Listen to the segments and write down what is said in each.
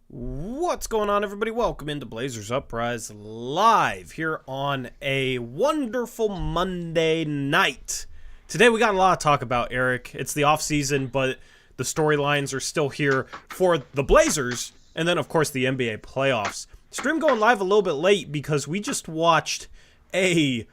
What's going on, everybody? Welcome into Blazers Uprise live here on a wonderful Monday night. Today we got a lot to talk about, Eric. It's the off season, but the storylines are still here for the Blazers, and then of course the NBA playoffs. Stream going live a little bit late because we just watched a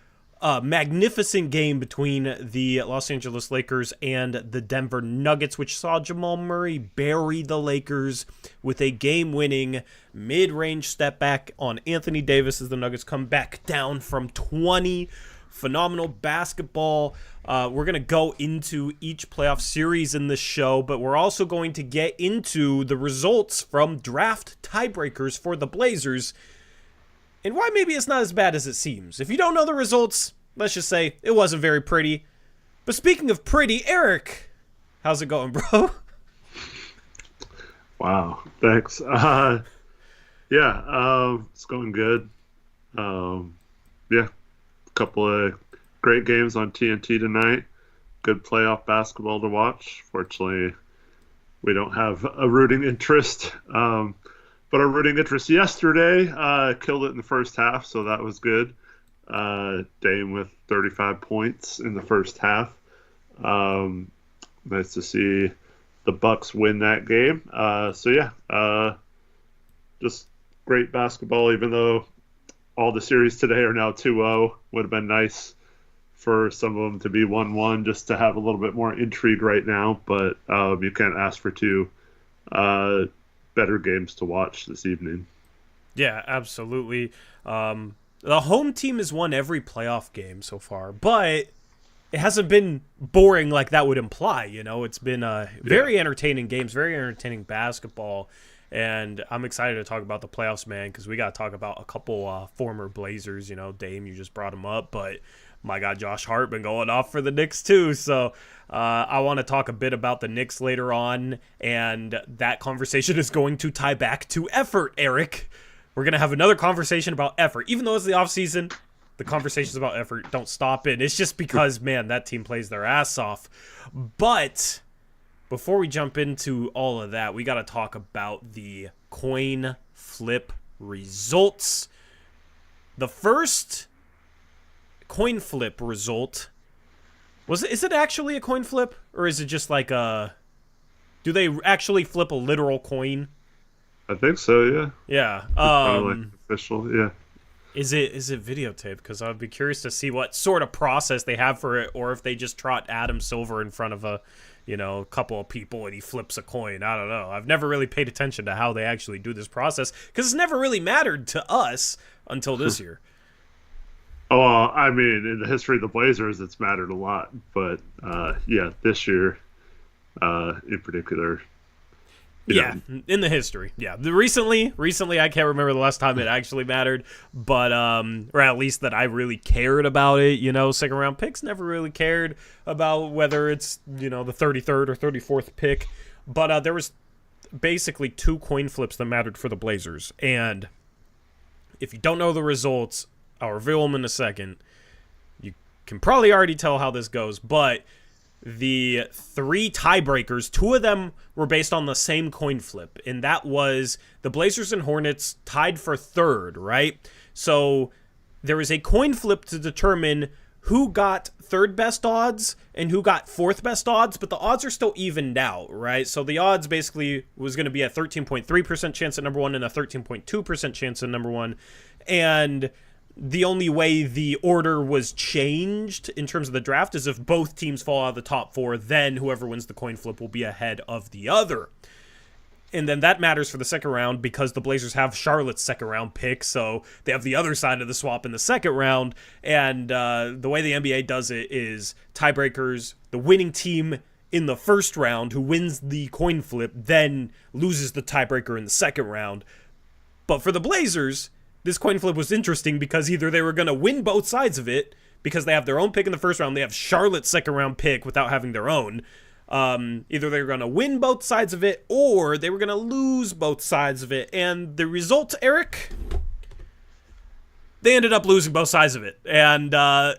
magnificent game between the Los Angeles Lakers and the Denver Nuggets, which saw Jamal Murray bury the Lakers with a game-winning mid-range step back on Anthony Davis as the Nuggets come back down from 20. Phenomenal basketball. We're going to go into each playoff series in this show, but we're also going to get into the results from draft tiebreakers for the Blazers and why maybe it's not as bad as it seems. If you don't know the results, let's just say it wasn't very pretty. But speaking of pretty, Eric, how's it going, bro? Wow, thanks. It's going good. A couple of great games on TNT tonight. Good playoff basketball to watch. Fortunately, we don't have a rooting interest. But our rooting interest yesterday killed it in the first half, so that was good. Dame with 35 points in the first half. Nice to see the Bucks win that game. Just great basketball, even though all the series today are now 2-0. Would have been nice for some of them to be 1-1 just to have a little bit more intrigue right now, but you can't ask for two better games to watch this evening. Yeah, absolutely. The home team has won every playoff game so far, but it hasn't been boring like that would imply. You know, it's been very entertaining games, very entertaining basketball, and I'm excited to talk about the playoffs, man, because we got to talk about a couple former Blazers. You know, Dame, you just brought him up, but my God, Josh Hart been going off for the Knicks too, so I want to talk a bit about the Knicks later on, and that conversation is going to tie back to effort, Eric. We're going to have another conversation about effort. Even though it's the offseason, the conversations about effort don't stop it. It's just because, man, that team plays their ass off. But before we jump into all of that, we got to talk about the coin flip results. The first coin flip result is it actually a coin flip, or is it just like do they actually flip a literal coin? I think so, yeah. Yeah. Like official, yeah. Is it videotaped? Because I'd be curious to see what sort of process they have for it, or if they just trot Adam Silver in front of a couple of people and he flips a coin. I don't know. I've never really paid attention to how they actually do this process because it's never really mattered to us until this year. Oh, I mean, in the history of the Blazers, it's mattered a lot. But, this year in particular. Yeah, in the history. Yeah, recently, I can't remember the last time it actually mattered, but or at least that I really cared about it. You know, second round picks never really cared about whether it's the 33rd or 34th pick, but there was basically two coin flips that mattered for the Blazers, and if you don't know the results, I'll reveal them in a second. You can probably already tell how this goes, but the three tiebreakers, two of them were based on the same coin flip, and that was the Blazers and Hornets tied for third, right? So there was a coin flip to determine who got third best odds and who got fourth best odds, but the odds are still evened out, right? So the odds basically was going to be a 13.3% chance at number one and a 13.2% chance at number one, and the only way the order was changed in terms of the draft is if both teams fall out of the top four, then whoever wins the coin flip will be ahead of the other. And then that matters for the second round because the Blazers have Charlotte's second round pick, so they have the other side of the swap in the second round. And the way the NBA does it is tiebreakers, the winning team in the first round who wins the coin flip then loses the tiebreaker in the second round. But for the Blazers, this coin flip was interesting because either they were going to win both sides of it because they have their own pick in the first round, they have Charlotte's second round pick without having their own. Either they were going to win both sides of it or they were going to lose both sides of it. And the result, Eric, they ended up losing both sides of it. And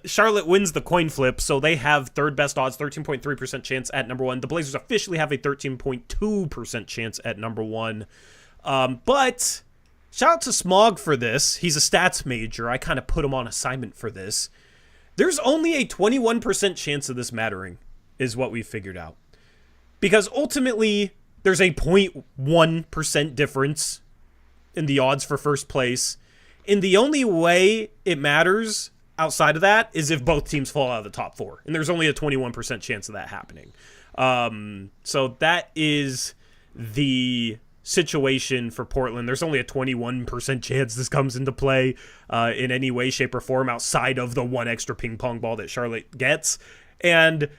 Charlotte wins the coin flip, so they have third best odds, 13.3% chance at number one. The Blazers officially have a 13.2% chance at number one. But shout out to Smog for this. He's a stats major. I kind of put him on assignment for this. There's only a 21% chance of this mattering, is what we figured out. Because ultimately, there's a 0.1% difference in the odds for first place. And the only way it matters outside of that is if both teams fall out of the top 4. And there's only a 21% chance of that happening. So that is the situation for Portland. There's only a 21% chance this comes into play in any way, shape, or form outside of the one extra ping pong ball that Charlotte gets. And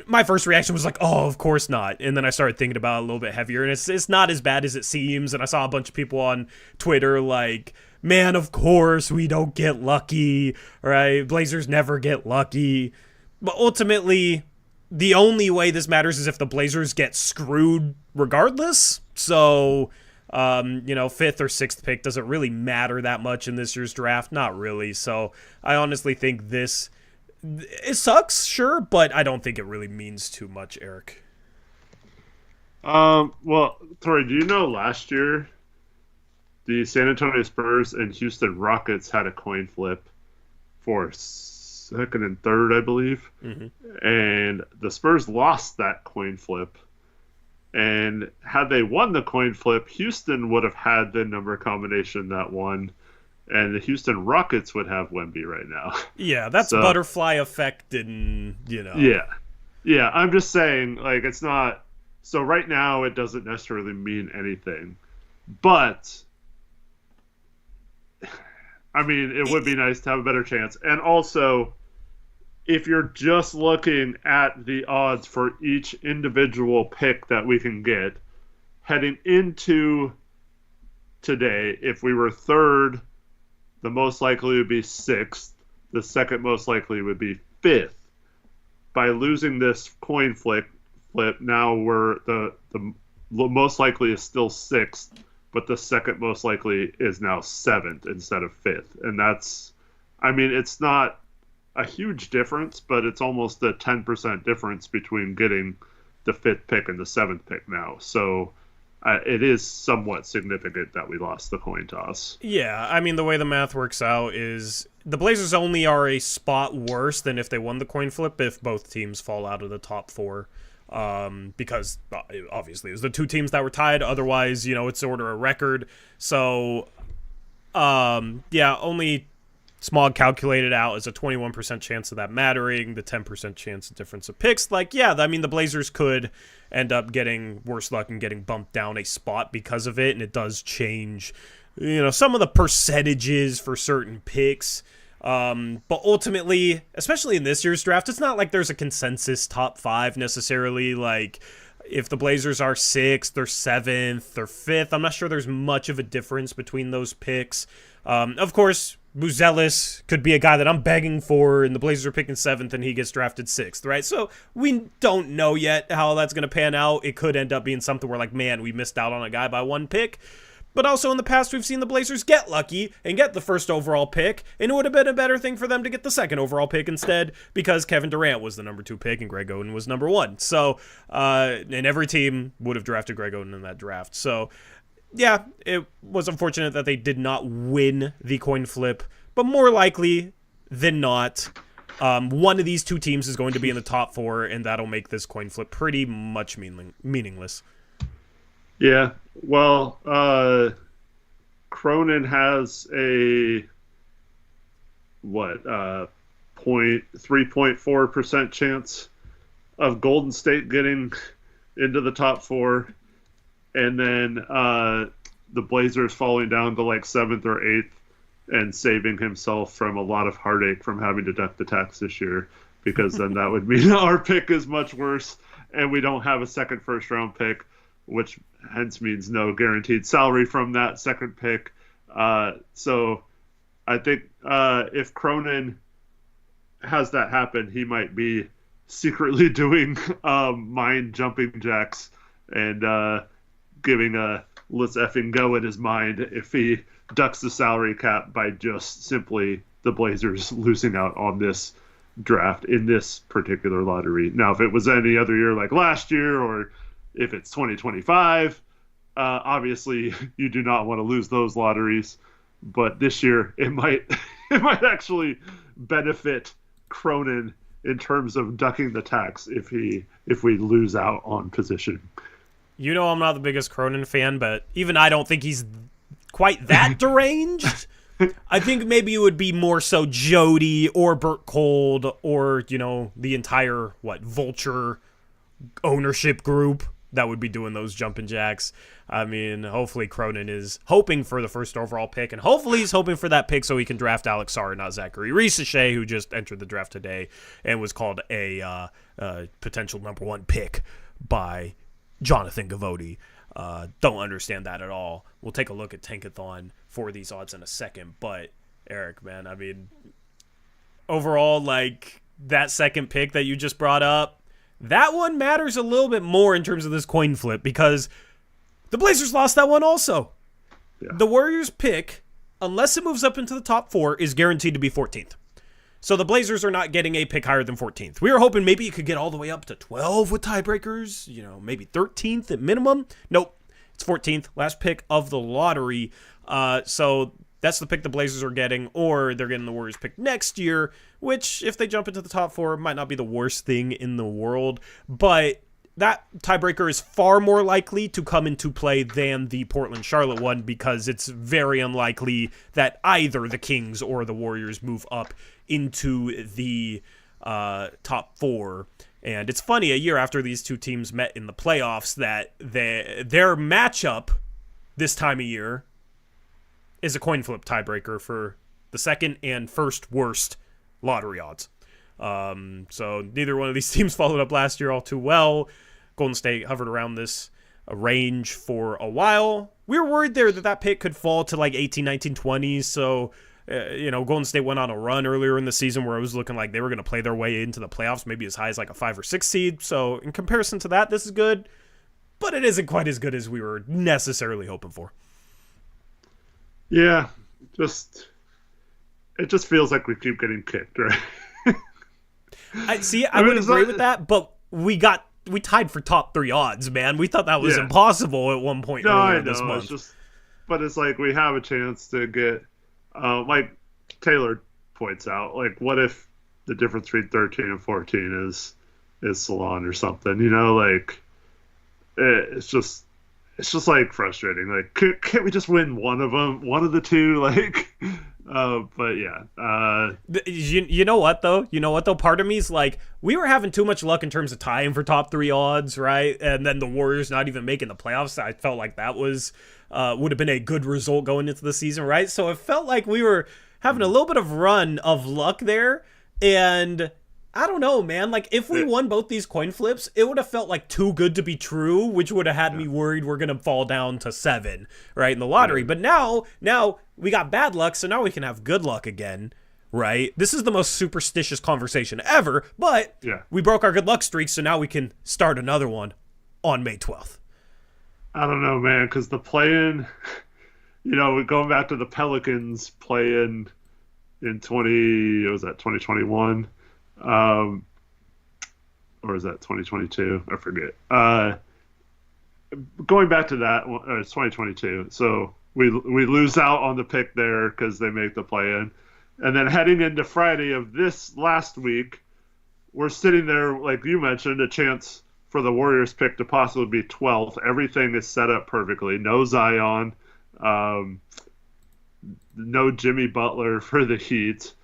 my first reaction was like, oh, of course not. And then I started thinking about it a little bit heavier, and it's not as bad as it seems. And I saw a bunch of people on Twitter like, man, of course we don't get lucky, right? Blazers never get lucky. But ultimately, the only way this matters is if the Blazers get screwed regardless. So, 5th or 6th pick doesn't really matter that much in this year's draft. Not really. So I honestly think it sucks, sure, but I don't think it really means too much, Eric. Well, Tori, do you know last year the San Antonio Spurs and Houston Rockets had a coin flip for second and third, I believe. Mm-hmm. And the Spurs lost that coin flip. And had they won the coin flip, Houston would have had the number combination that won. And the Houston Rockets would have Wemby right now. Yeah, that's butterfly effect and, Yeah, I'm just saying, like, it's not... So right now, it doesn't necessarily mean anything. But... I mean, it would be nice to have a better chance. And also, if you're just looking at the odds for each individual pick that we can get, heading into today, if we were third, the most likely would be 6th. The second most likely would be 5th. By losing this coin flip, now we're the most likely is still 6th. But the second most likely is now 7th instead of 5th. And that's, I mean, it's not a huge difference, but it's almost a 10% difference between getting the 5th pick and the 7th pick now. So it is somewhat significant that we lost the coin toss. Yeah, I mean, the way the math works out is the Blazers only are a spot worse than if they won the coin flip if both teams fall out of the top 4. Because obviously it was the two teams that were tied. Otherwise, it's sort of a record. So, only Smog calculated out as a 21% chance of that mattering, the 10% chance of difference of picks. The Blazers could end up getting worse luck and getting bumped down a spot because of it. And it does change, some of the percentages for certain picks. But ultimately, especially in this year's draft, it's not like there's a consensus top 5 necessarily. Like, if the Blazers are 6th or 7th or 5th, I'm not sure there's much of a difference between those picks. Of course, Buzelis could be a guy that I'm begging for, and the Blazers are picking 7th, and he gets drafted 6th, right? So we don't know yet how that's going to pan out. It could end up being something where, like, man, we missed out on a guy by 1 pick. But also in the past, we've seen the Blazers get lucky and get the first overall pick, and it would have been a better thing for them to get the second overall pick instead because Kevin Durant was the number 2 pick and Greg Oden was number 1. So, and every team would have drafted Greg Oden in that draft. So, yeah, it was unfortunate that they did not win the coin flip, but more likely than not, one of these two teams is going to be in the top 4, and that'll make this coin flip pretty much meaningless. Yeah, well, Cronin has a 3.4% chance of Golden State getting into the top 4, and then the Blazers falling down to like 7th or 8th and saving himself from a lot of heartache from having to deduct the tax this year, because then that would mean our pick is much worse and we don't have a second first-round pick, which hence means no guaranteed salary from that second pick. So I think if Cronin has that happen, he might be secretly doing mind jumping jacks and giving a let's effing go in his mind if he ducks the salary cap by just simply the Blazers losing out on this draft in this particular lottery. Now, if it was any other year like last year, or if it's 2025, Obviously, you do not want to lose those lotteries, but this year it might it might actually benefit Cronin in terms of ducking the tax if we lose out on position. You know I'm not the biggest Cronin fan, but even I don't think he's quite that deranged. I think maybe it would be more so Jody or Burt Cold or, the entire, Vulture ownership group that would be doing those jumping jacks. I mean, hopefully Cronin is hoping for the first overall pick, and hopefully he's hoping for that pick so he can draft Alex Sarr, not Zachary Risache, who just entered the draft today and was called a potential number one pick by Jonathan Gavotti. Don't understand that at all. We'll take a look at Tankathon for these odds in a second, but Eric, man, I mean, overall, that second pick that you just brought up, that one matters a little bit more in terms of this coin flip because the Blazers lost that one also. Yeah. The Warriors pick, unless it moves up into the top 4, is guaranteed to be 14th. So the Blazers are not getting a pick higher than 14th. We were hoping maybe it could get all the way up to 12 with tiebreakers, maybe 13th at minimum. Nope, it's 14th, last pick of the lottery. So that's the pick the Blazers are getting, or they're getting the Warriors pick next year, which, if they jump into the top 4, might not be the worst thing in the world. But that tiebreaker is far more likely to come into play than the Portland-Charlotte one because it's very unlikely that either the Kings or the Warriors move up into the top 4. And it's funny, a year after these two teams met in the playoffs, that their matchup this time of year is a coin flip tiebreaker for the second and first worst lottery odds. So neither one of these teams followed up last year all too well. Golden State hovered around this range for a while. We were worried there that pick could fall to 18, 19, 20. So, Golden State went on a run earlier in the season where it was looking like they were going to play their way into the playoffs, maybe as high as a 5 or 6 seed. So in comparison to that, this is good, but it isn't quite as good as we were necessarily hoping for. Yeah, it just feels like we keep getting kicked, right? I would agree with that, but we tied for top 3 odds, man. We thought that was impossible at one point earlier this month. But it's we have a chance to get, like Taylor points out, what if the difference between 13 and 14 is Salaun or something? It's just frustrating. Can't we just win one of them, one of the two? But yeah. You know what though? Part of me is we were having too much luck in terms of tying for top 3 odds, right? And then the Warriors not even making the playoffs. I felt like that was would have been a good result going into the season, right? So it felt like we were having a little bit of run of luck there, and I don't know, man. If we won both these coin flips, it would have felt too good to be true, which would have had me worried we're going to fall down to 7, right, in the lottery. Yeah. But now we got bad luck, so now we can have good luck again, right? This is the most superstitious conversation ever, but we broke our good luck streak, so now we can start another one on May 12th. I don't know, man, because the play-in, going back to the Pelicans play-in in 2021? Or is that 2022? I forget. Going back to that, it's 2022. So we lose out on the pick there because they make the play-in. And then heading into Friday of this last week, we're sitting there, like you mentioned, a chance for the Warriors pick to possibly be 12th. Everything is set up perfectly. No Zion. No Jimmy Butler for the Heat.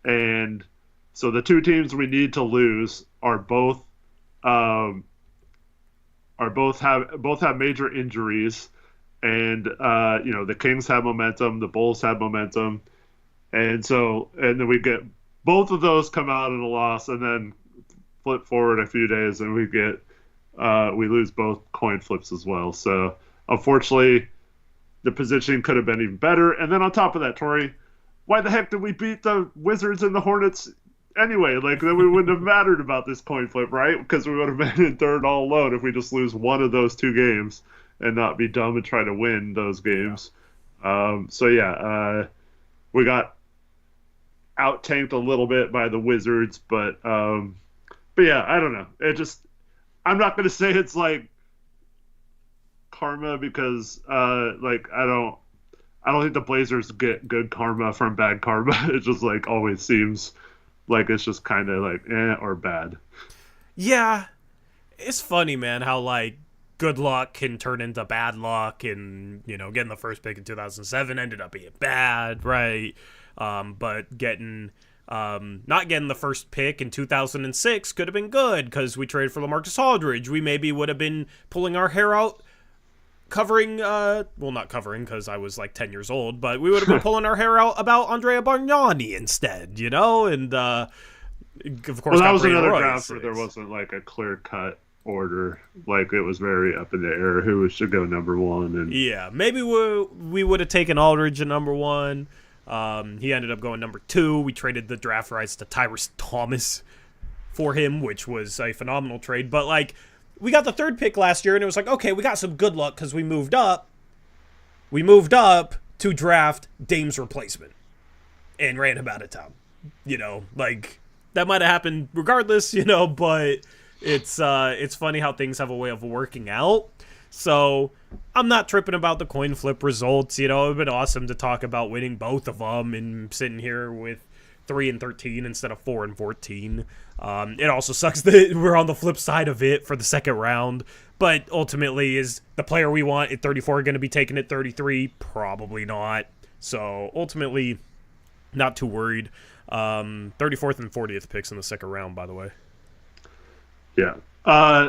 And so the two teams we need to lose are both have major injuries, and the Kings have momentum, the Bulls have momentum, and then we get both of those come out in a loss, and then flip forward a few days and we lose both coin flips as well. So unfortunately, the positioning could have been even better. And then on top of that, Tori, why the heck did we beat the Wizards and the Hornets anyway? Then we wouldn't have mattered about this coin flip, right? Because we would have been in third all alone if we just lose one of those two games and not be dumb and try to win those games. We got out-tanked a little bit by the Wizards, but yeah, I don't know. I'm not going to say it's karma because like I don't think the Blazers get good karma from bad karma. It just like always seems like it's just kind of like or bad. Yeah, it's funny, man, how like good luck can turn into bad luck, and getting the first pick in 2007 ended up being bad, right? But getting not getting the first pick in 2006 could have been good because we traded for LaMarcus Aldridge. We maybe would have been pulling our hair out covering, well, not covering because I was like 10 years old, but we would have been pulling our hair out about Andrea Bargnani instead, and of course, well, that was another draft where there wasn't like a clear cut order. Like it was very up in the air who should go number one. And yeah, maybe we would have taken Aldridge at number one. He ended up going number two. We traded the draft rights to Tyrese Thomas for him, which was a phenomenal trade. But like, we got the third pick last year, and it was like, okay, we got some good luck because we moved up. We moved up to draft Dame's replacement and ran him out of town. Like that might have happened regardless, but it's funny how things have a way of working out. So I'm not tripping about the coin flip results. It would have been awesome to talk about winning both of them and sitting here with 3-13 instead of 4-14. It also sucks that we're on the flip side of it for the second round. But ultimately, is the player we want at 34 going to be taken at 33? Probably not. So ultimately, not too worried. 34th and 40th picks in the second round, by the way. Yeah.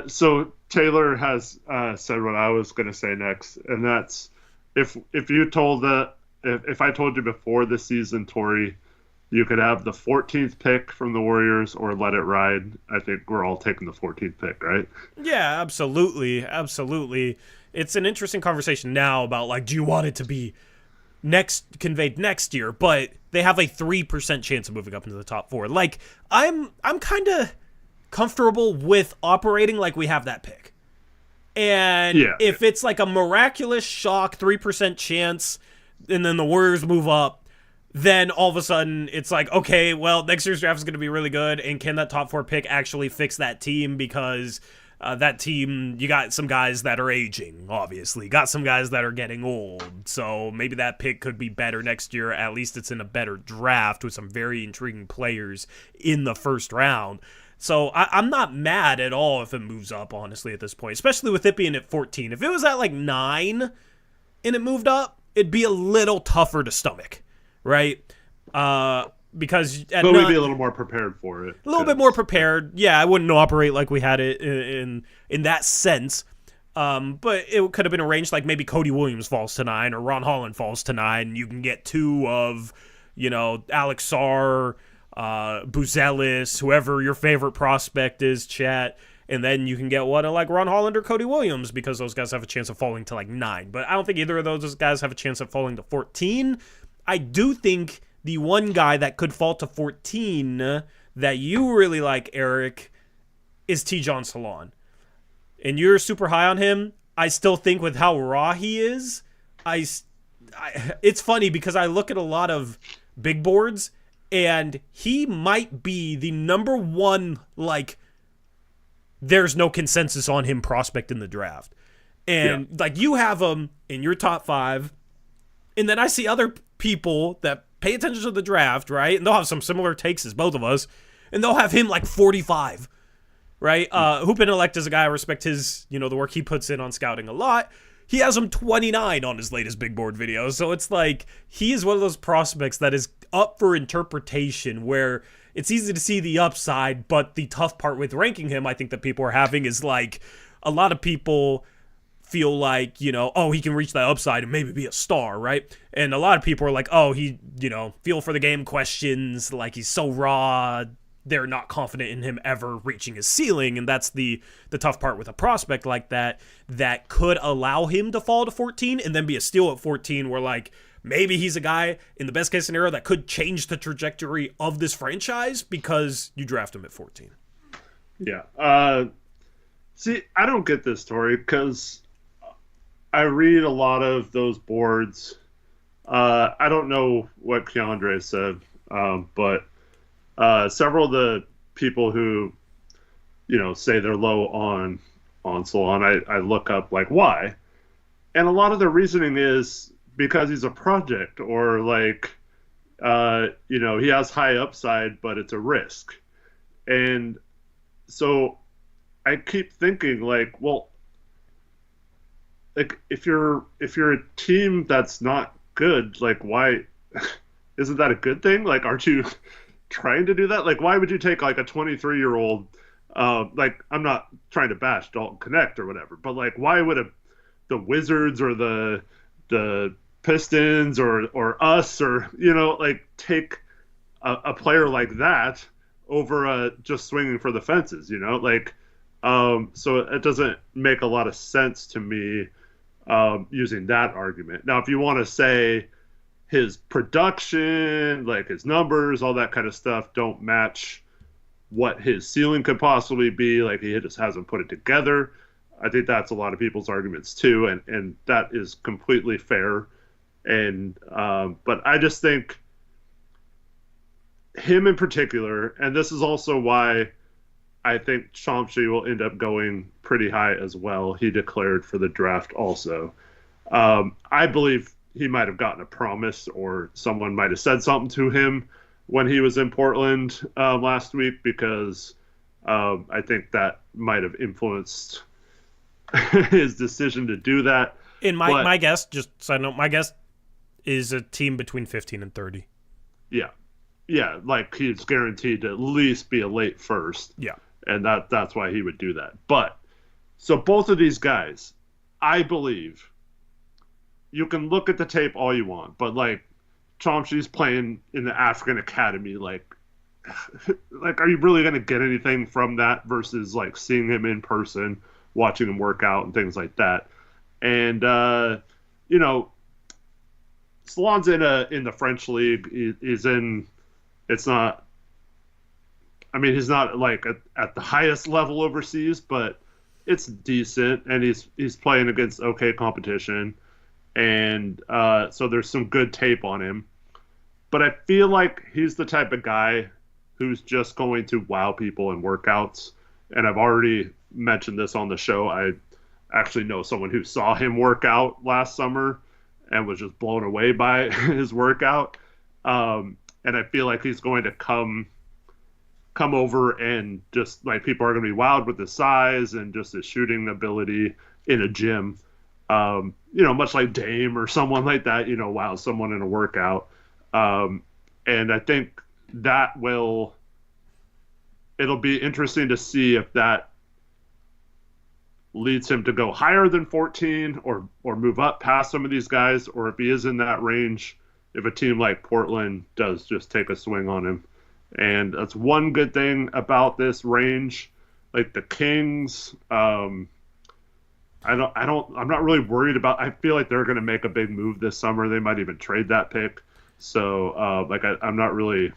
So Taylor has said what I was going to say next, and that's if you told if I told you before the season, Tori, you could have the 14th pick from the Warriors or let it ride. I think we're all taking the 14th pick, right? Yeah, absolutely, absolutely. It's an interesting conversation now about like, do you want it to be conveyed next year? But they have a 3% chance of moving up into the top four. Like, I'm kind of comfortable with operating like we have that pick. And if it's like a miraculous shock, 3% chance, and then the Warriors move up, then all of a sudden it's like, okay, well, next year's draft is going to be really good, and can that top four pick actually fix that team? Because that team, you got some guys that are aging, obviously. Got some guys that are getting old. So maybe that pick could be better next year. At least it's in a better draft with some very intriguing players in the first round. So I'm not mad at all if it moves up, honestly, at this point, especially with it being at 14. If it was at like 9 and it moved up, it'd be a little tougher to stomach, right? Because but we'd be a little more prepared for it. A little bit more prepared. Yeah, I wouldn't operate like we had it in that sense. But it could have been arranged like maybe Cody Williams falls to 9 or Ron Holland falls to 9. You can get 2 of, Alex Sarr, Buzelis, whoever your favorite prospect is, chat, and then you can get one of like Ron Holland or Cody Williams because those guys have a chance of falling to like 9. But I don't think either of those guys have a chance of falling to 14. I do think the one guy that could fall to 14 that you really like, Eric, is T-John Salaun. And you're super high on him. I still think with how raw he is, it's funny because I look at a lot of big boards and he might be the number one, like, there's no consensus on him prospect in the draft. And, like, you have him in your top 5. And then I see other people that pay attention to the draft, right? And they'll have some similar takes as both of us. And they'll have him, like, 45, right? Hoop Intellect is a guy I respect his, the work he puts in on scouting a lot. He has him 29 on his latest big board video. So it's like, he is one of those prospects that is up for interpretation where it's easy to see the upside, but the tough part with ranking him, I think that people are having is like, a lot of people feel like, he can reach that upside and maybe be a star, right? And a lot of people are like, he, feel for the game questions, like he's so raw, they're not confident in him ever reaching his ceiling, and that's the tough part with a prospect like that could allow him to fall to 14 and then be a steal at 14 where, like, maybe he's a guy in the best case scenario that could change the trajectory of this franchise because you draft him at 14. Yeah. See, I don't get this story because I read a lot of those boards. I don't know what Keandre said, but several of the people who, say they're low on Salaun, I look up like why, And a lot of the reasoning is because he's a project, or like, he has high upside, but it's a risk. And so I keep thinking like, well, like if you're a team that's not good, like why isn't that a good thing? Like, aren't you trying to do that? Like, why would you take like a 23-year-old? Like, I'm not trying to bash Dalton Connect or whatever, but like, why would the Wizards or the Pistons or us, or like, take a player like that over just swinging for the fences? Like, so it doesn't make a lot of sense to me, using that argument. Now, if you want to say his production, like his numbers, all that kind of stuff, don't match what his ceiling could possibly be, like he just hasn't put it together, I think that's a lot of people's arguments too, and that is completely fair. And but I just think him in particular, and this is also why I think Chomsky will end up going pretty high as well. He declared for the draft also. I believe he might have gotten a promise, or someone might have said something to him when he was in Portland last week, because I think that might have influenced his decision to do that. In my guess, just so I know, my guess is a team between 15 and 30. Yeah. Yeah, like he's guaranteed to at least be a late first. Yeah. And that's why he would do that. But so both of these guys, I believe, you can look at the tape all you want, but like Chomsky's playing in the African Academy, like are you really going to get anything from that versus like seeing him in person, watching him work out and things like that? And Salaun's in the French league. He's in. It's not. I mean, he's not like at the highest level overseas, but it's decent, and he's playing against okay competition, and so there's some good tape on him. But I feel like he's the type of guy who's just going to wow people in workouts. And I've already mentioned this on the show. I actually know someone who saw him work out last summer and was just blown away by his workout. And I feel like he's going to come over, and just like people are going to be wowed with his size and just his shooting ability in a gym. Much like Dame or someone like that, wow someone in a workout. And I think that it'll be interesting to see if that leads him to go higher than 14 or move up past some of these guys, or if he is in that range, if a team like Portland does just take a swing on him. And that's one good thing about this range. Like the Kings, I'm not really worried about. I feel like they're going to make a big move this summer. They might even trade that pick. So I'm not really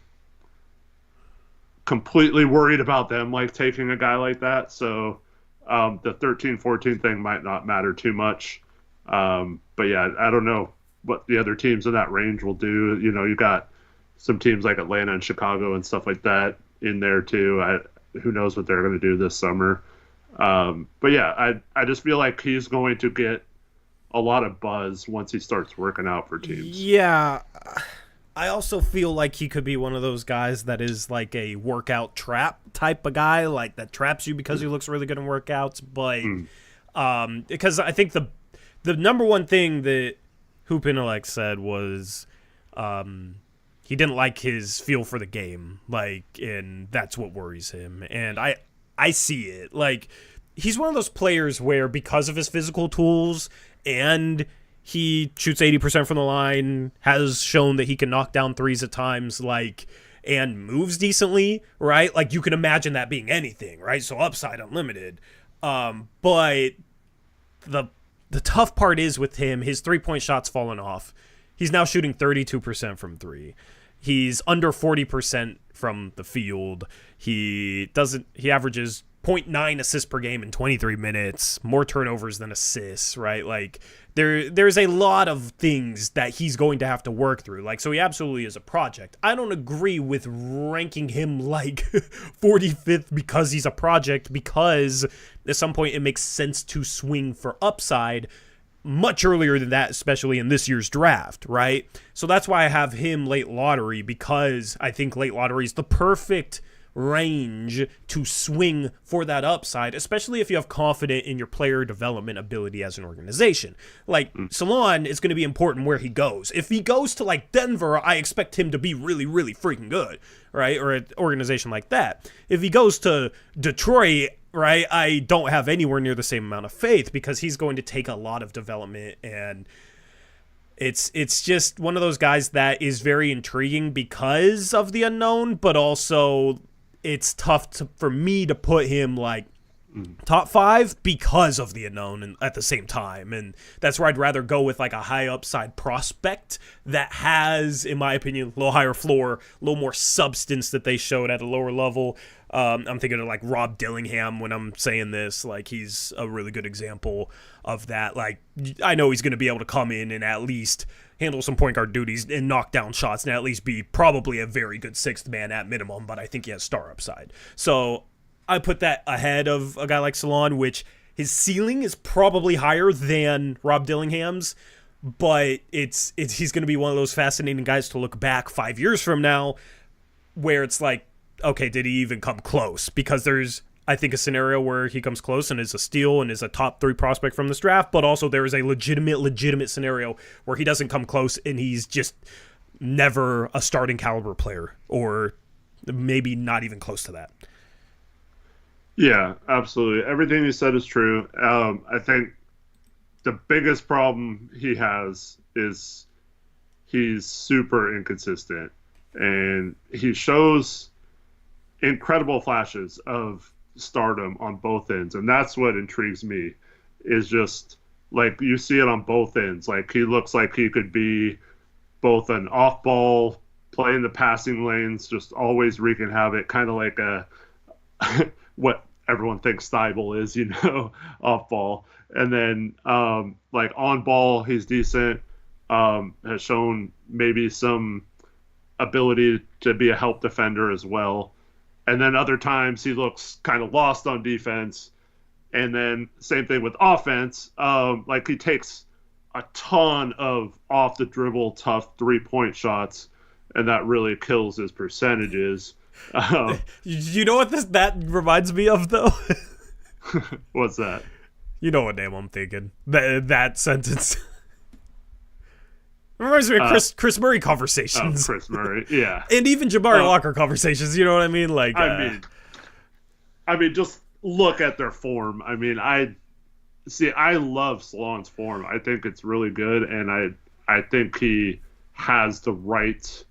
completely worried about them like taking a guy like that. So the 13-14 thing might not matter too much. But yeah, I don't know what the other teams in that range will do. You got some teams like Atlanta and Chicago and stuff like that in there too. Who knows what they're going to do this summer. But yeah, I just feel like he's going to get a lot of buzz once he starts working out for teams. Yeah. I also feel like he could be one of those guys that is like a workout trap type of guy, like that traps you because he looks really good in workouts. But because I think the number one thing that Hoop Intellect said was he didn't like his feel for the game, and that's what worries him. And I see it. Like, he's one of those players where because of his physical tools and he shoots 80% from the line, has shown that he can knock down threes at times, and moves decently, right? Like, you can imagine that being anything, right? So upside unlimited. But the tough part is with him, his three-point shot's fallen off. He's now shooting 32% from three. He's under 40% from the field. He averages 0.9 assists per game in 23 minutes, more turnovers than assists, right? Like, there's a lot of things that he's going to have to work through. So he absolutely is a project. I don't agree with ranking him 45th because he's a project, because at some point it makes sense to swing for upside. much earlier than that, especially in this year's draft, right? So that's why I have him late lottery, because I think late lottery is the perfect range to swing for that upside, especially if you have confidence in your player development ability as an organization. Like, Salaun is going to be important where he goes. If he goes to, like, Denver, I expect him to be really, really freaking good, right? Or an organization like that. If he goes to Detroit, right, I don't have anywhere near the same amount of faith, because he's going to take a lot of development, and it's just one of those guys that is very intriguing because of the unknown, but also it's tough for me to put him like top 5 because of the unknown and at the same time. And that's where I'd rather go with like a high upside prospect that has, in my opinion, a little higher floor, a little more substance that they showed at a lower level. I'm thinking of like Rob Dillingham when I'm saying this. Like, he's a really good example of that. Like, I know he's going to be able to come in and at least handle some point guard duties and knock down shots and at least be probably a very good 6th man at minimum, but I think he has star upside. So I put that ahead of a guy like Salaun, which his ceiling is probably higher than Rob Dillingham's, but he's going to be one of those fascinating guys to look back 5 years from now where it's like, okay, did he even come close? Because there's, I think, a scenario where he comes close and is a steal and is a top 3 prospect from this draft, but also there is a legitimate scenario where he doesn't come close and he's just never a starting caliber player, or maybe not even close to that. Yeah, absolutely. Everything you said is true. I think the biggest problem he has is he's super inconsistent, and he shows incredible flashes of stardom on both ends, and that's what intrigues me, is just like you see it on both ends. Like, he looks like he could be both an off-ball, playing the passing lanes, just always wreaking havoc, kind of like a what everyone thinks Thibault is, off ball, and then like on ball he's decent, has shown maybe some ability to be a help defender as well. And then other times he looks kind of lost on defense. And then same thing with offense. Like, he takes a ton of off the dribble, tough 3-point shots, and that really kills his percentages. You know what that reminds me of, though? What's that? You know what name I'm thinking. That sentence. Reminds me of Chris Murray conversations. Oh, Chris Murray, yeah. And even Jabari Walker conversations, you know what I mean? Like, I mean, just look at their form. I mean, I love Salaun's form. I think it's really good, and I think he has the right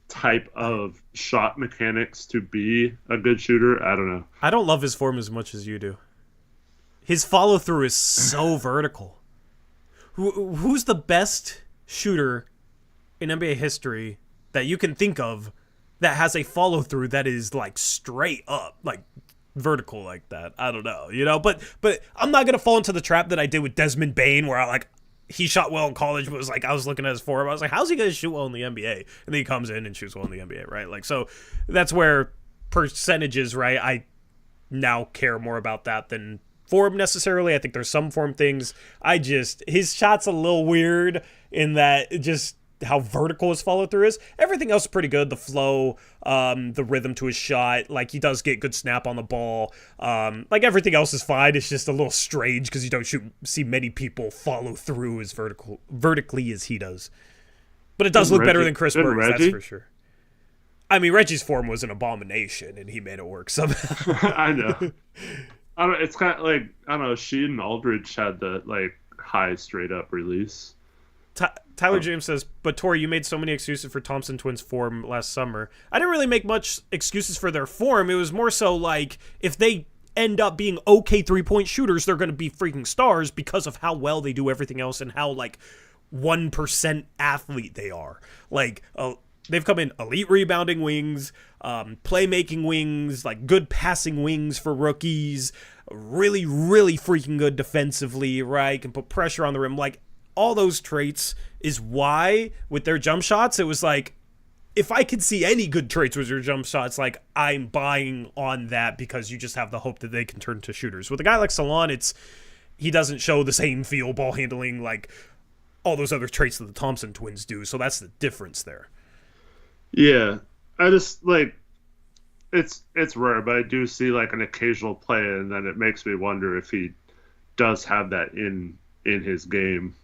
type of shot mechanics to be a good shooter. I don't know. I don't love his form as much as you do. His follow-through is so vertical. Who's the best shooter in NBA history that you can think of that has a follow-through that is like straight up, like vertical like that? I don't know, but I'm not gonna fall into the trap that I did with Desmond Bane, where he shot well in college, but was like, I was looking at his form, I was like, how's he gonna shoot well in the NBA? And then he comes in and shoots well in the NBA, right? Like, so that's where percentages, right? I now care more about that than form necessarily. I think there's some form things. His shot's a little weird in that just how vertical his follow through is. Everything else is pretty good. The flow, the rhythm to his shot, like, he does get good snap on the ball. Like, everything else is fine. It's just a little strange because you don't see many people follow through as vertically as he does. But it does look better than Chris Murray, that's for sure. I mean, Reggie's form was an abomination, and he made it work somehow. I know. It's kind of like, I don't know, Sheed and Aldridge had the, like, high straight-up release. Tyler James says, but Tori, you made so many excuses for Thompson Twins' form last summer. I didn't really make much excuses for their form. It was more so like, if they end up being okay 3-point shooters, they're going to be freaking stars because of how well they do everything else and how, like, 1% athlete they are. Like, they've come in elite rebounding wings, playmaking wings, like good passing wings for rookies, really, really freaking good defensively, right? Can put pressure on the rim. Like, all those traits is why, with their jump shots, it was like, if I could see any good traits with your jump shots, like, I'm buying on that, because you just have the hope that they can turn to shooters. With a guy like Salaun, he doesn't show the same feel, ball handling, like all those other traits that the Thompson twins do. So that's the difference there. Yeah, I just like it's rare, but I do see like an occasional play, and then it makes me wonder if he does have that in his game.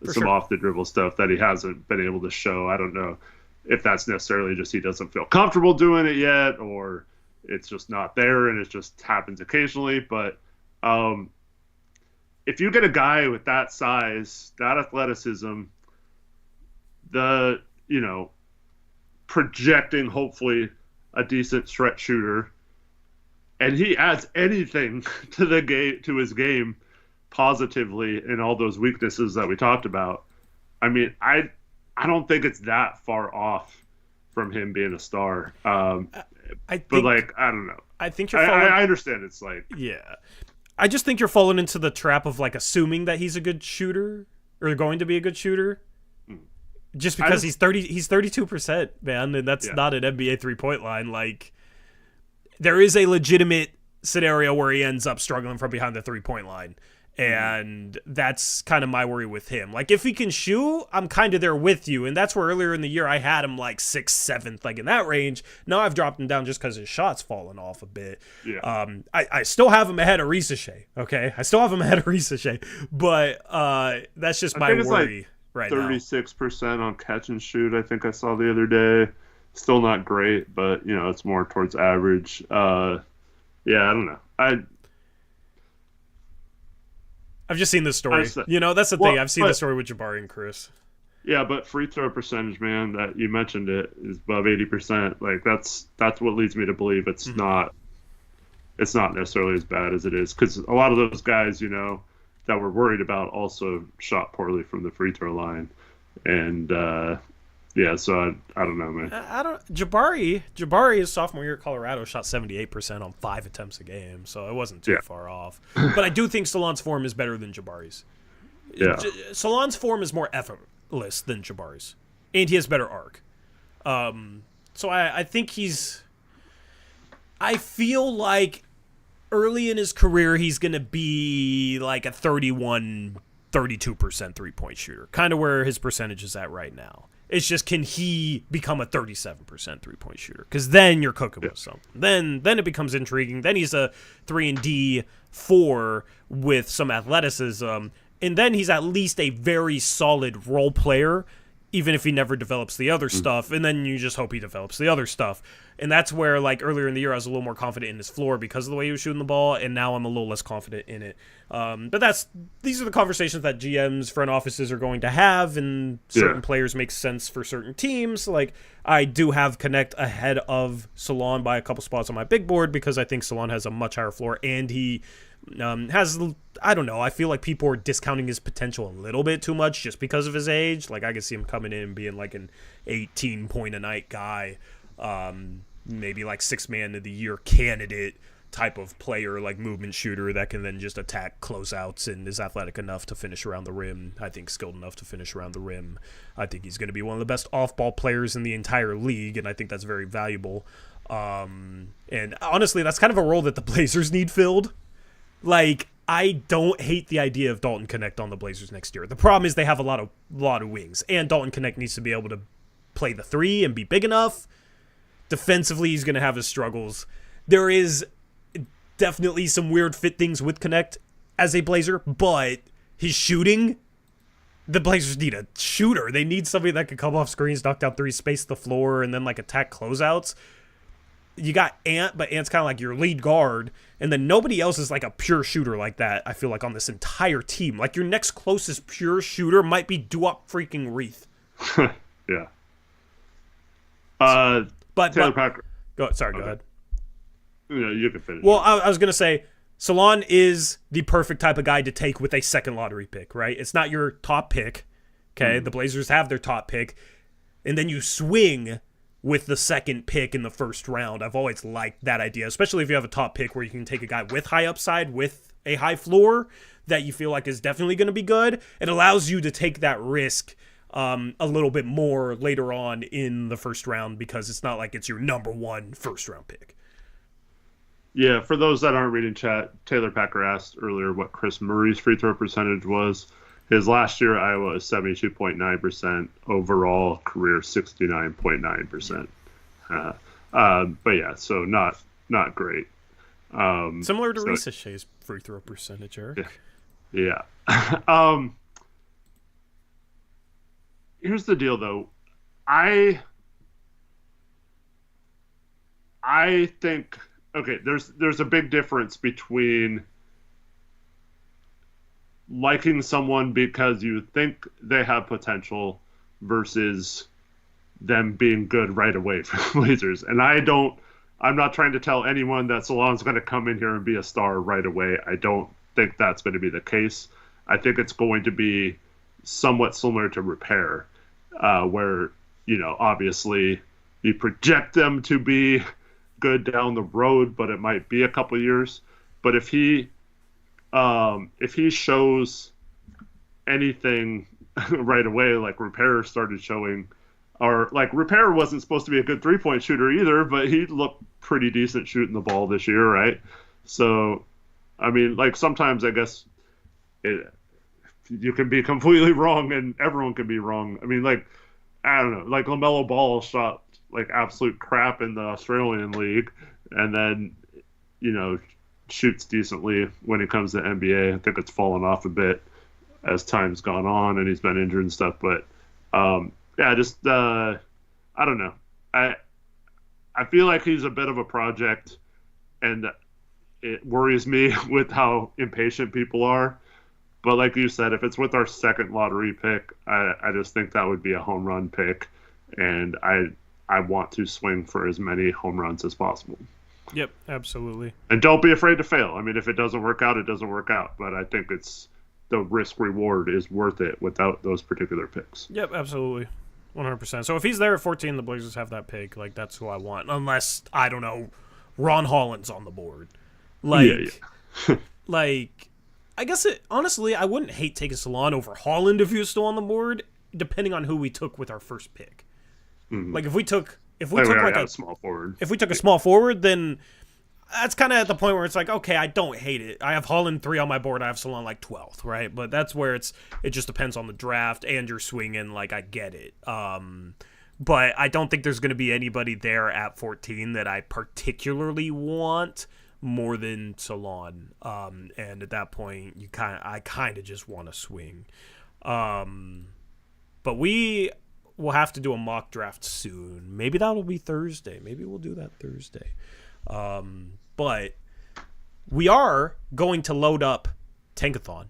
Some off the dribble stuff that he hasn't been able to show. I don't know if that's necessarily just he doesn't feel comfortable doing it yet, or it's just not there and it just happens occasionally. But if you get a guy with that size, that athleticism, the, projecting hopefully a decent stretch shooter, and he adds anything to the game, to his game, positively in all those weaknesses that we talked about, I mean, I don't think it's that far off from him being a star. But I don't know. I think you're falling... I understand it's like... Yeah. I just think you're falling into the trap of like assuming that he's a good shooter or going to be a good shooter. Just because he's 32%, man, and that's not an NBA 3-point line. Like, there is a legitimate scenario where he ends up struggling from behind the 3-point line. And that's kind of my worry with him. Like, if he can shoot, I'm kind of there with you. And that's where earlier in the year I had him like 6th, 7th, like in that range. Now I've dropped him down just because his shot's fallen off a bit. Yeah. I still have him ahead of Risache, okay? I still have him ahead of Risache. But that's just my worry right now. 36% on catch and shoot, I think I saw the other day. Still not great, but, it's more towards average. I don't know. I've just seen this story. That's the thing. I've seen the story with Jabari and Chris. Yeah, but free throw percentage, man, that you mentioned it, is above 80%. Like that's what leads me to believe it's not necessarily as bad as it is, because a lot of those guys, that we're worried about also shot poorly from the free throw line, and so I don't know, man. Jabari, his sophomore year at Colorado, shot 78% on 5 attempts a game, so it wasn't too far off. But I do think Salaun's form is better than Jabari's. Yeah. Salaun's form is more effortless than Jabari's, and he has better arc. So I think I feel like early in his career he's going to be like a 32% 3-point shooter, kind of where his percentage is at right now. It's just, can he become a 37% 3-point shooter? Because then you're cooking with something. Then it becomes intriguing. Then he's a 3-and-D 4 with some athleticism. And then he's at least a very solid role player, even if he never develops the other stuff. And then you just hope he develops the other stuff. And that's where, like, earlier in the year, I was a little more confident in his floor because of the way he was shooting the ball, and now I'm a little less confident in it. But these are the conversations that GMs, front offices are going to have, and certain players make sense for certain teams. Like, I do have Connect ahead of Salaun by a couple spots on my big board because I think Salaun has a much higher floor, and he has, I don't know, I feel like people are discounting his potential a little bit too much just because of his age. Like, I could see him coming in and being like an 18-point-a-night guy, maybe like 6th man of the year candidate type of player, like movement shooter that can then just attack closeouts and is athletic enough to finish around the rim. I think skilled enough to finish around the rim. I think he's going to be one of the best off-ball players in the entire league, and I think that's very valuable. And honestly, that's kind of a role that the Blazers need filled. Like, I don't hate the idea of Dalton Connect on the Blazers next year. The problem is they have a lot of wings, and Dalton Connect needs to be able to play the 3 and be big enough. Defensively, he's going to have his struggles. There is definitely some weird fit things with Connect as a Blazer, but his shooting, the Blazers need a shooter. They need somebody that can come off screens, knock down 3, space the floor, and then like attack closeouts. You got Ant, but Ant's kind of like your lead guard, and then nobody else is like a pure shooter like that, I feel like, on this entire team. Like, your next closest pure shooter might be Duop freaking Reith. Yeah. But Taylor Packer. Go ahead. Yeah, you can finish. Well, I was going to say, Salaun is the perfect type of guy to take with a second lottery pick, right? It's not your top pick, okay? The Blazers have their top pick, and then you swing with the second pick in the first round. I've always liked that idea, especially if you have a top pick where you can take a guy with high upside, with a high floor that you feel like is definitely going to be good. It allows you to take that risk a little bit more later on in the first round because it's not like it's your number 1 first round pick. Yeah, for those that aren't reading chat, Taylor Packer asked earlier what Chris Murray's free throw percentage was. His last year, Iowa was 72.9%. Overall, career 69.9%. But yeah, so not great. Similar to Risa Shea's free throw percentage, Eric. Yeah. Here's the deal, though. I think, okay, there's a big difference between liking someone because you think they have potential versus them being good right away for the Blazers. And I'm not trying to tell anyone that Salaun's going to come in here and be a star right away. I don't think that's going to be the case. I think it's going to be somewhat similar to Repair, where, obviously you project them to be good down the road, but it might be a couple years. But if he shows anything right away, like Repair started showing, or like Repair wasn't supposed to be a good 3-point shooter either, but he looked pretty decent shooting the ball this year, right? So, I mean, like sometimes I guess you can be completely wrong and everyone can be wrong. I mean, like, I don't know, like LaMelo Ball shot like absolute crap in the Australian League and then, shoots decently when it comes to NBA. I think it's fallen off a bit as time's gone on and he's been injured and stuff, but I don't know. I feel like he's a bit of a project, and it worries me with how impatient people are. But like you said, if it's with our second lottery pick, I just think that would be a home run pick, and I want to swing for as many home runs as possible. Yep, absolutely. And don't be afraid to fail. I mean, if it doesn't work out, it doesn't work out. But I think the risk reward is worth it without those particular picks. Yep, absolutely. 100%. So if he's there at 14, the Blazers have that pick. Like, that's who I want. Unless, I don't know, Ron Holland's on the board. Like, like, I guess honestly, I wouldn't hate taking Salaun over Holland if he was still on the board, depending on who we took with our first pick. Mm-hmm. Like, if we took like a small forward. If we took a small forward, then that's kind of at the point where it's like, okay, I don't hate it. I have Holland 3 on my board. I have Salaun like 12th, right? But that's where it just depends on the draft and you're swinging. Like, I get it. But I don't think there's going to be anybody there at 14 that I particularly want more than Salaun. And at that point, I kind of just want to swing. But we will have to do a mock draft soon. Maybe that'll be Thursday. Maybe we'll do that Thursday. But we are going to load up Tankathon.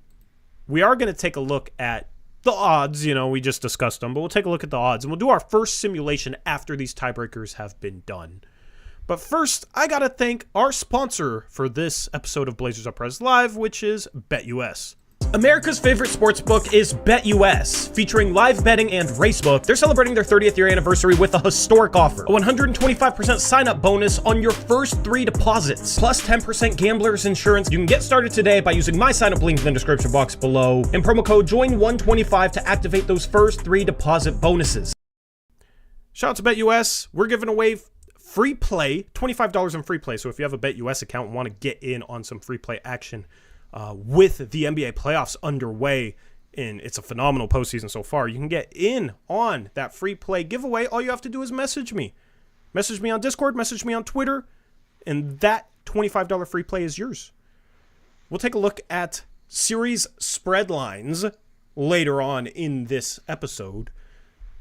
We are going to take a look at the odds. We just discussed them, but we'll take a look at the odds, and we'll do our first simulation after these tiebreakers have been done. But first, I got to thank our sponsor for this episode of Blazers Uprise Live, which is BetUS. America's favorite sportsbook is BetUS, featuring live betting and racebook. They're celebrating their 30th year anniversary with a historic offer, a 125% sign-up bonus on your first 3 deposits, plus 10% gambler's insurance. You can get started today by using my sign-up link in the description box below, and promo code JOIN125 to activate those first 3 deposit bonuses. Shout out to BetUS. We're giving away free play, $25 in free play. So if you have a BetUS account and want to get in on some free play action, with the NBA playoffs underway, and it's a phenomenal postseason so far, you can get in on that free play giveaway. All you have to do is message me. Message me on Discord, message me on Twitter, and that $25 free play is yours. We'll take a look at series spread lines later on in this episode.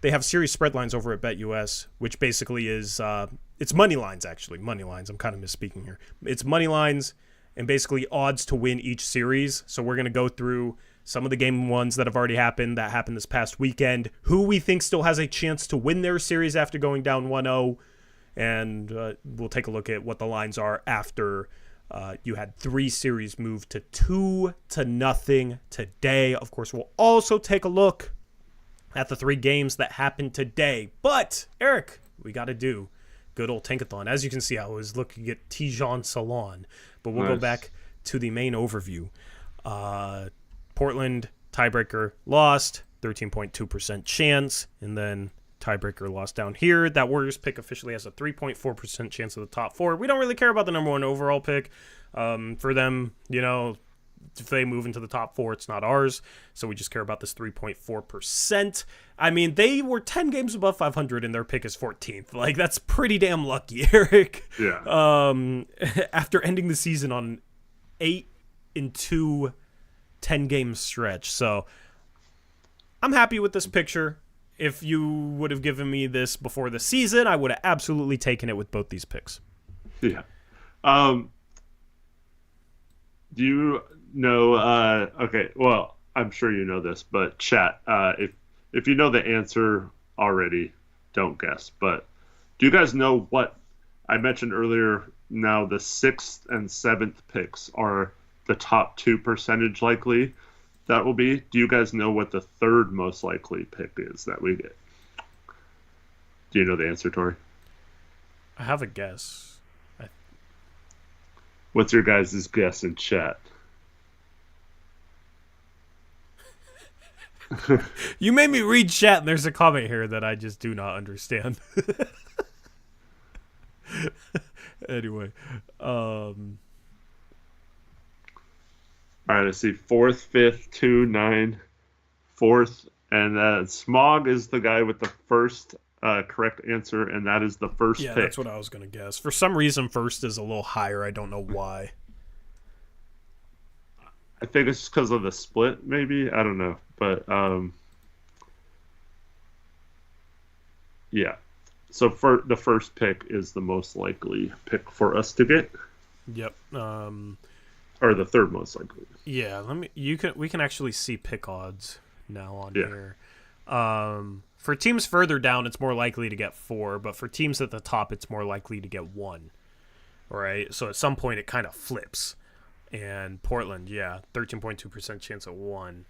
They have series spread lines over at BetUS, which basically is, it's money lines, actually. Money lines. I'm kind of misspeaking here. It's money lines and basically odds to win each series. So we're going to go through some of the game ones that have already happened, that happened this past weekend, who we think still has a chance to win their series after going down 1-0, and we'll take a look at what the lines are after you had 3 series move to 2-0 today. Of course, we'll also take a look at the 3 games that happened today. But, Eric, we got to do good old Tankathon. As you can see, I was looking at Tijon Salaun. But we'll go back to the main overview. Portland, tiebreaker, lost, 13.2% chance. And then Tiebreaker lost down here. That Warriors pick officially has a 3.4% chance of the top 4. We don't really care about the number 1 overall pick. For them, if they move into the top 4, it's not ours. So we just care about this 3.4%. I mean, they were 10 games above 500 and their pick is 14th. Like, that's pretty damn lucky, Eric. Yeah. After ending the season on 8-2 10-game stretch. So I'm happy with this picture. If you would have given me this before the season, I would have absolutely taken it with both these picks. Yeah. Do you know? Okay, well, I'm sure you know this, but chat. If you know the answer already, don't guess. But do you guys know what I mentioned earlier? Now the 6th and 7th picks are the top 2 percentage likely that will be. Do you guys know what the 3rd most likely pick is that we get? Do you know the answer, Tori? I have a guess. What's your guys' guess in chat? You made me read chat, and there's a comment here that I just do not understand. Anyway. All right, I see 4th, 5th, 2, 9, 4th, and Smog is the guy with the first correct answer, and that is the first pick. Yeah, that's what I was going to guess. For some reason, first is a little higher. I don't know why. I think it's because of the split, maybe. I don't know. But, yeah. So for the first pick is the most likely pick for us to get. Yep. Or the 3rd most likely. Yeah, we can actually see pick odds now on here. For teams further down, it's more likely to get 4, but for teams at the top, it's more likely to get 1. Right? So at some point, it kind of flips. And Portland, 13.2% chance at 1.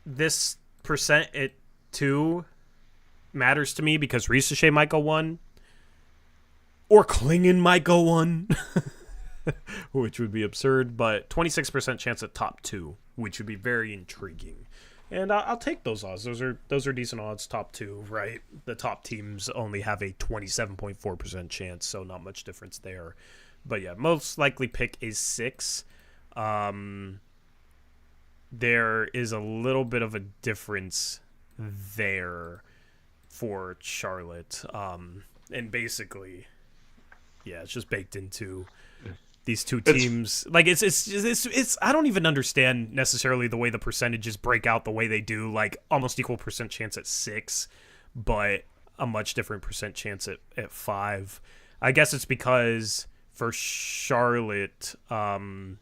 This percent at 2 matters to me because Risache might go 1. Or Klingon might go 1. Which would be absurd, but 26% chance at top 2, which would be very intriguing. And I'll take those odds. Those are decent odds, top 2, right? The top teams only have a 27.4% chance, so not much difference there. But yeah, most likely pick is 6. There is a little bit of a difference there for Charlotte. And basically, it's just baked into these two teams. Like it's I don't even understand necessarily the way the percentages break out the way they do, like almost equal percent chance at 6, but a much different percent chance at 5. I guess it's because for Charlotte, 2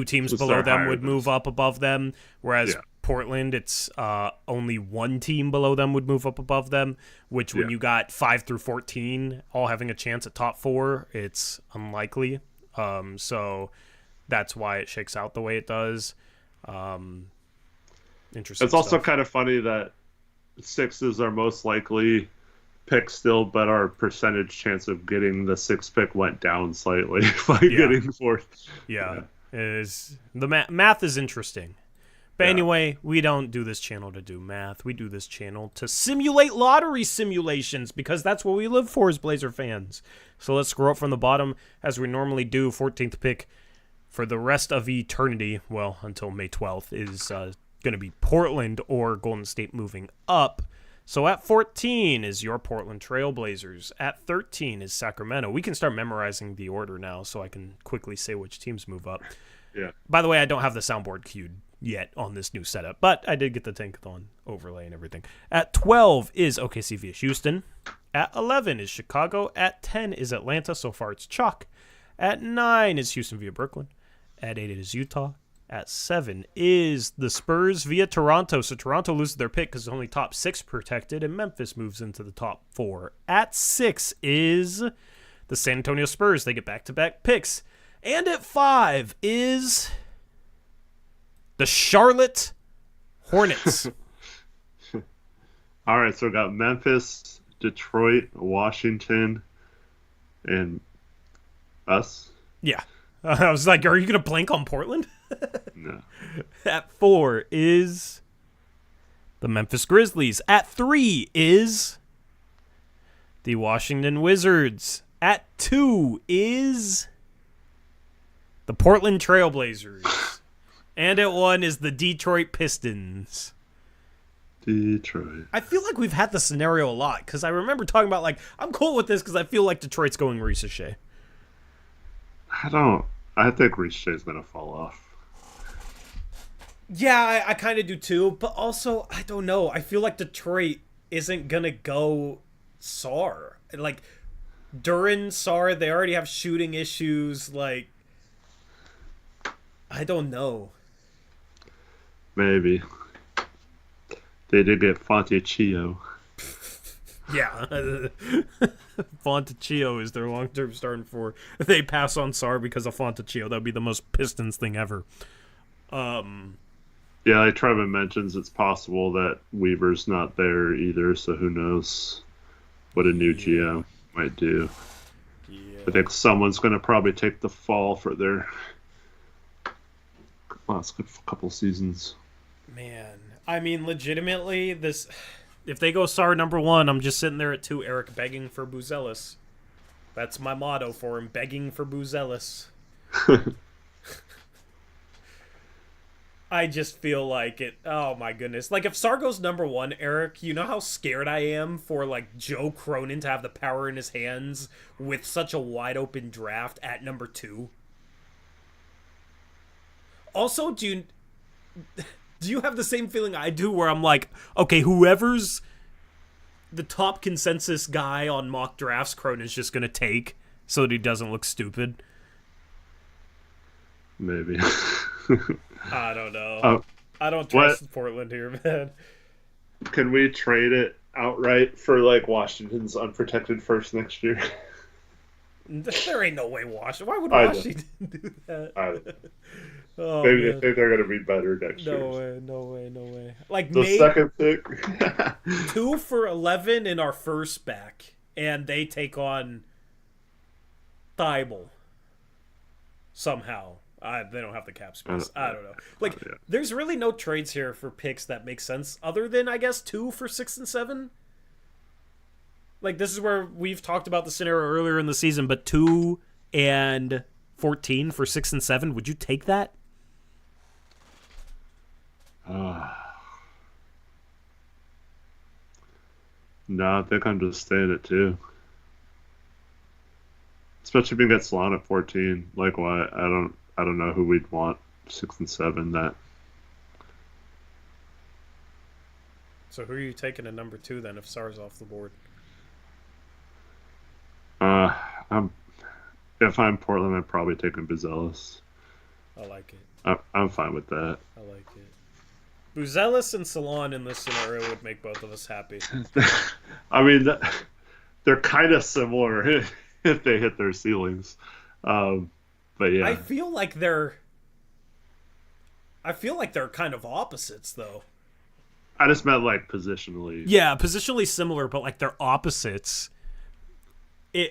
teams below them would move up above them, whereas Portland, it's only 1 team below them would move up above them, which when you got 5 through 14 all having a chance at top 4, it's unlikely. So that's why it shakes out the way it does. Interesting. It's also kind of funny that 6 is our most likely pick still, but our percentage chance of getting the 6th pick went down slightly by getting 4th. Yeah. Is the math is interesting. But anyway, we don't do this channel to do math. We do this channel to simulate lottery simulations because that's what we live for as Blazer fans. So let's scroll up from the bottom as we normally do. 14th pick for the rest of eternity, well, until May 12th, is going to be Portland or Golden State moving up. So at 14 is your Portland Trail Blazers. At 13 is Sacramento. We can start memorizing the order now so I can quickly say which teams move up. Yeah. By the way, I don't have the soundboard queued yet on this new setup, but I did get the Tankathon overlay and everything. At 12 is OKC via Houston. At 11 is Chicago. At 10 is Atlanta. So far it's chalk. At 9 is Houston via Brooklyn. At 8 it is Utah. At 7 is the Spurs via Toronto. So Toronto loses their pick because it's only top 6 protected, and Memphis moves into the top 4. At 6 is the San Antonio Spurs. They get back-to-back picks. And at 5 is the Charlotte Hornets. All right, so we got Memphis, Detroit, Washington, and us. Yeah. I was like, are you going to blank on Portland? No. At 4 is The Memphis Grizzlies. At 3 is the Washington Wizards. At 2 is the Portland Trailblazers. And at 1 is the Detroit Pistons. Detroit. I feel like we've had the scenario a lot because I remember talking about, like, I'm cool with this because I feel like Detroit's going Ricochet. I think Ricochet's going to fall off. Yeah, I kind of do too, but also, I don't know. I feel like Detroit isn't going to go Sar. Like, Duran, Sar, they already have shooting issues. Like, I don't know. Maybe. They did get Fontecchio. Yeah. Fontecchio is their long-term starting for. They pass on Sar because of Fontecchio. That would be the most Pistons thing ever. Yeah, like Trevin mentions, it's possible that Weaver's not there either, so who knows what a new GM might do. Yeah. I think someone's going to probably take the fall for their last couple seasons. Man, I mean, legitimately, this. If they go Sar number 1, I'm just sitting there at 2, Eric, begging for Buzelis. That's my motto for him, begging for Buzelis. I just feel like it. Oh my goodness! Like if Sar goes number 1, Eric, you know how scared I am for like Joe Cronin to have the power in his hands with such a wide open draft at number 2. Also, do you have the same feeling I do where I'm like, okay, whoever's the top consensus guy on mock drafts, Cronin's just going to take so that he doesn't look stupid? Maybe. I don't know. I don't trust Portland here, man. Can we trade it outright for like Washington's unprotected first next year? There ain't no way Washington. Why would Washington do that? Oh, maybe man. they think they're going to be better next year. No way. Like the second pick. 2 for 11 in our first back, and they take on Thibault somehow. They don't have the cap space. I don't know. Like, there's really no trades here for picks that make sense, other than, I guess, 2 for 6 and 7. Like, this is where we've talked about the scenario earlier in the season, but 2 and 14 for 6 and 7. Would you take that? No, I think I'm just staying at 2. Especially if we get Salaun at 14. Like, why? I don't know who we'd want 6 and 7. That. So who are you taking at number 2 then if Sar's off the board? If I'm Portland, I'm probably taking Buzelis. I like it. I'm fine with that. I like it. Buzelis and Salaun in this scenario would make both of us happy. I mean, they're kind of similar if they hit their ceilings. But yeah, I feel like they're kind of opposites, though. I just meant like positionally. Yeah, positionally similar, but like they're opposites.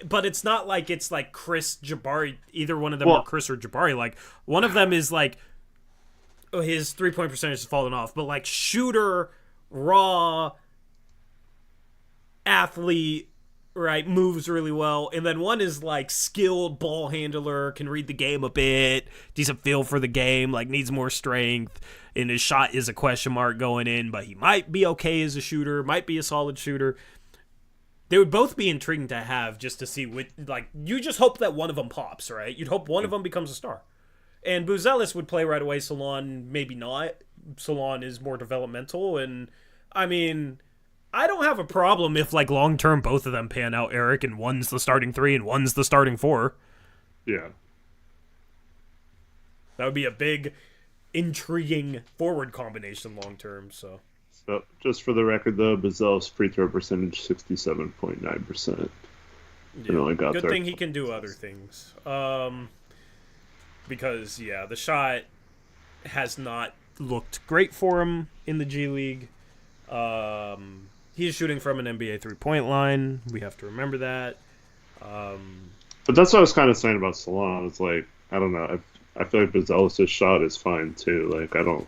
But it's not like it's like Chris Jabari. Either one of them are Chris or Jabari. Like one of them is like his 3-point percentage has fallen off, but like shooter, raw, athlete. Right, moves really well. And then one is like skilled ball handler, can read the game a bit, decent feel for the game, like needs more strength. And his shot is a question mark going in, but he might be okay as a shooter, might be a solid shooter. They would both be intriguing to have just to see what, like, you just hope that one of them pops, right? You'd hope one of them becomes a star. And Buzelis would play right away. Salaun, maybe not. Salaun is more developmental. And, I mean, I don't have a problem if, like, long-term both of them pan out, Eric, and one's the starting 3 and one's the starting 4. Yeah. That would be a big, intriguing forward combination long-term, so. So, just for the record, though, Buzelis' free throw percentage 67.9%. Yeah. Good thing he can do other things. Because, yeah, the shot has not looked great for him in the G League. He's shooting from an NBA three-point line. We have to remember that. But that's what I was kind of saying about Salaun. It's like, I don't know. I feel like Buzelis' shot is fine, too. Like, I don't...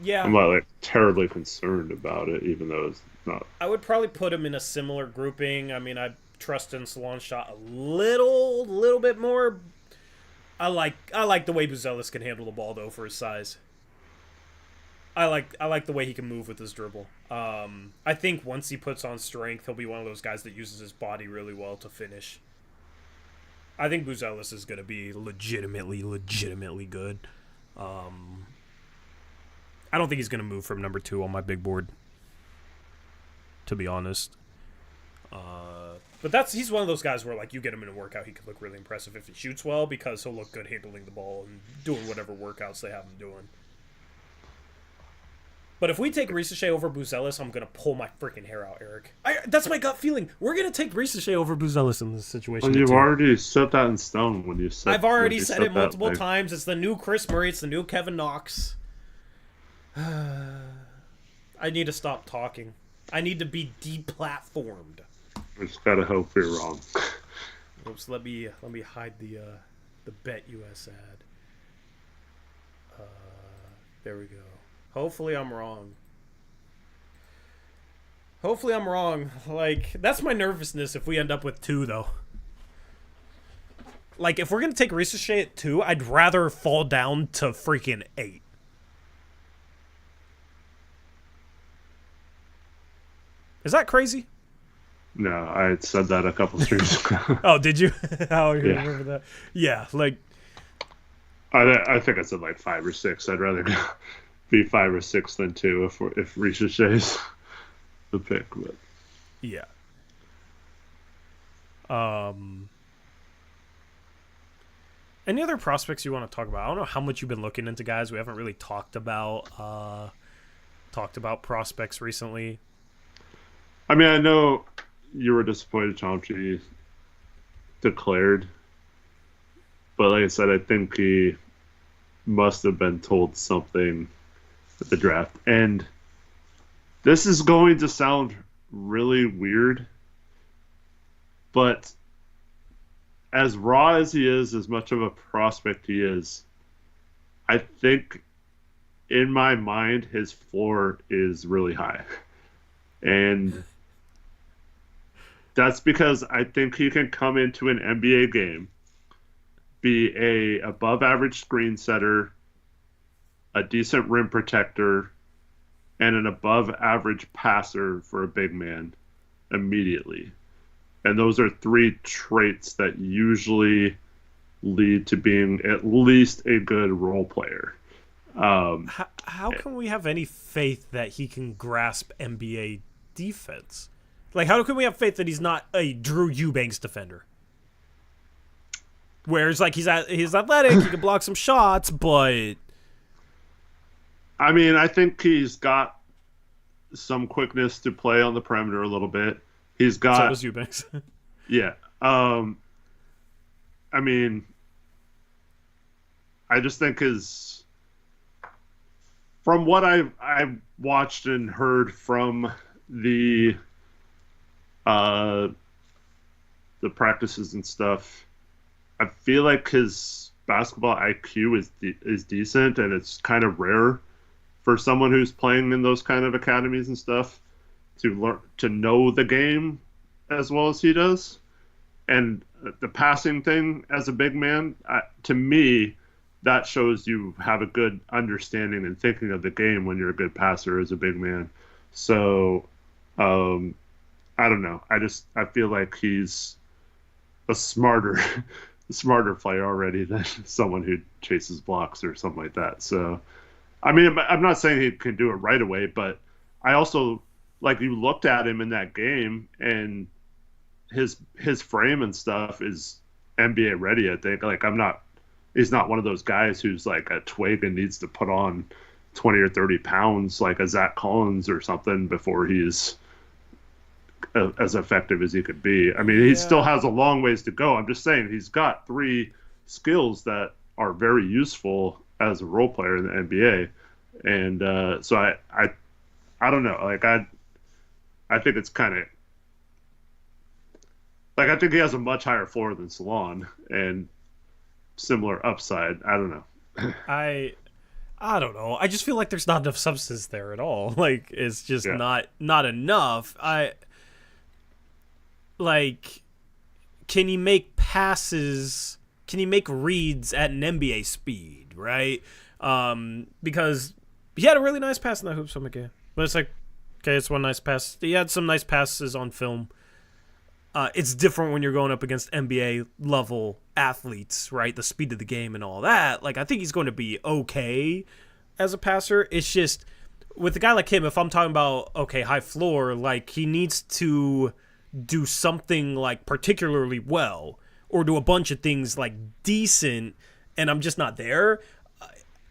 Yeah, I'm not like terribly concerned about it, even though it's not. I would probably put him in a similar grouping. I mean, I trust in Salaun's shot a little bit more. I like the way Buzelis can handle the ball though for his size. I like the way he can move with his dribble. I think once he puts on strength, he'll be one of those guys that uses his body really well to finish. I think Buzelis is going to be legitimately good. I don't think he's going to move from number 2 on my big board, to be honest. But he's one of those guys where like you get him in a workout, he could look really impressive if he shoots well because he'll look good handling the ball and doing whatever workouts they have him doing. But if we take Ricochet over Buzelis, I'm going to pull my freaking hair out, Eric. That's my gut feeling. We're going to take Ricochet over Buzelis in this situation. Well, you've already set that in stone when you said. I've already said it multiple times. It's the new Chris Murray. It's the new Kevin Knox. I need to stop talking. I need to be deplatformed. I just gotta hope you're wrong. Oops, let me hide the Bet US ad. There we go. Hopefully I'm wrong. Like, that's my nervousness if we end up with 2, though. Like, if we're going to take Ricochet at 2, I'd rather fall down to freaking 8. Is that crazy? No, I had said that a couple streams ago. Oh, did you? How do you Yeah. remember that? Yeah, like... I think I said like 5 or 6. I'd rather be 5 or 6 than 2 if Ricochet's the pick. But yeah. Any other prospects you want to talk about? I don't know how much you've been looking into guys. We haven't really talked about prospects recently. I mean, I know you were disappointed Chauncey declared, but like I said, I think he must have been told something at the draft. And this is going to sound really weird, but as raw as he is, as much of a prospect he is, I think in my mind his floor is really high. And that's because I think he can come into an NBA game, be a above average screen setter, a decent rim protector, and an above average passer for a big man immediately. And those are 3 traits that usually lead to being at least a good role player. How can we have any faith that he can grasp NBA defense? Like, how can we have faith that he's not a Drew Eubanks defender? Whereas, like, he's athletic, he can block some shots, but... I mean, I think he's got some quickness to play on the perimeter a little bit. He's got... So does Eubanks. Yeah. I mean, I just think from what I've watched and heard from the practices and stuff, I feel like his basketball IQ is decent, and it's kind of rare for someone who's playing in those kind of academies and stuff to learn to know the game as well as he does. And the passing thing as a big man, to me, that shows you have a good understanding and thinking of the game when you're a good passer as a big man. So, I don't know. I feel like he's a smarter player already than someone who chases blocks or something like that. So, I mean, I'm not saying he can do it right away, but I also, like, you looked at him in that game and his frame and stuff is NBA ready, I think. Like, he's not one of those guys who's like a twig and needs to put on 20 or 30 pounds like a Zach Collins or something before he's as effective as he could be. I mean, he still has a long ways to go. I'm just saying he's got 3 skills that are very useful as a role player in the NBA. And so I don't know. Like, I think it's kind of like, I think he has a much higher floor than Salaun and similar upside. I don't know. I I don't know. I just feel like there's not enough substance there at all. Like it's just Yeah. not enough. Like, can you make passes? Can you make reads at an NBA speed? Right? Because he had a really nice pass in that hoop summit game. But it's like, okay, it's one nice pass. He had some nice passes on film. It's different when you're going up against NBA level athletes, right? The speed of the game and all that. Like, I think he's going to be okay as a passer. It's just with a guy like him, if I'm talking about, okay, high floor, like he needs to do something like particularly well or do a bunch of things like decent, and I'm just not there.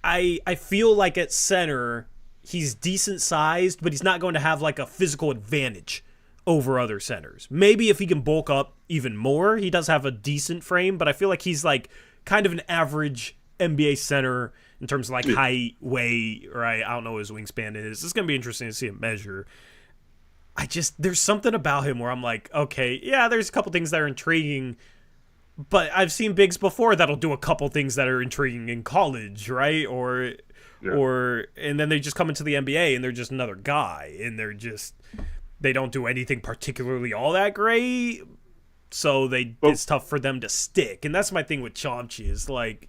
I feel like at center, he's decent sized, but he's not going to have like a physical advantage over other centers. Maybe if he can bulk up even more, he does have a decent frame, but I feel like he's like kind of an average NBA center in terms of like height, weight, right? I don't know what his wingspan is. It's going to be interesting to see him measure. There's something about him where I'm like, okay, yeah, there's a couple things that are intriguing, but I've seen bigs before that'll do a couple things that are intriguing in college, right? And then they just come into the NBA and they're just another guy, and they don't do anything particularly all that great, so it's tough for them to stick. And that's my thing with Chomchi is like,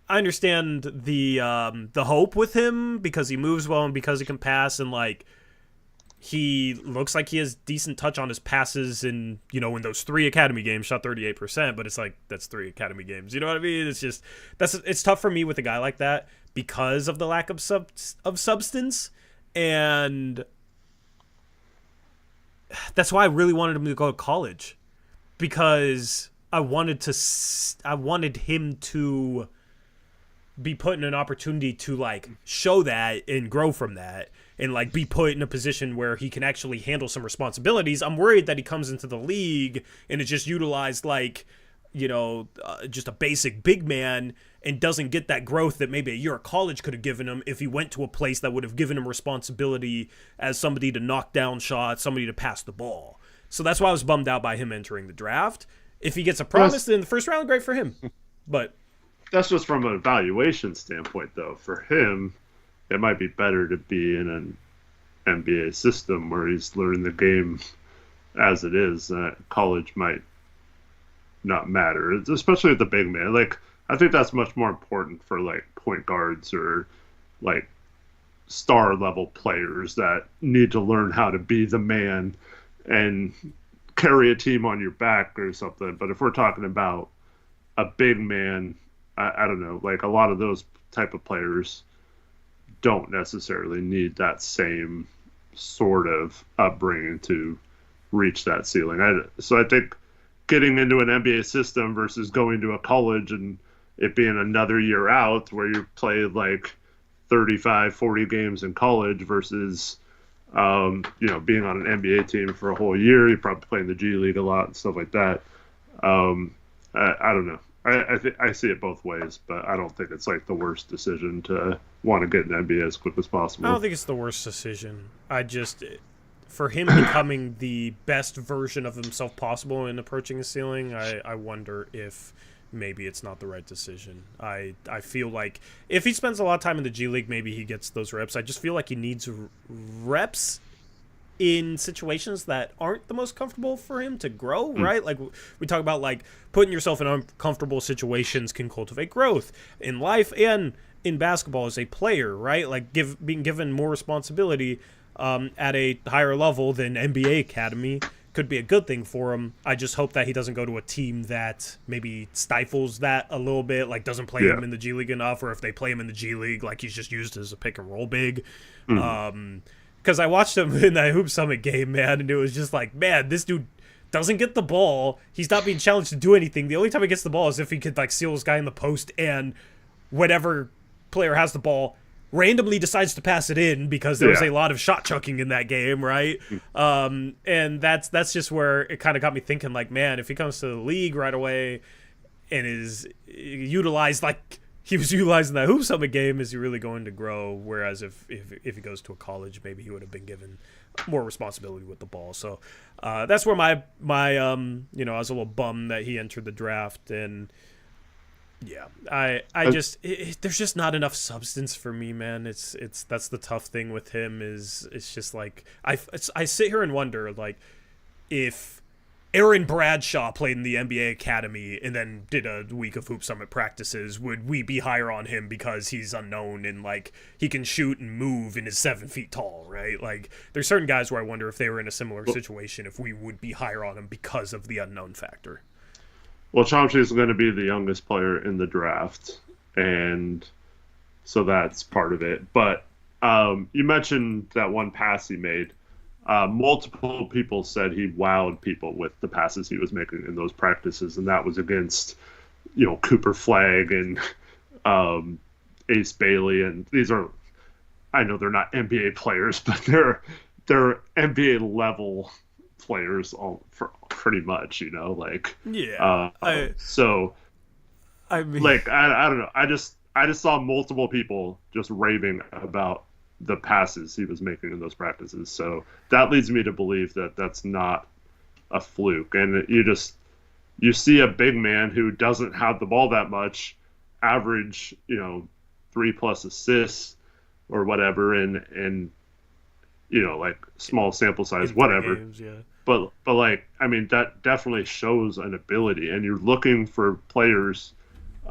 I understand the hope with him because he moves well and because he can pass, and like he looks like he has decent touch on his passes, and in those 3 academy games shot 38%, but it's like that's 3 academy games, you know what I mean? It's just it's tough for me with a guy like that because of the lack of substance, and that's why I really wanted him to go to college, because I wanted him to be put in an opportunity to like show that and grow from that, and like be put in a position where he can actually handle some responsibilities. I'm worried that he comes into the league and is just utilized like just a basic big man and doesn't get that growth that maybe a year of college could have given him if he went to a place that would have given him responsibility as somebody to knock down shots, somebody to pass the ball. So that's why I was bummed out by him entering the draft. If he gets a promise in the first round, great for him. But that's just from an evaluation standpoint, though. For him, it might be better to be in an NBA system where he's learning the game as it is. College might not matter, especially with the big man. Like, I think that's much more important for like point guards or like star level players that need to learn how to be the man and carry a team on your back or something. But if we're talking about a big man, I don't know, like a lot of those type of players don't necessarily need that same sort of upbringing to reach that ceiling. So I think getting into an NBA system versus going to a college and it being another year out where you play like 35, 40 games in college versus, being on an NBA team for a whole year. You're probably playing the G League a lot and stuff like that. I don't know. I see it both ways, but I don't think it's like the worst decision to want to get an NBA as quick as possible. I don't think it's the worst decision. For him becoming the best version of himself possible in approaching a ceiling, I wonder if maybe it's not the right decision. I feel like if he spends a lot of time in the G League, maybe he gets those reps. I just feel like he needs reps in situations that aren't the most comfortable for him to grow, right? Like we talk about, like putting yourself in uncomfortable situations can cultivate growth in life and in basketball as a player, right? Like being given more responsibility at a higher level than NBA Academy could be a good thing for him. I just hope that he doesn't go to a team that maybe stifles that a little bit, like doesn't play him in the G League enough, or if they play him in the G League, like he's just used as a pick and roll big. Because I watched him in that Hoop Summit game, man, and it was just like, man, this dude doesn't get the ball. He's not being challenged to do anything. The only time he gets the ball is if he could like seal his guy in the post, and whatever player has the ball randomly decides to pass it in because there was a lot of shot chucking in that game, right? And that's just where it kind of got me thinking, like, man, if he comes to the league right away and is utilized like he was utilizing that Hoop Summit game, is he really going to grow? Whereas if he goes to a college, maybe he would have been given more responsibility with the ball. So that's where my I was a little bummed that he entered the draft. And Yeah, there's just not enough substance for me, man. That's the tough thing with him is it's just like I sit here and wonder like if Aaron Bradshaw played in the NBA Academy and then did a week of Hoop Summit practices, would we be higher on him because he's unknown and like he can shoot and move and is 7 feet tall, right? Like there's certain guys where I wonder if they were in a similar situation if we would be higher on him because of the unknown factor. Well, Chauncey is going to be the youngest player in the draft, and so that's part of it. But you mentioned that one pass he made. Multiple people said he wowed people with the passes he was making in those practices, and that was against, Cooper Flagg and Ace Bailey, and these are, I know they're not NBA players, but they're NBA level players pretty much, like yeah. So I mean, like I don't know, I just saw multiple people just raving about the passes he was making in those practices, so that leads me to believe that that's not a fluke. And you see a big man who doesn't have the ball that much average 3+ assists or whatever, and like small sample size, whatever games, yeah. But like, I mean, that definitely shows an ability, and you're looking for players.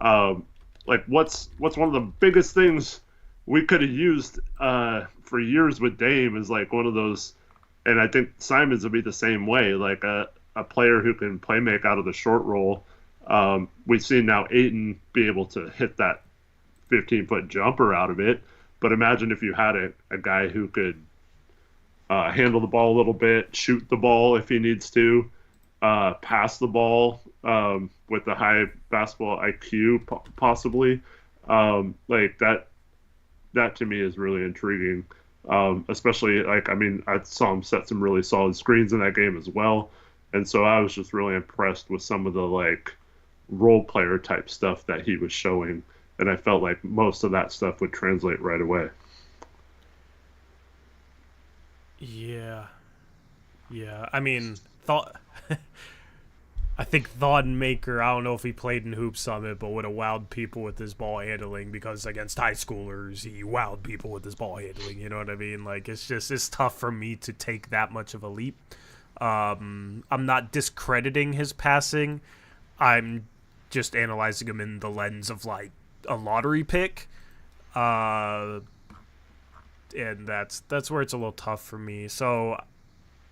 Like what's one of the biggest things we could have used for years with Dame is like one of those, and I think Simons would be the same way, like a player who can play make out of the short roll. We've seen now Ayton be able to hit that 15-foot jumper out of it, but imagine if you had a guy who could handle the ball a little bit, shoot the ball if he needs to, pass the ball with a high basketball IQ, possibly. Like that to me is really intriguing. Especially like, I mean, I saw him set some really solid screens in that game as well. And so I was just really impressed with some of the like role player type stuff that he was showing. And I felt like most of that stuff would translate right away. Yeah. I mean, I think Thonmaker, I don't know if he played in Hoop Summit, but would have wowed people with his ball handling, because against high schoolers, he wowed people with his ball handling. You know what I mean? Like, it's tough for me to take that much of a leap. I'm not discrediting his passing. I'm just analyzing him in the lens of like a lottery pick. And that's where it's a little tough for me. So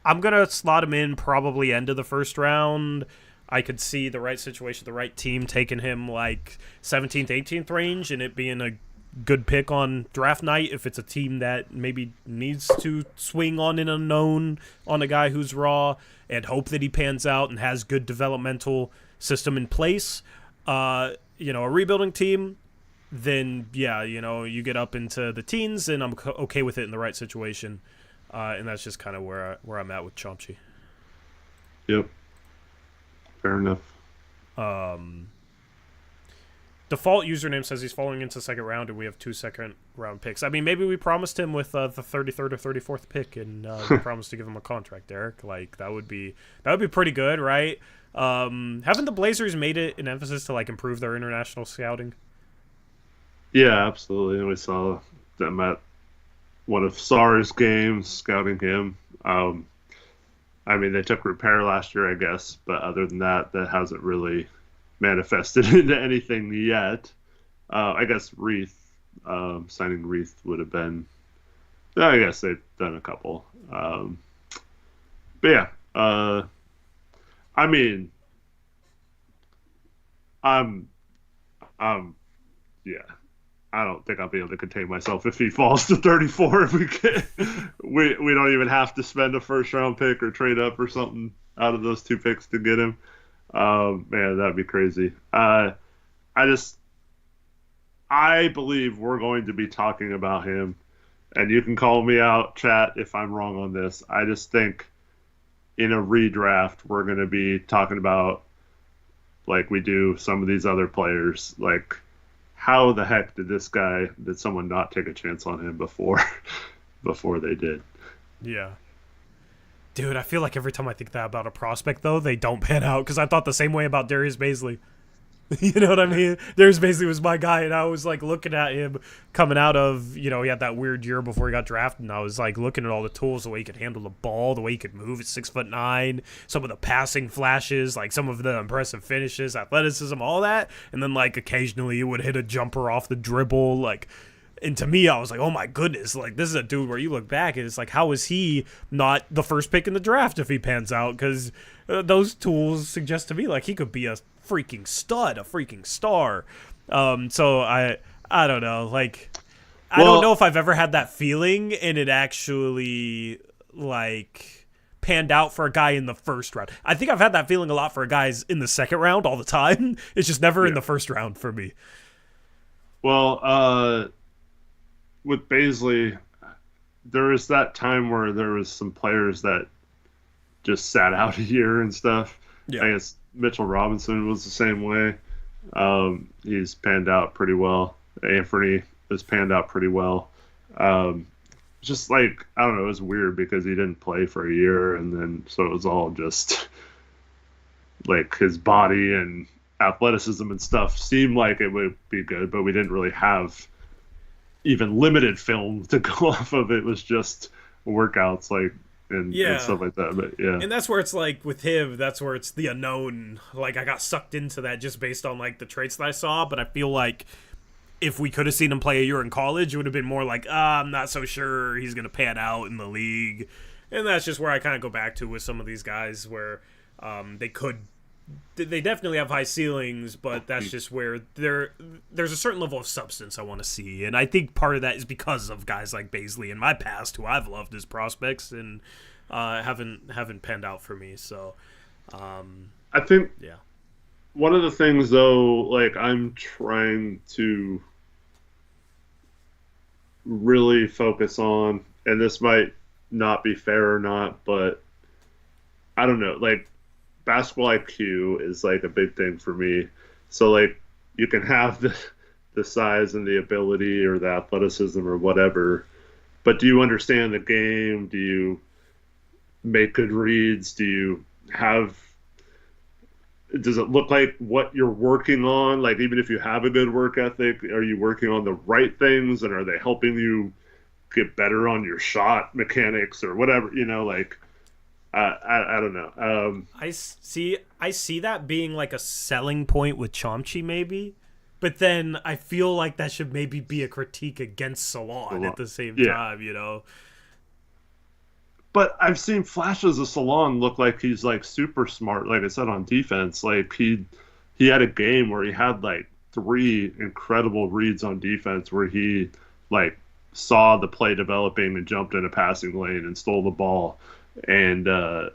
I'm going to slot him in probably end of the first round. I could see the right situation, the right team taking him like 17th, 18th range, and it being a good pick on draft night if it's a team that maybe needs to swing on an unknown, on a guy who's raw, and hope that he pans out and has good developmental system in place. A rebuilding team, then yeah, you get up into the teens, and I'm okay with it in the right situation. And that's just kind of where I'm at with Chauncey. Yep. Fair enough. Default username says he's falling into second round, and we have 2 second-round picks. I mean, maybe we promised him with the 33rd or 34th pick, and we promised to give him a contract, Derek. Like, that would be pretty good, right? Haven't the Blazers made it an emphasis to like improve their international scouting? Yeah, absolutely. We saw them at one of Sarr's games, scouting him. I mean, they took Repair last year, I guess, but other than that, that hasn't really manifested into anything yet. I guess signing Reith would have been, I guess they've done a couple. But yeah, I mean, yeah. I don't think I'll be able to contain myself if he falls to 34. If we don't even have to spend a first round pick or trade up or something out of those 2 picks to get him. Man, that'd be crazy. I believe we're going to be talking about him, and you can call me out, chat, if I'm wrong on this. I just think in a redraft, we're going to be talking about, like we do some of these other players, like, how the heck did someone not take a chance on him before they did? Yeah. Dude, I feel like every time I think that about a prospect, though, they don't pan out, because I thought the same way about Darius Baisley. You know what I mean? There's basically was my guy, and I was like looking at him coming out of, he had that weird year before he got drafted, and I was like looking at all the tools, the way he could handle the ball, the way he could move at 6'9", some of the passing flashes, like some of the impressive finishes, athleticism, all that, and then like occasionally he would hit a jumper off the dribble, like. And to me, I was like, oh my goodness, like this is a dude where you look back and it's like, how is he not the first pick in the draft if he pans out? Because those tools suggest to me like he could be a freaking stud, a freaking star. So I don't know, like I don't know if I've ever had that feeling and it actually like panned out for a guy in the first round. I think I've had that feeling a lot for guys in the second round all the time. It's just never in the first round for me. Well, with Baisley, there was that time where there was some players that just sat out a year and stuff. Yeah. I guess Mitchell Robinson was the same way. He's panned out pretty well. Anthony has panned out pretty well. Just like, I don't know, it was weird because he didn't play for a year, and then so it was all just like his body and athleticism and stuff seemed like it would be good, but we didn't really have even limited film to go off of. It was just workouts and stuff like that. But yeah, and that's where it's like with him, that's where it's the unknown. Like I got sucked into that just based on like the traits that I saw, but I feel like if we could have seen him play a year in college, it would have been more like, I'm not so sure he's gonna pan out in the league. And that's just where I kind of go back to with some of these guys where they definitely have high ceilings, but that's just where there's a certain level of substance I want to see. And I think part of that is because of guys like Baisley in my past who I've loved as prospects and haven't panned out for me. So I think one of the things, though, like I'm trying to really focus on, and this might not be fair or not, but I don't know, like basketball IQ is like a big thing for me. So like you can have the size and the ability or the athleticism or whatever, but do you understand the game? Do you make good reads? Does it look like what you're working on? Like even if you have a good work ethic, are you working on the right things, and are they helping you get better on your shot mechanics or whatever? Like I don't know. I see that being like a selling point with Chomchi maybe, but then I feel like that should maybe be a critique against Salaun at the same time, But I've seen flashes of Salaun look like he's like super smart. Like I said, on defense, like he had a game where he had like 3 incredible reads on defense where he like saw the play developing and jumped in a passing lane and stole the ball. And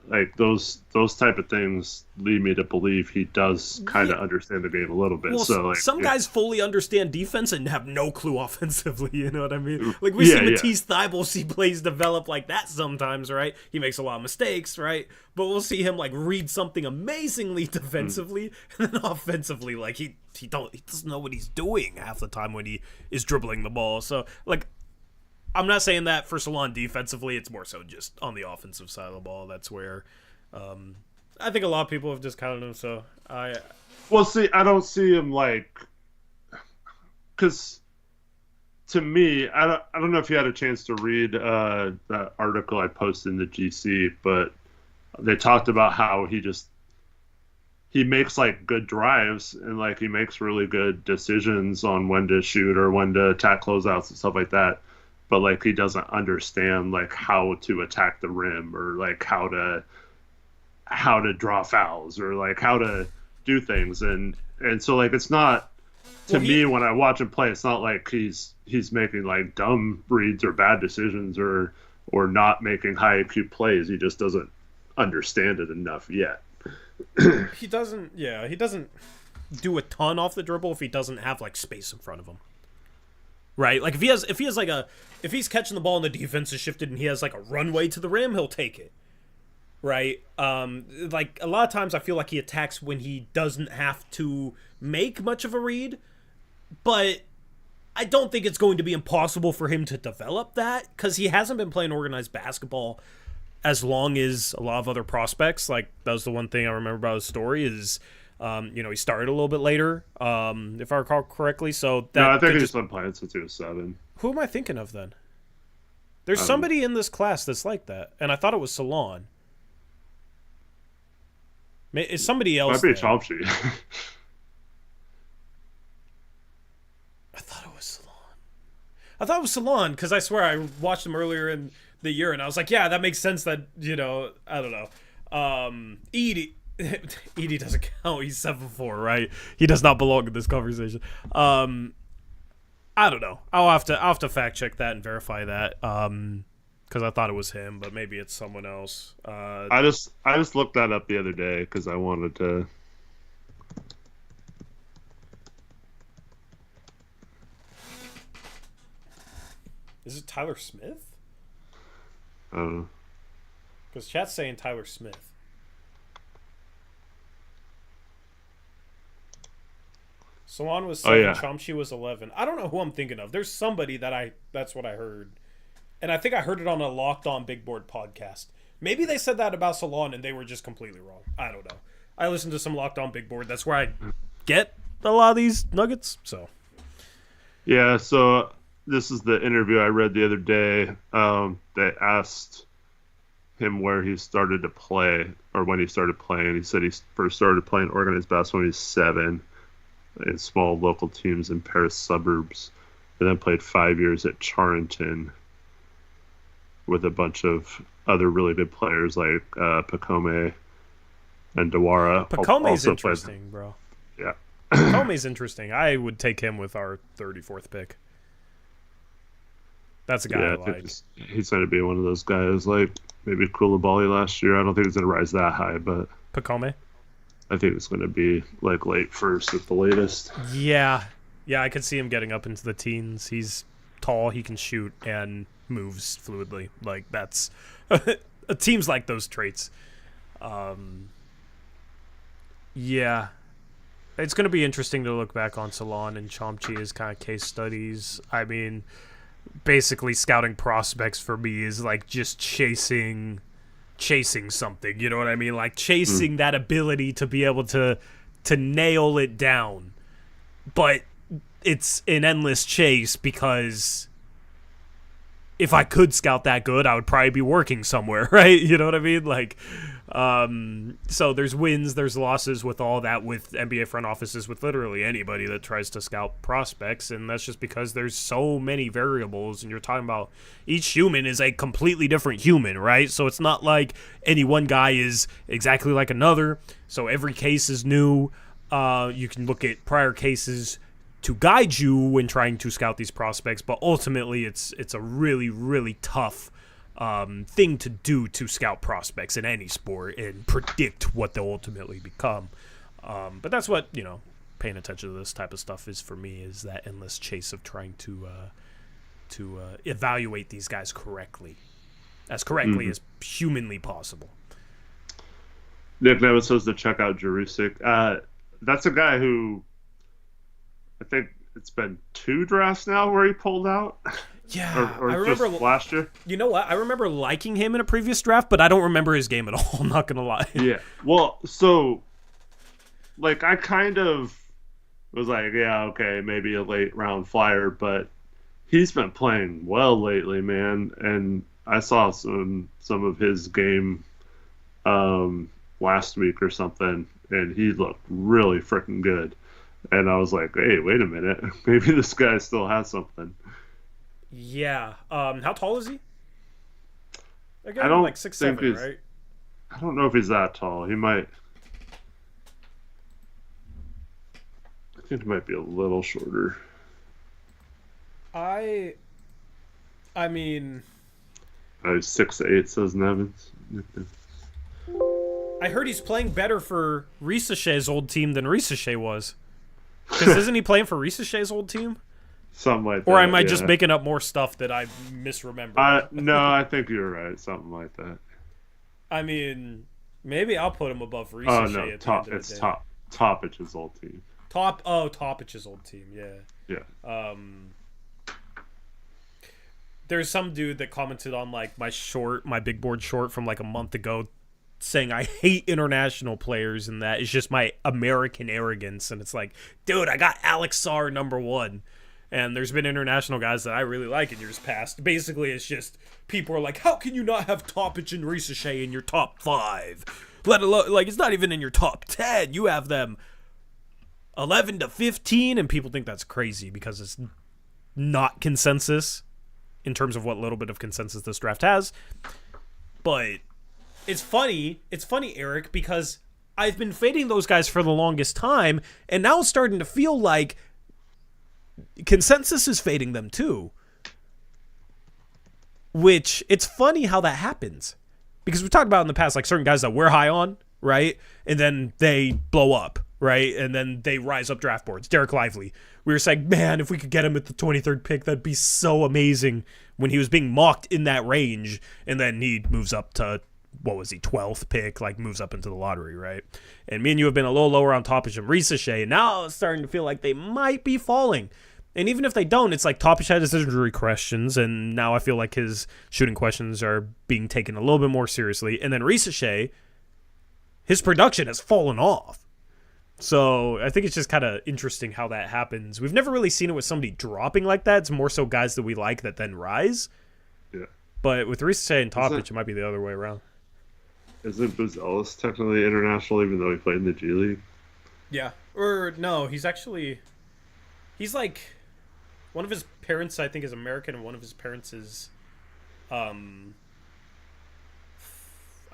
like those type of things lead me to believe he does kind of understand the game a little bit. Well, so like, some guys fully understand defense and have no clue offensively. You know what I mean? Like we see Matisse Thybulle see plays develop like that sometimes, right? He makes a lot of mistakes, right? But we'll see him like read something amazingly defensively, and then offensively, like he doesn't know what he's doing half the time when he is dribbling the ball. So like, I'm not saying that for Salaun defensively. It's more so just on the offensive side of the ball. That's where I think a lot of people have discounted him. So I don't see him like, because to me, I don't know if you had a chance to read that article I posted in the GC, but they talked about how he makes like good drives and like he makes really good decisions on when to shoot or when to attack closeouts and stuff like that. But like he doesn't understand like how to attack the rim or like how to draw fouls or like how to do things, and so like it's not to me when I watch him play, it's not like he's making like dumb reads or bad decisions or not making high IQ plays. He just doesn't understand it enough yet. He doesn't do a ton off the dribble if he doesn't have like space in front of him. Right? Like if he's catching the ball and the defense is shifted and he has like a runway to the rim, he'll take it. Right? Like a lot of times I feel like he attacks when he doesn't have to make much of a read, but I don't think it's going to be impossible for him to develop that because he hasn't been playing organized basketball as long as a lot of other prospects. Like that was the one thing I remember about his story is He started a little bit later, if I recall correctly. So that no, I think he's been playing since he was 7. Who am I thinking of then? There's somebody in this class that's like that, and I thought it was Salaun. Is somebody else? Might be Chomsky. I thought it was Salaun because I swear I watched him earlier in the year, and I was like, yeah, that makes sense. That I don't know. Edie doesn't count. He's 7'4", right? He does not belong in this conversation. I don't know. I'll have to fact check that and verify that. Because I thought it was him, but maybe it's someone else. I just looked that up the other day because I wanted to. Is it Tyler Smith? I don't know. Because chat's saying Tyler Smith. Salaun was 7, Chomsky was 11. I don't know who I'm thinking of. There's somebody that's what I heard. And I think I heard it on a Locked On Big Board podcast. Maybe they said that about Salaun and they were just completely wrong. I don't know. I listen to some Locked On Big Board. That's where I get a lot of these nuggets. So, yeah. So this is the interview I read the other day. They asked him where he started to play or when he started playing. He said he first started playing organized basketball when he was 7 in small local teams in Paris suburbs, and then played 5 years at Charenton with a bunch of other really good players like Pacome and Dewara. Pacome's interesting, bro. Yeah. Pacome's interesting. I would take him with our 34th pick. That's a guy I like. He's going to be one of those guys like maybe Koulibaly last year. I don't think he's going to rise that high, but Pacome? I think it's going to be like late first at the latest. Yeah, I could see him getting up into the teens. He's tall, he can shoot, and moves fluidly. Like that's teams like those traits. Yeah, it's going to be interesting to look back on Salaun and Chomsky as kind of case studies. I mean, basically scouting prospects for me is like just chasing something, you know what I mean? Like chasing that ability to be able to nail it down. But it's an endless chase because if I could scout that good, I would probably be working somewhere, right? You know what I mean? Like, so there's wins, there's losses with all that, with NBA front offices, with literally anybody that tries to scout prospects, and that's just because there's so many variables, and you're talking about each human is a completely different human, right? So it's not like any one guy is exactly like another, so every case is new. You can look at prior cases to guide you when trying to scout these prospects, but ultimately it's a really, really tough thing to do to scout prospects in any sport and predict what they'll ultimately become. But that's what, paying attention to this type of stuff is for me, is that endless chase of trying to evaluate these guys as correctly as humanly possible. Nick Nevin says to check out Jurusik. That's a guy who I think it's been 2 drafts now where he pulled out. Yeah, or I remember last year. You know what? I remember liking him in a previous draft, but I don't remember his game at all. I'm not gonna lie. Yeah. Well, so like I kind of was like, yeah, okay, maybe a late round flyer, but he's been playing well lately, man. And I saw some of his game last week or something, and he looked really freaking good. And I was like, hey, wait a minute. Maybe this guy still has something. Yeah. How tall is he? Again, I don't like 6'7", right? I don't know if he's that tall. He might. I think he might be a little shorter. I mean. 6'8", says Nevins. I heard he's playing better for Risaché's old team than Risaché was. Because isn't he playing for Risaché's old team? Something like that. Or am I just making up more stuff that I misremember? No, I think you're right. Something like that. I mean, maybe I'll put him above Risaché. Oh, no. It's Topic's old team. Topic's old team, yeah. Yeah. There's some dude that commented on like my big board short from like a month ago saying I hate international players and that is just my American arrogance. And it's like, dude, I got Alex Sarr number 1. And there's been international guys that I really like in years past. Basically, it's just people are like, how can you not have Topic and Ricochet in your top 5? Let alone, like, it's not even in your top 10. You have them 11 to 15, and people think that's crazy because it's not consensus in terms of what little bit of consensus this draft has. But it's funny, Eric, because I've been fading those guys for the longest time, and now it's starting to feel like consensus is fading them too. Which, it's funny how that happens. Because we talked about in the past, like, certain guys that we're high on, right? And then they blow up, right? And then they rise up draft boards. Derek Lively. We were saying, man, if we could get him at the 23rd pick, that'd be so amazing, when he was being mocked in that range. And then he moves up to, what was he, 12th pick, like moves up into the lottery, right? And me and you have been a little lower on Topic and Ricochet, and now it's starting to feel like they might be falling. And even if they don't, it's like Topic had his injury questions, and now I feel like his shooting questions are being taken a little bit more seriously. And then Ricochet, his production has fallen off. So I think it's just kind of interesting how that happens. We've never really seen it with somebody dropping like that. It's more so guys that we like that then rise. Yeah. But with Ricochet and Topic, it might be the other way around. Isn't Booz Ellis technically international, even though he played in the G League? Yeah. Or no, he's like, one of his parents, I think, is American, and one of his parents is, I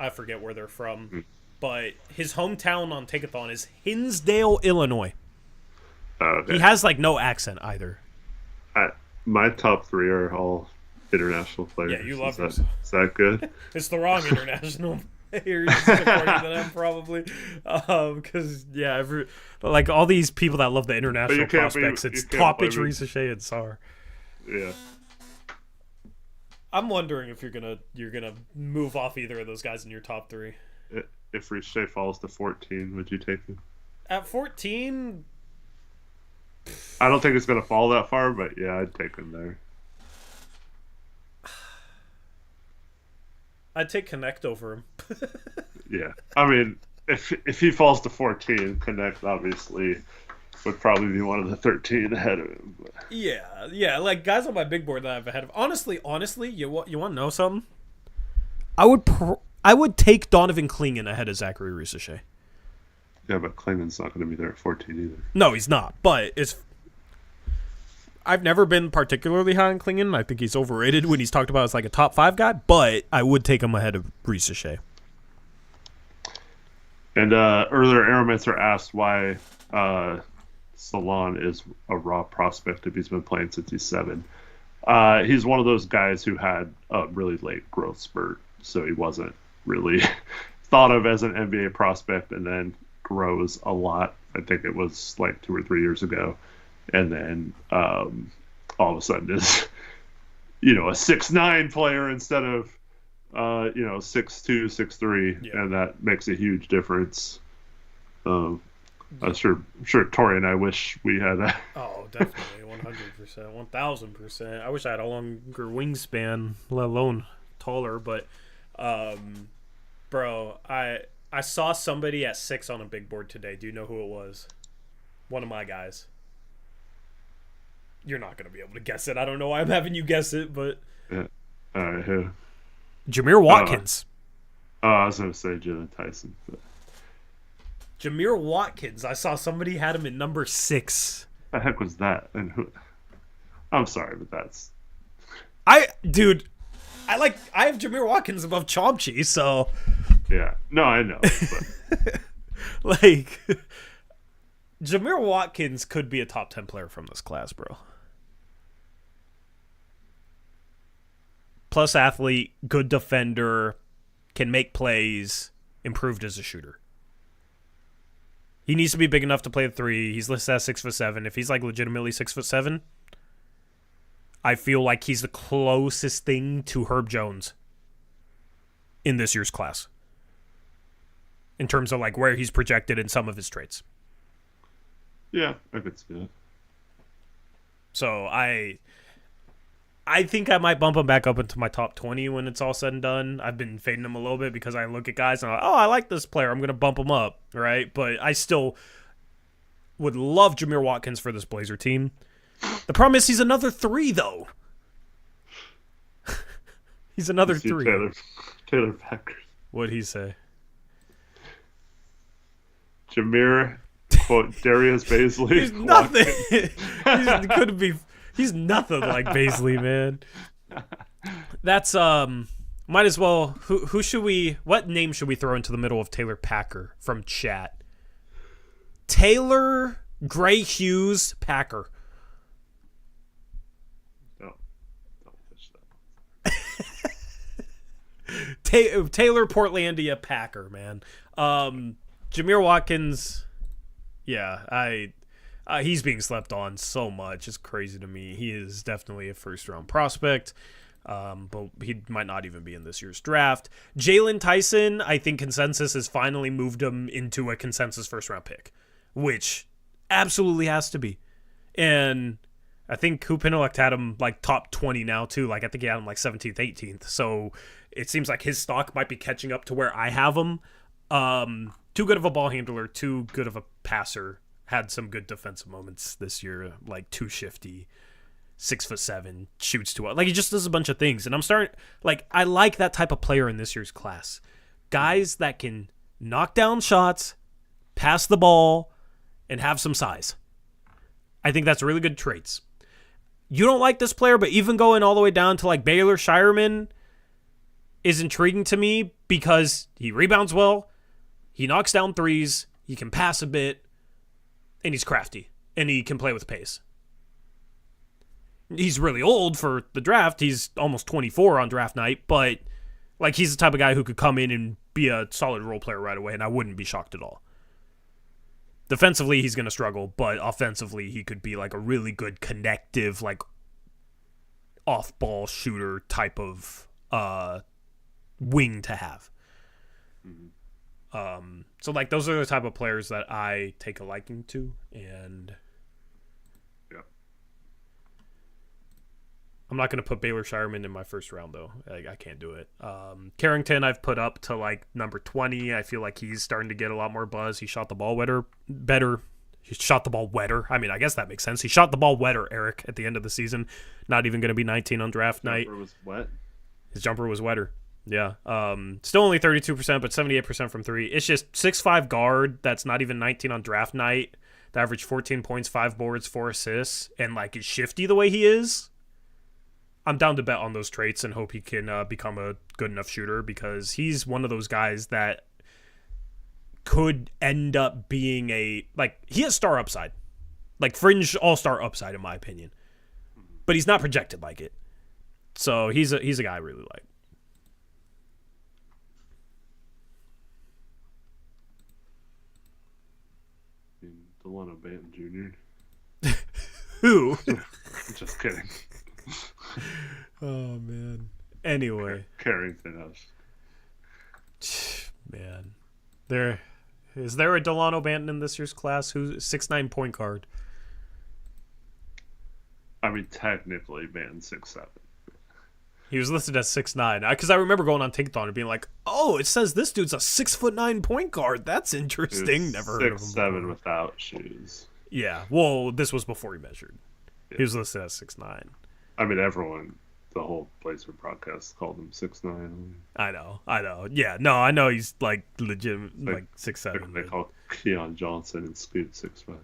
forget where they're from, but his hometown on Take-A-Thon is Hinsdale, Illinois. Okay. He has, like, no accent either. My top 3 are all international players. Yeah, you love Is that good? It's the wrong international players, according to them, probably. Because, yeah, like, all these people that love the international prospects, it's Topic, Ricochet, and Sarr. Yeah. I'm wondering if you're gonna move off either of those guys in your top 3. If Ricochet falls to 14, would you take him? At 14, I don't think it's gonna fall that far, but yeah, I'd take him there. I'd take Connect over him. Yeah, I mean, if he falls to 14, Connect obviously would probably be one of the 13 ahead of him. But. Yeah, like guys on my big board that I have ahead of. Honestly, you want to know something? I would take Donovan Clingan ahead of Zachary Ricochet. Yeah, but Clingan's not going to be there at 14 either. No, he's not. But I've never been particularly high on Clingan. I think he's overrated when he's talked about as like a top 5 guy. But I would take him ahead of Ricochet. And earlier, Aeromancer asked why Salaun is a raw prospect if he's been playing since he's 7. He's one of those guys who had a really late growth spurt, so he wasn't really thought of as an NBA prospect, and then grows a lot. I think it was like 2 or 3 years ago, and then all of a sudden is a 6'9" player instead of 6'2", 6'3", yeah. And that makes a huge difference. I'm sure Tori and I wish we had that. Oh, definitely, 100%, 1000%. I wish I had a longer wingspan, let alone taller. But, bro, I saw somebody at 6 on a big board today. Do you know who it was? One of my guys. You're not gonna be able to guess it. I don't know why I'm having you guess it, but Yeah. All right, who? Jameer Watkins. I was gonna say Jalen Tyson. But... Jameer Watkins. I saw somebody had him in number 6. The heck was that? And who? I'm sorry, but that's. I have Jameer Watkins above Chomchi, so. Yeah. No, I know. But... like, Jameer Watkins could be a top 10 player from this class, bro. Plus athlete, good defender, can make plays, improved as a shooter. He needs to be big enough to play the 3. He's listed as 6'7". If he's like legitimately 6'7", I feel like he's the closest thing to Herb Jones in this year's class. In terms of like where he's projected in some of his traits. Yeah, I could see that. So I think I might bump him back up into my top 20 when it's all said and done. I've been fading him a little bit because I look at guys and I'm like, oh, I like this player. I'm going to bump him up, right? But I still would love Jameer Watkins for this Blazer team. The problem is he's another 3, though. He's another 3. Taylor Packers. What'd he say? Jameer, quote, Darius Baisley. He's nothing. He's nothing like Baisley, man. That's might as well. Who should we? What name should we throw into the middle of Taylor Packer from chat? Taylor Gray Hughes Packer. No, don't fish that. Taylor Portlandia Packer, man. Jameer Watkins. Yeah, he's being slept on so much. It's crazy to me. He is definitely a first-round prospect, but he might not even be in this year's draft. Jalen Tyson, I think consensus has finally moved him into a consensus first-round pick, which absolutely has to be. And I think Hoop Intellect had him like top 20 now, too. Like I think he had him like 17th, 18th. So it seems like his stock might be catching up to where I have him. Too good of a ball handler, too good of a passer. Had some good defensive moments this year, like too shifty, 6'7", shoots too well. Like he just does a bunch of things, and I'm starting like I like that type of player in this year's class. Guys that can knock down shots, pass the ball, and have some size. I think that's really good traits. You don't like this player, but even going all the way down to like Baylor Shireman is intriguing to me because he rebounds well, he knocks down threes, he can pass a bit. And he's crafty, and he can play with pace. He's really old for the draft. He's almost 24 on draft night, but like he's the type of guy who could come in and be a solid role player right away, and I wouldn't be shocked at all. Defensively, he's going to struggle, but offensively, he could be like a really good connective, like off-ball shooter type of wing to have. Mm-hmm. So like those are the type of players that I take a liking to, and yeah. I'm not going to put Baylor Shireman in my first round though. I can't do it. Carrington I've put up to like number 20. I feel like he's starting to get a lot more buzz. He shot the ball better. He shot the ball wetter. I mean, I guess that makes sense. He shot the ball wetter, Eric, at the end of the season. Not even going to be 19 on draft night. Jumper was wet. His jumper was wetter. Yeah. Still only 32%, but 78% from 3. It's just 6'5" guard that's not even 19 on draft night. That averaged 14 points, 5 boards, 4 assists, and like is shifty the way he is. I'm down to bet on those traits and hope he can become a good enough shooter because he's one of those guys that could end up being he has star upside. Like fringe all-star upside in my opinion. But he's not projected like it. So he's a guy I really like. Delano Banton Jr. Who? Just kidding. Oh man. Anyway, Carrington House. Man, is there a Delano Banton in this year's class who's 6'9" point guard? I mean, technically, Banton's 6'7". He was listed as 6'9", because I remember going on Tinkathon and being like, "Oh, it says this dude's a 6'9" point guard. That's interesting. Never heard of him." 6'7" without shoes. Yeah. Well, this was before he measured. Yeah. He was listed as 6'9". I mean, everyone, the whole Blazer broadcast called him 6'9". I know. Yeah. No, I know he's like legit, like 6'7". They call Keon Johnson and Scoot 6'5".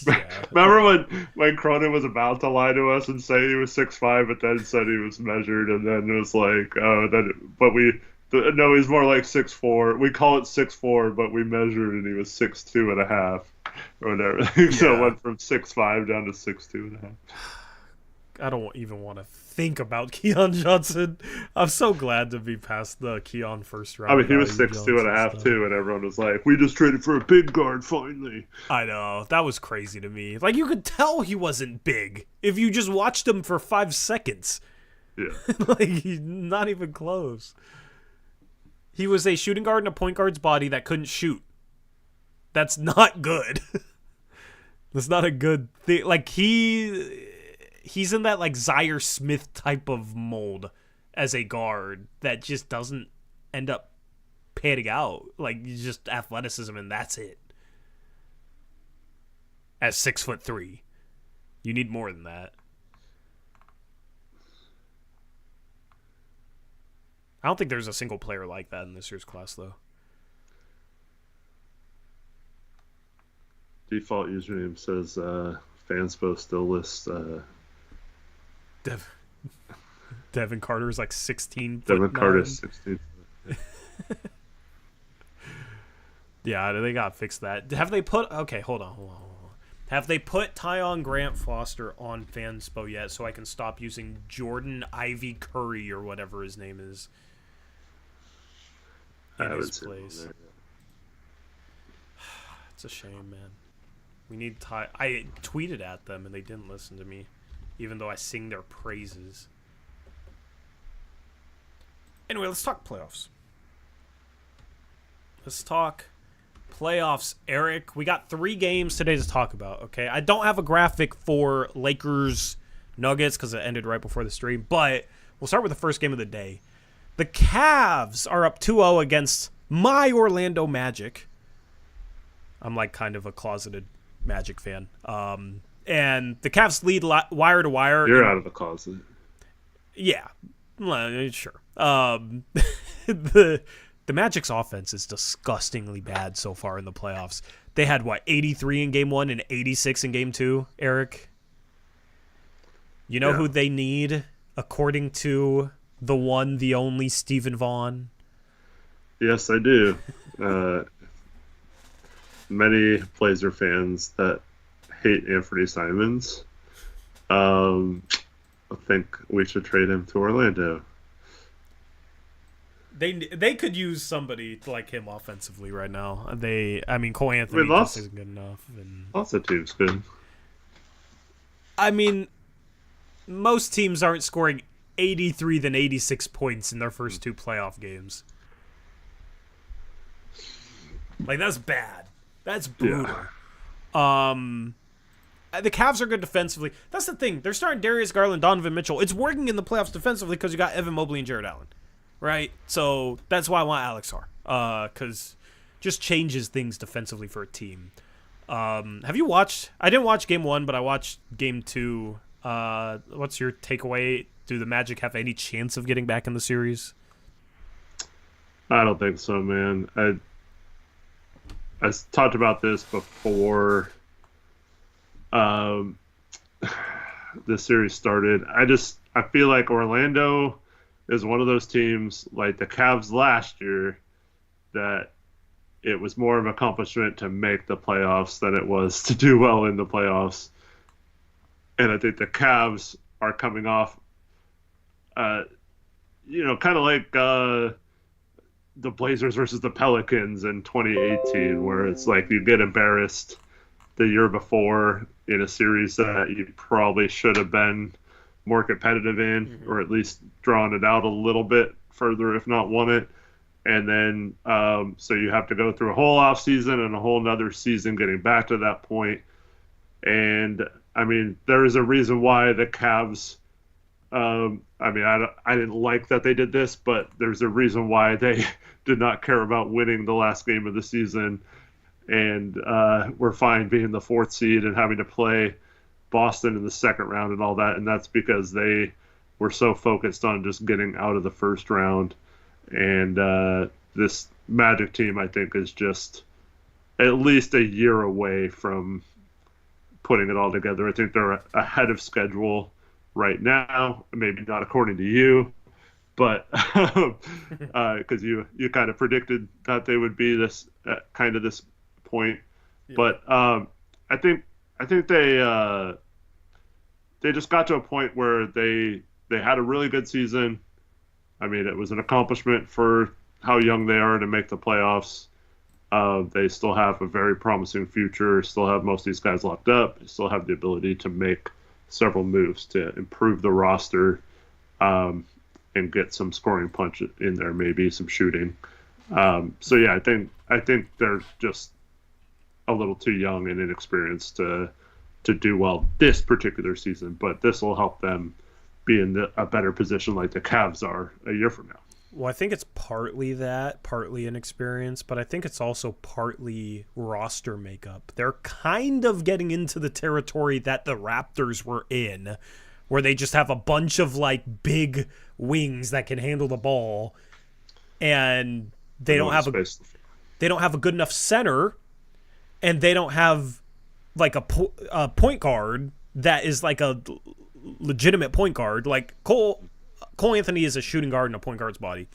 Yeah. Remember when Cronin was about to lie to us and say he was 6'5", but then said he was measured, and then it was like, no, he's more like 6'4". We call it 6'4", but we measured and he was 6'2" and a half, or whatever. Yeah. So it went from 6'5" down to 6'2" and a half. I don't even want to think about Keon Johnson. I'm so glad to be past the Keon first round. I mean, he was 6'2" and a half too, and everyone was like, "We just traded for a big guard finally." I know, that was crazy to me. Like you could tell he wasn't big if you just watched him for 5 seconds. Yeah, like he's not even close. He was a shooting guard in a point guard's body that couldn't shoot. That's not good. That's not a good thing. Like he he's in that like Zaire Smith type of mold as a guard that just doesn't end up panning out. Like, just athleticism and that's it. At 6'3", you need more than that. I don't think there's a single player like that in this year's class, though. Default username says Fanspo still lists Devin Carter's like 16. Devin Carter's 16. Yeah, they got to fix that. Have they put... Okay, hold on. Have they put Tyon Grant Foster on Fanspo yet so I can stop using Jordan Ivy Curry or whatever his name is in his place? It's a shame, man. We need Ty. I tweeted at them and they didn't listen to me, even though I sing their praises. Anyway, let's talk playoffs. Let's talk playoffs, Eric. We got 3 games today to talk about, okay? I don't have a graphic for Lakers Nuggets because it ended right before the stream, but we'll start with the first game of the day. The Cavs are up 2-0 against my Orlando Magic. I'm like kind of a closeted Magic fan. And the Cavs lead wire to wire. You're out of the closet. Yeah, sure. The Magic's offense is disgustingly bad so far in the playoffs. They had, 83 in Game 1 and 86 in Game 2, Eric? You know who they need, according to the one, the only Stephen Vaughn? Yes, I do. Many Blazer fans that hate Anthony Simons think we should trade him to Orlando. They could use somebody like him offensively right now. Cole Anthony just isn't good enough. And lots of teams good. I mean, most teams aren't scoring 83 than 86 points in their first 2 playoff games. Like, that's bad. That's brutal. Yeah. The Cavs are good defensively. That's the thing. They're starting Darius Garland, Donovan Mitchell. It's working in the playoffs defensively because you got Evan Mobley and Jared Allen. Right? So that's why I want Alex Har. Because just changes things defensively for a team. Have you watched... I didn't watch Game 1, but I watched Game 2. What's your takeaway? Do the Magic have any chance of getting back in the series? I don't think so, man. I talked about this before the series started. I feel like Orlando is one of those teams like the Cavs last year that it was more of an accomplishment to make the playoffs than it was to do well in the playoffs. And I think the Cavs are coming off, kind of like the Blazers versus the Pelicans in 2018, where it's like you get embarrassed the year before in a series that you probably should have been more competitive in, or at least drawn it out a little bit further, if not won it. And then, so you have to go through a whole off season and a whole nother season getting back to that point. And I mean, there is a reason why the Cavs, I didn't like that they did this, but there's a reason why they did not care about winning the last game of the season. And we're fine being the 4th seed and having to play Boston in the second round and all that. And that's because they were so focused on just getting out of the first round. And this Magic team, I think, is just at least a year away from putting it all together. I think they're ahead of schedule right now, maybe not according to you, but because you kind of predicted that they would be this kind of this point. Yeah. But I think they just got to a point where they had a really good season. I mean, it was an accomplishment for how young they are to make the playoffs. They still have a very promising future, still have most of these guys locked up, they still have the ability to make several moves to improve the roster and get some scoring punch in there, maybe some shooting. So yeah, I think they're just a little too young and inexperienced to to do well this particular season, but this will help them be in a better position like the Cavs are a year from now. Well, I think it's partly that, partly inexperience, but I think it's also partly roster makeup. They're kind of getting into the territory that the Raptors were in, where they just have a bunch of like big wings that can handle the ball, and they don't have a good enough center, and they don't have like a point guard that is like a legitimate point guard. Like Cole Anthony is a shooting guard in a point guard's body.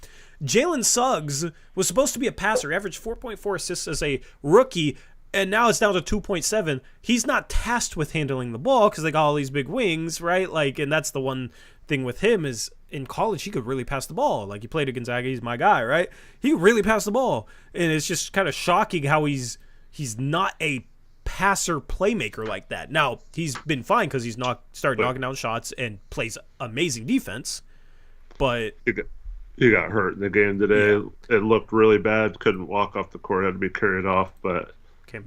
Jalen Suggs was supposed to be a passer. He averaged 4.4 assists as a rookie, and now it's down to 2.7. He's not tasked with handling the ball because they got all these big wings, right? Like, and that's the one thing with him is in college he could really pass the ball. Like, he played at Gonzaga. He's my guy, right? He could really pass the ball, and it's just kind of shocking how he's not a passer playmaker like that. Now, he's been fine because he's started knocking down shots and plays amazing defense. But he got hurt in the game today. Yeah. It looked really bad. Couldn't walk off the court. Had to be carried off. But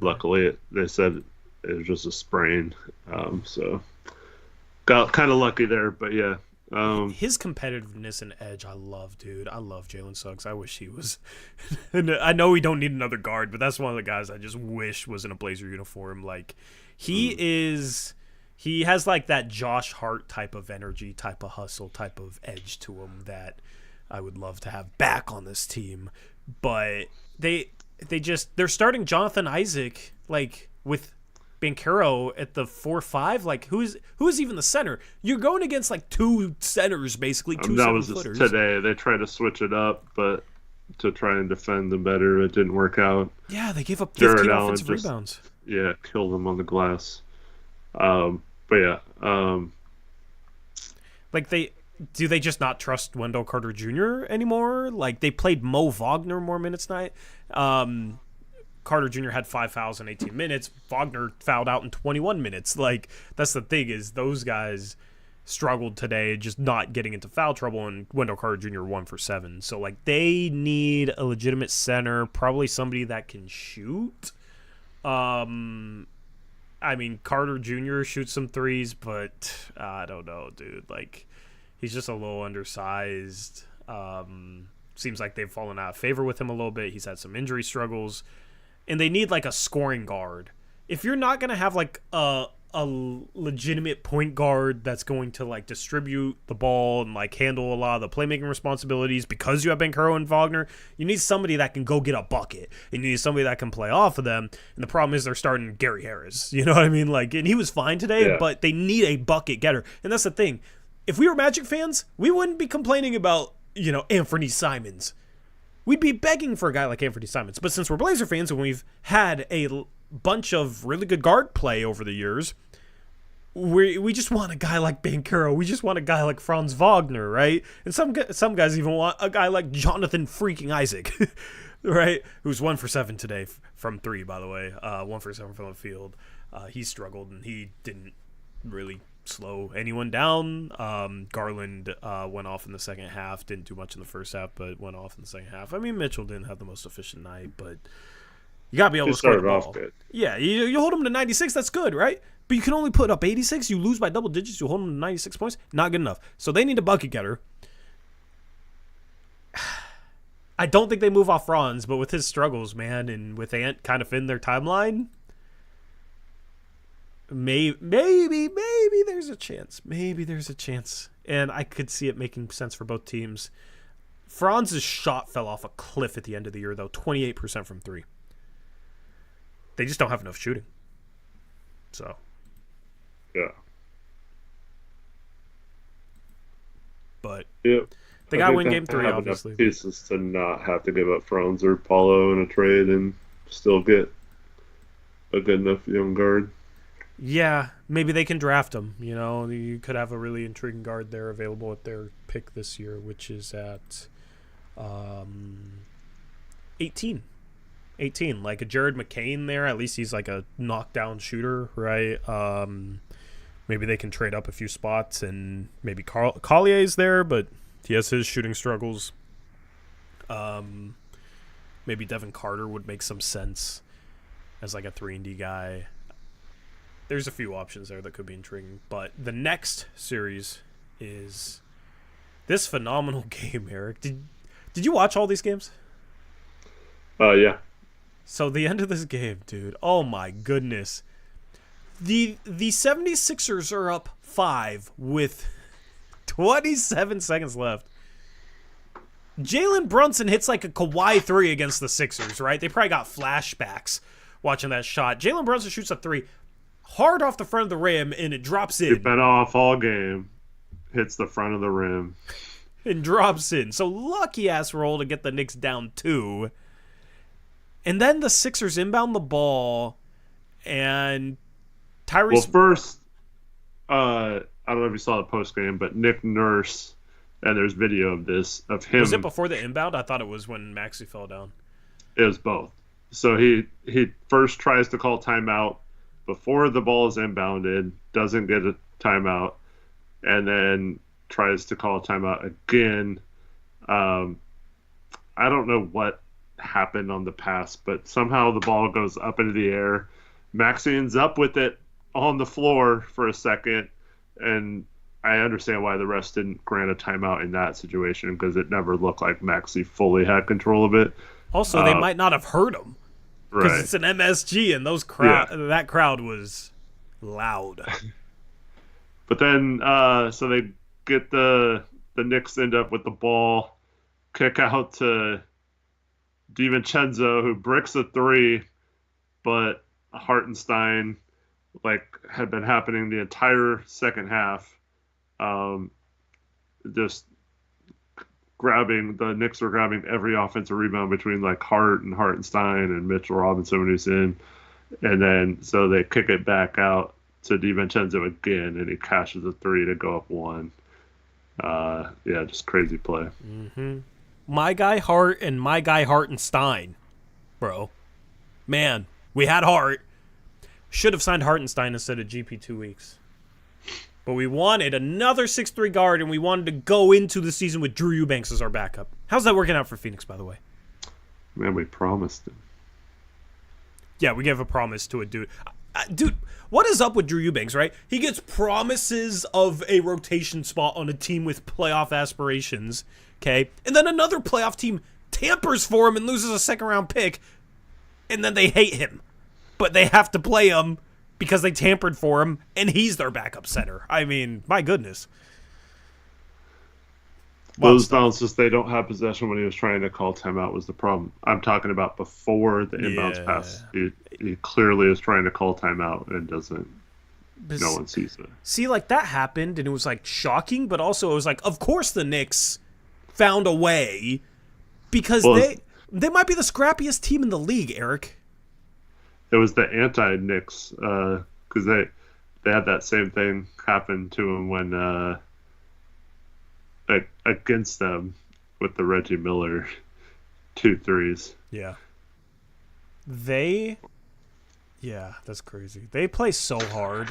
luckily, they said it was just a sprain. So got kind of lucky there. But yeah. His competitiveness and edge, I love, dude. I love Jalen Suggs. I wish he was. And I know we don't need another guard, but that's one of the guys I just wish was in a Blazer uniform. Like, he is. He has like that Josh Hart type of energy, type of hustle, type of edge to him that I would love to have back on this team. But they're starting Jonathan Isaac like with Banchero at the 4-5. Like, who is even the center? You're going against like two centers basically. That was just today. They tried to switch it up, but to try and defend them better, it didn't work out. Yeah, they gave up 15 offensive rebounds. Yeah, killed them on the glass. But yeah, like do they just not trust Wendell Carter Jr. anymore? Like, they played Mo Wagner more minutes tonight. Carter Jr. had 5 fouls in 18 minutes. Wagner fouled out in 21 minutes. Like, that's the thing is those guys struggled today, just not getting into foul trouble, and Wendell Carter Jr. 1 for 7. So like, they need a legitimate center, probably somebody that can shoot. I mean, Carter Jr. shoots some threes, but I don't know, dude. Like, he's just a little undersized. Seems like they've fallen out of favor with him a little bit. He's had some injury struggles. And they need, like, a scoring guard. If you're not going to have, like, a legitimate point guard that's going to, like, distribute the ball and, like, handle a lot of the playmaking responsibilities because you have Banchero and Wagner, you need somebody that can go get a bucket. And you need somebody that can play off of them. And the problem is they're starting Gary Harris. You know what I mean? Like, and he was fine today, but they need a bucket getter. And that's the thing. If we were Magic fans, we wouldn't be complaining about, Anthony Simons. We'd be begging for a guy like Anthony Simons. But since we're Blazer fans and we've had a bunch of really good guard play over the years, we just want a guy like Banchero. We just want a guy like Franz Wagner, right? And some guys even want a guy like Jonathan freaking Isaac, right? Who's 1 for 7 today from 3, by the way. 1 for 7 from the field. He struggled, and he didn't really slow anyone down. Garland went off in the second half. Didn't do much in the first half, but went off in the second half. I mean, Mitchell didn't have the most efficient night, but you got to be able to score the ball. Good. Yeah, you hold him to 96, that's good, right? But you can only put up 86. You lose by double digits. You hold them to 96 points. Not good enough. So they need a bucket getter. I don't think they move off Franz, but with his struggles, man, and with Ant kind of in their timeline, maybe there's a chance. Maybe there's a chance. And I could see it making sense for both teams. Franz's shot fell off a cliff at the end of the year, though. 28% from 3. They just don't have enough shooting. So... yeah. But yep. They got to win game 3, obviously. Pieces to not have to give up Franz or Paulo in a trade and still get a good enough young guard. Yeah, maybe they can draft him. You could have a really intriguing guard there available at their pick this year, which is at 18. 18, like a Jared McCain there. At least he's like a knockdown shooter, right? Maybe they can trade up a few spots, and maybe Collier's there, but he has his shooting struggles. Maybe Devin Carter would make some sense as like a 3-and-D guy. there's a few options there that could be intriguing. But the next series is this phenomenal game, Eric. Did you watch all these games? Yeah. So the end of this game, dude. Oh my goodness. The 76ers are up 5 with 27 seconds left. Jalen Brunson hits like a Kawhi 3 against the Sixers, right? They probably got flashbacks watching that shot. Jalen Brunson shoots a 3 hard off the front of the rim, and it drops in. He's been off all game. Hits the front of the rim. And drops in. So lucky-ass roll to get the Knicks down 2. And then the Sixers inbound the ball, and Tyrese... Well, first, I don't know if you saw the post game, but Nick Nurse, and there's video of this, of him. Was it before the inbound? I thought it was when Maxey fell down. It was both. So he first tries to call timeout before the ball is inbounded, doesn't get a timeout, and then tries to call a timeout again. I don't know what happened on the pass, but somehow the ball goes up into the air. Maxey ends up with it on the floor for a second, and I understand why the refs didn't grant a timeout in that situation, because it never looked like Maxey fully had control of it. Also, they might not have heard him, because Right. it's an MSG, and that crowd was loud. But then, so they get the Knicks end up with the ball, kick out to DiVincenzo, who bricks a 3, but Hartenstein, like, had been happening the entire second half. Just the Knicks were grabbing every offensive rebound between like Hart and Hartenstein and Mitchell Robinson when he's in. And then, so they kick it back out to DiVincenzo again, and he cashes a 3 to go up 1. Yeah, just crazy play. Mm-hmm. My guy Hart and my guy Hartenstein, bro. Man, we had Hart. Should have signed Hartenstein instead of GP 2 weeks. But we wanted another 6'3 guard, and we wanted to go into the season with Drew Eubanks as our backup. How's that working out for Phoenix, by the way? Man, we promised him. Yeah, we gave a promise to a dude. Dude, what is up with Drew Eubanks, right? He gets promises of a rotation spot on a team with playoff aspirations, okay? And then another playoff team tampers for him and loses a second-round pick, and then they hate him. But they have to play him because they tampered for him, and he's their backup center. I mean, my goodness. Those bounces, they don't have possession when he was trying to call timeout was the problem. I'm talking about before the inbounds pass. He clearly is trying to call timeout and doesn't. No one sees it. See, like, that happened, and it was, like, shocking, but also it was like, of course the Knicks found a way, because they might be the scrappiest team in the league, Eric. It was the anti-Knicks, because they had that same thing happen to them when against them with the Reggie Miller 2 threes. Yeah. That's crazy. They play so hard.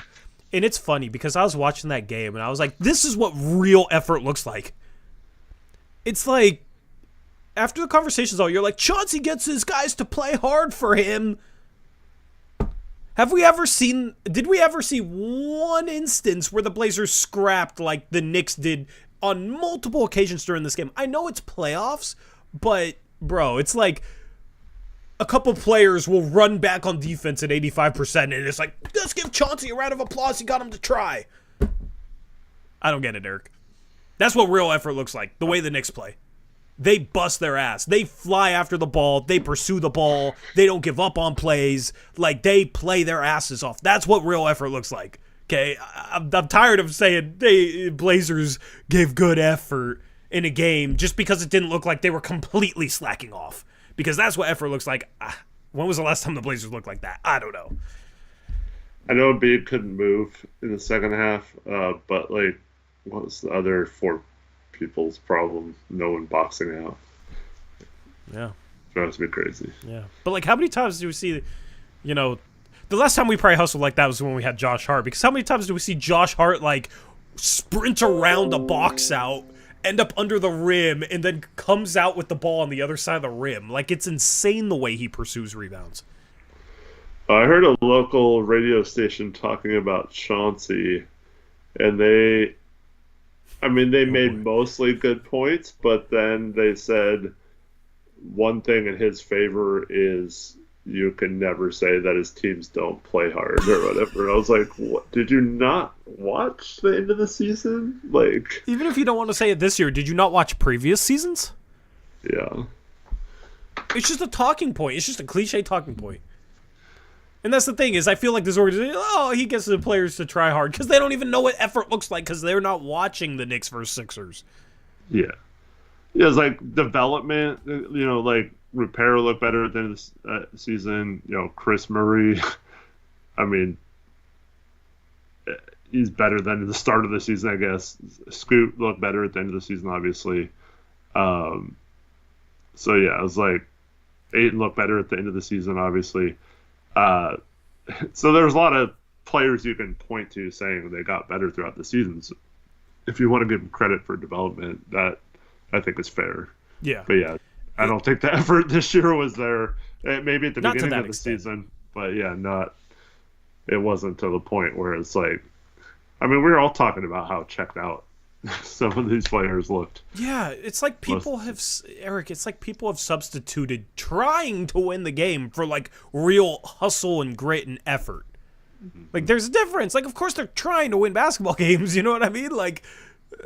And it's funny because I was watching that game and I was like, this is what real effort looks like. It's like, after the conversation's all, you're like, Chauncey gets his guys to play hard for him. Did we ever see one instance where the Blazers scrapped like the Knicks did on multiple occasions during this game? I know it's playoffs, but, bro, it's like a couple players will run back on defense at 85%, and it's like, let's give Chauncey a round of applause. He got him to try. I don't get it, Eric. That's what real effort looks like, the way the Knicks play. They bust their ass. They fly after the ball. They pursue the ball. They don't give up on plays. Like, they play their asses off. That's what real effort looks like. Okay, I'm tired of saying Blazers gave good effort in a game just because it didn't look like they were completely slacking off. Because that's what effort looks like. When was the last time the Blazers looked like that? I don't know. I know Embiid couldn't move in the second half, but like, what was the other 4 people's problem? No one boxing out. Yeah, drives me crazy. Yeah, but like, how many times do we see, the last time we probably hustled like that was when we had Josh Hart, because how many times do we see Josh Hart like sprint around a box out, end up under the rim, and then comes out with the ball on the other side of the rim? Like, it's insane the way he pursues rebounds. I heard a local radio station talking about Chauncey, and they Oh made boy. mostly good points, but then they said one thing in his favor is you can never say that his teams don't play hard or whatever. I was like, what? Did you not watch the end of the season? Like, Even if you don't want to say it this year, did you not watch previous seasons? yeah. It's just a talking point. It's just a cliche talking point. And that's the thing is, I feel like this organization, he gets the players to try hard because they don't even know what effort looks like because they're not watching the Knicks versus Sixers. Yeah. Yeah, it's like development, like Repair looked better at the end of the season. Chris Murray, I mean, he's better than the start of the season, I guess. Scoot looked better at the end of the season, obviously. Um, so, yeah, I was like, Ayton looked better at the end of the season, obviously. Uh, so there's a lot of players you can point to saying they got better throughout the seasons. If you want to give them credit for development, that I think is fair. Yeah. But yeah, I don't think the effort this year was there. Maybe at the Not to beginning that of the extent. season, but yeah, it wasn't to the point where it's like, I mean, we were all talking about how checked out some of these players looked. Yeah, it's like people have, Eric, it's like people have substituted trying to win the game for like real hustle and grit and effort. Like there's a difference. Like of course they're trying to win basketball games, you know what I mean? Like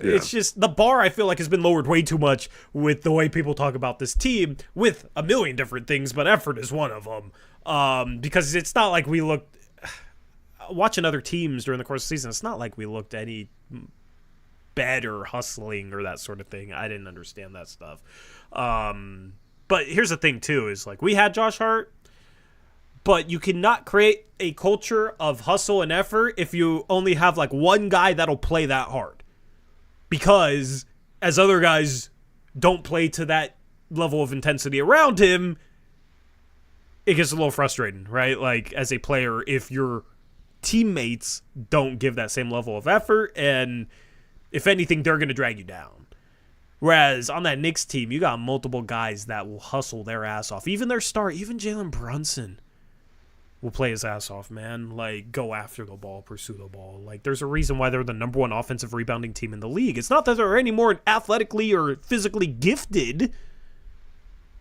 Yeah. it's just the bar I feel like has been lowered way too much with the way people talk about this team with a million different things, but effort is one of them. Because it's not like we looked watching other teams during the course of the season. It's not like we looked any better hustling or that sort of thing. I didn't understand that stuff. But here's the thing too: is like we had Josh Hart, but you cannot create a culture of hustle and effort if you only have like one guy that'll play that hard. Because as other guys don't play to that level of intensity around him, it gets a little frustrating, right? Like as a player, if your teammates don't give that same level of effort, and if anything, they're going to drag you down. Whereas on that Knicks team, you got multiple guys that will hustle their ass off. Even their star, even Jalen Brunson will play his ass off, man. Like, go after the ball, pursue the ball. Like, there's a reason why they're the number one offensive rebounding team in the league. It's not that they're any more athletically or physically gifted.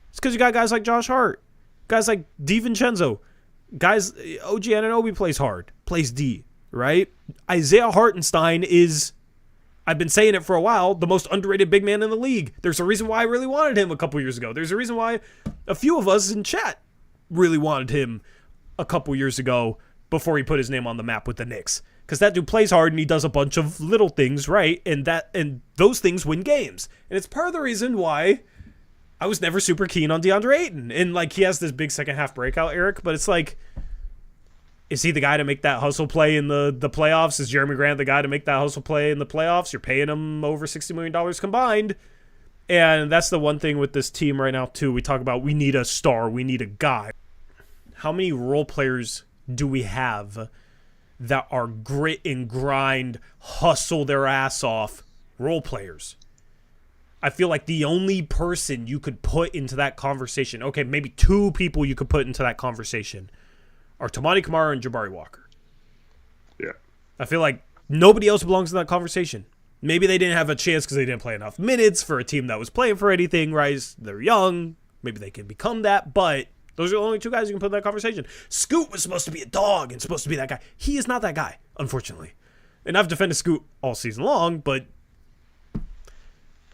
It's because you got guys like Josh Hart, guys like DiVincenzo, guys, OG Anunoby plays hard, plays D, right? Isaiah Hartenstein is, I've been saying it for a while, the most underrated big man in the league. There's a reason why I really wanted him a couple years ago. There's a reason why a few of us in chat really wanted him a couple years ago before he put his name on the map with the Knicks. Because that dude plays hard and he does a bunch of little things right, and those things win games. And it's part of the reason why I was never super keen on DeAndre Ayton. And like he has this big second half breakout, Eric, but it's like, is he the guy to make that hustle play in the playoffs? Is Jeremy Grant the guy to make that hustle play in the playoffs? You're paying him over $60 million combined. And that's the one thing with this team right now, too. We talk about we need a star. We need a guy. How many role players do we have that are grit and grind, hustle their ass off role players? I feel like the only person you could put into that conversation, okay, maybe two people you could put into that conversation are Tamani Kamara and Jabari Walker. Yeah. I feel like nobody else belongs in that conversation. Maybe they didn't have a chance because they didn't play enough minutes for a team that was playing for anything, right? They're young. Maybe they can become that, but those are the only two guys you can put in that conversation. Scoot was supposed to be a dog and supposed to be that guy. He is not that guy, unfortunately. And I've defended Scoot all season long, but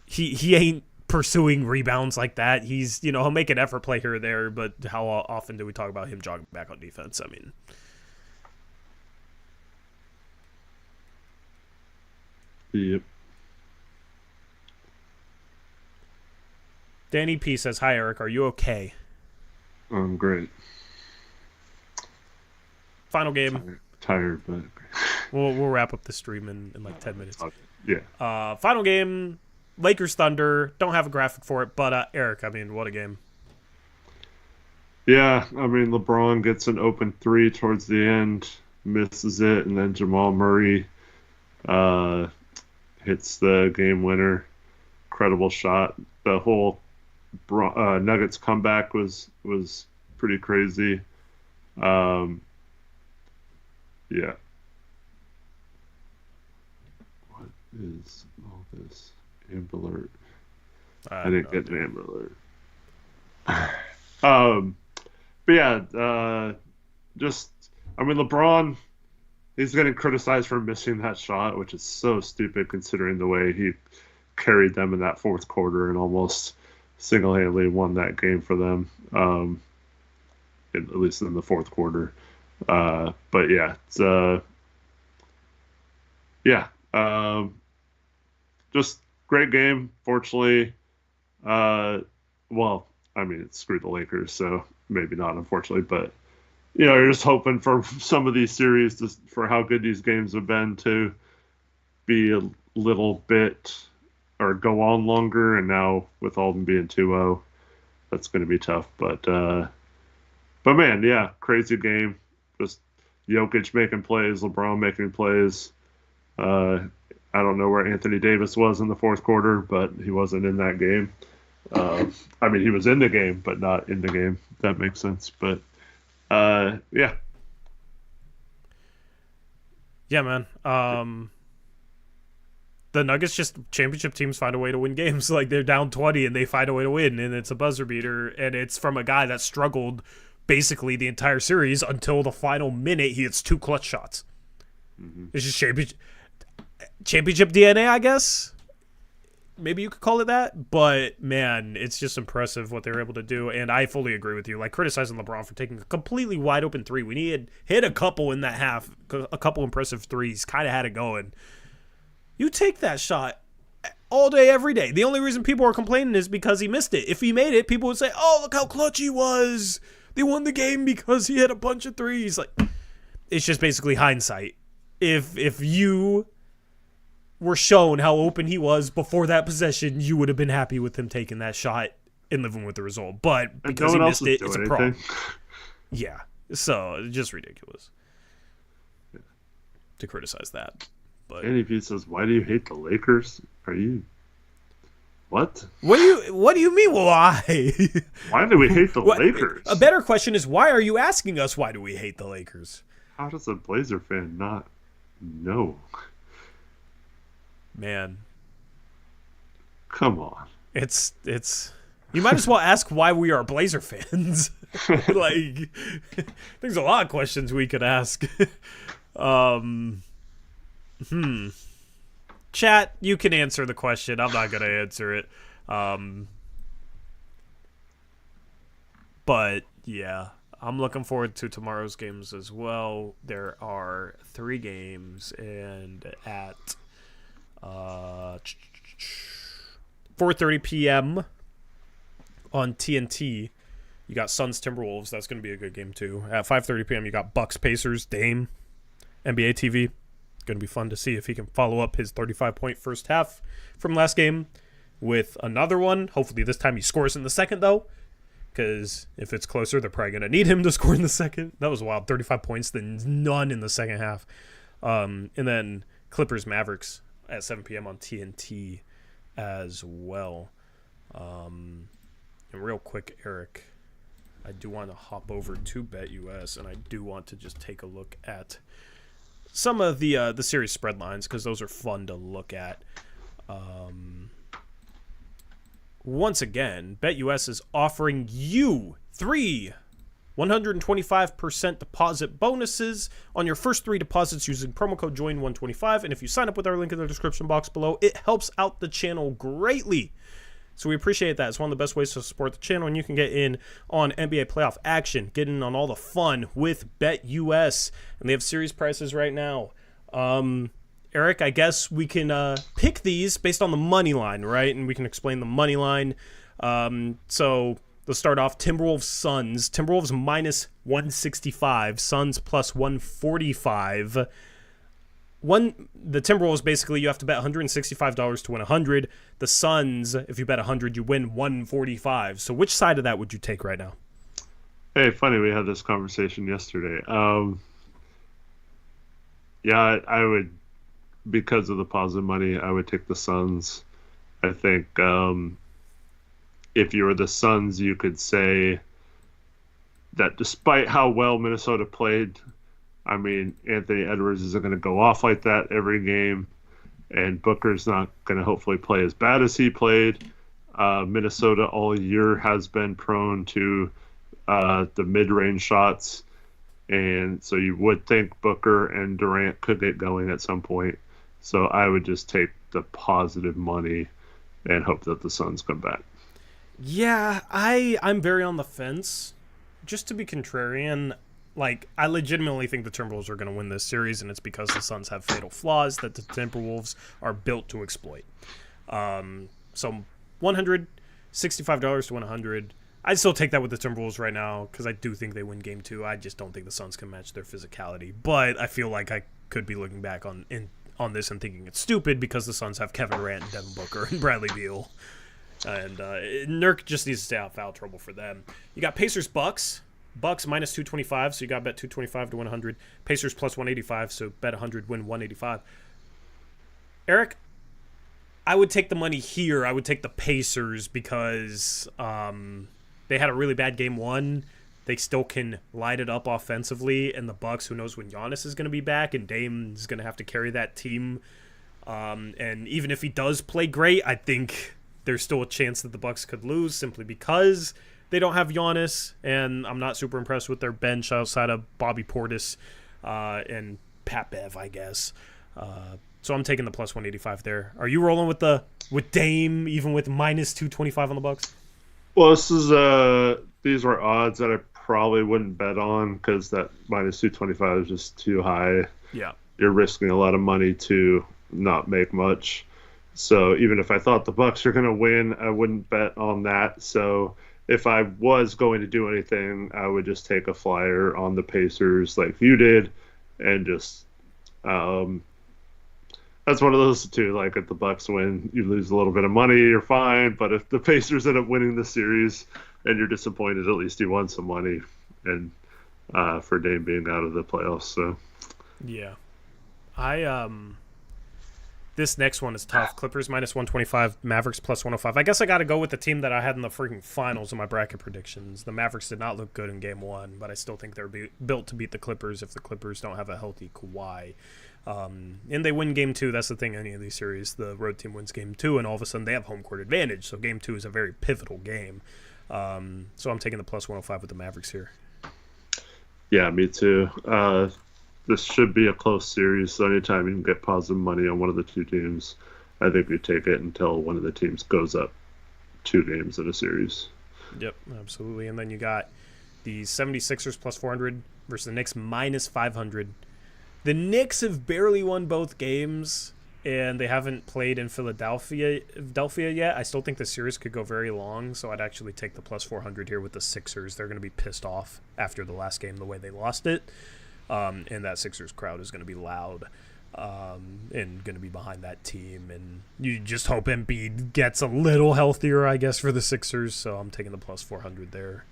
he ain't pursuing rebounds like that. He's, he'll make an effort play here or there, but how often do we talk about him jogging back on defense? I mean, Yep. Danny P says, "Hi Eric, are you okay?" Great. Final game. Tired, but We'll wrap up the stream in like 10 minutes. yeah. Final game. Lakers Thunder. Don't have a graphic for it, but Eric, I mean, what a game. Yeah, I mean, LeBron gets an open three towards the end, misses it, and then Jamal Murray hits the game winner. Incredible shot. The whole Nuggets comeback was pretty crazy. Um, yeah. What is all this? Amber Alert. I didn't get an Amber Alert. But yeah, just, I mean, LeBron, he's getting criticized for missing that shot, which is so stupid considering the way he carried them in that fourth quarter and almost single-handedly won that game for them, at least in the fourth quarter. But yeah, it's yeah, just great game. Fortunately, well, I mean, it screwed the Lakers, so maybe not, unfortunately. But you're just hoping for some of these series, for how good these games have been, to be a little bit or go on longer. And now with all of them being 2-0, that's going to be tough. But man, yeah, crazy game. Just Jokic making plays, LeBron making plays. I don't know where Anthony Davis was in the fourth quarter, but he wasn't in that game. I mean, he was in the game, but not in the game. If that makes sense. But yeah. Yeah, man. The Nuggets, just championship teams find a way to win games. Like, they're down 20 and they find a way to win, and it's a buzzer beater, and it's from a guy that struggled basically the entire series until the final minute. He hits 2 clutch shots. Mm-hmm. It's just championship DNA, I guess. Maybe you could call it that. But, man, it's just impressive what they were able to do. And I fully agree with you. Like, criticizing LeBron for taking a completely wide open three when he had hit a couple in that half, a couple impressive threes, kind of had it going. You take that shot all day, every day. The only reason people are complaining is because he missed it. If he made it, people would say, oh, look how clutch he was. They won the game because he hit a bunch of threes. Like, it's just basically hindsight. If you were shown how open he was before that possession, you would have been happy with him taking that shot and living with the result. But because he missed it, it's a problem. Yeah. So, just ridiculous to criticize that. But Andy P says, why do you hate the Lakers? Are you... What? What do you mean, why? Why do we hate the Lakers? A better question is, why are you asking us why do we hate the Lakers? How does a Blazer fan not know? Man. Come on. It's you might as well ask why we are Blazer fans. Like, there's a lot of questions we could ask. Chat, you can answer the question. I'm not going to answer it. But, yeah. I'm looking forward to tomorrow's games as well. There are 3 games, and at 4:30 p.m. on TNT, you got Suns Timberwolves. That's going to be a good game, too. At 5:30 p.m., you got Bucks Pacers, Dame, NBA TV. Going to be fun to see if he can follow up his 35-point first half from last game with another one. Hopefully this time he scores in the second, though, because if it's closer, they're probably going to need him to score in the second. That was wild. 35 points, then none in the second half. And then Clippers Mavericks at 7 p.m. on TNT as well. And real quick, Eric, I do want to hop over to BetUS, and I do want to just take a look at some of the series spread lines, because those are fun to look at. Once again, BetUS is offering you 3 125% deposit bonuses on your first 3 deposits using promo code JOIN125. And if you sign up with our link in the description box below, it helps out the channel greatly. So we appreciate that. It's one of the best ways to support the channel, and you can get in on NBA playoff action, get in on all the fun with BetUS, and they have series prices right now. Eric, I guess we can pick these based on the money line, right? And we can explain the money line. So let's start off. Timberwolves Suns. Timberwolves minus 165. Suns plus 145. The Timberwolves, basically, you have to bet $165 to win 100. The Suns, if you bet 100, you win 145. So which side of that would you take right now? Hey, funny, we had this conversation yesterday. Yeah, I would, because of the positive money, I would take the Suns. I think if you were the Suns, you could say that despite how well Minnesota played, I mean, Anthony Edwards isn't going to go off like that every game, and Booker's not going to hopefully play as bad as he played. Minnesota all year has been prone to the mid-range shots, and so you would think Booker and Durant could get going at some point. So I would just take the positive money and hope that the Suns come back. Yeah, I'm very on the fence. Just to be contrarian, like, I legitimately think the Timberwolves are going to win this series, and it's because the Suns have fatal flaws that the Timberwolves are built to exploit. So $165 to 100. I'd still take that with the Timberwolves right now because I do think they win Game 2. I just don't think the Suns can match their physicality. But I feel like I could be looking back on this and thinking it's stupid because the Suns have Kevin Durant and Devin Booker and Bradley Beal. And Nurk just needs to stay out of foul trouble for them. You got Pacers-Bucks. Bucks minus 225, so you got bet 225 to 100. Pacers plus 185, so bet 100, win 185. Eric, I would take the money here. I would take the Pacers because they had a really bad game one. They still can light it up offensively, and the Bucks, who knows when Giannis is going to be back, and Dame is going to have to carry that team. And even if he does play great, I think there's still a chance that the Bucks could lose simply because they don't have Giannis, and I'm not super impressed with their bench outside of Bobby Portis and Pat Bev, I guess. So I'm taking the plus 185 there. Are you rolling with Dame, even with minus 225 on the Bucks? Well, these were odds that I probably wouldn't bet on because that minus 225 is just too high. Yeah. You're risking a lot of money to not make much. So even if I thought the Bucks are going to win, I wouldn't bet on that. So if I was going to do anything, I would just take a flyer on the Pacers like you did and just that's one of those too. Like if the Bucks win, you lose a little bit of money, you're fine. But if the Pacers end up winning the series and you're disappointed, at least you won some money. And for Dame being out of the playoffs, so yeah, this next one is tough. Clippers minus 125, Mavericks plus 105. I guess I got to go with the team that I had in the freaking finals in my bracket predictions. The Mavericks did not look good in game one, but I still think they're built to beat the Clippers if the Clippers don't have a healthy Kawhi. And they win game two. That's the thing in any of these series. The road team wins game two, and all of a sudden they have home court advantage. So game two is a very pivotal game. So I'm taking the plus 105 with the Mavericks here. Yeah, me too. This should be a close series, so anytime you can get positive money on one of the two teams, I think you take it until one of the teams goes up 2 games in a series. Yep, absolutely. And then you got the 76ers plus 400 versus the Knicks minus 500. The Knicks have barely won both games, and they haven't played in Philadelphia yet. I still think the series could go very long, so I'd actually take the plus 400 here with the Sixers. They're going to be pissed off after the last game the way they lost it. And that Sixers crowd is going to be loud and going to be behind that team. And you just hope Embiid gets a little healthier, I guess, for the Sixers. So I'm taking the plus 400 there.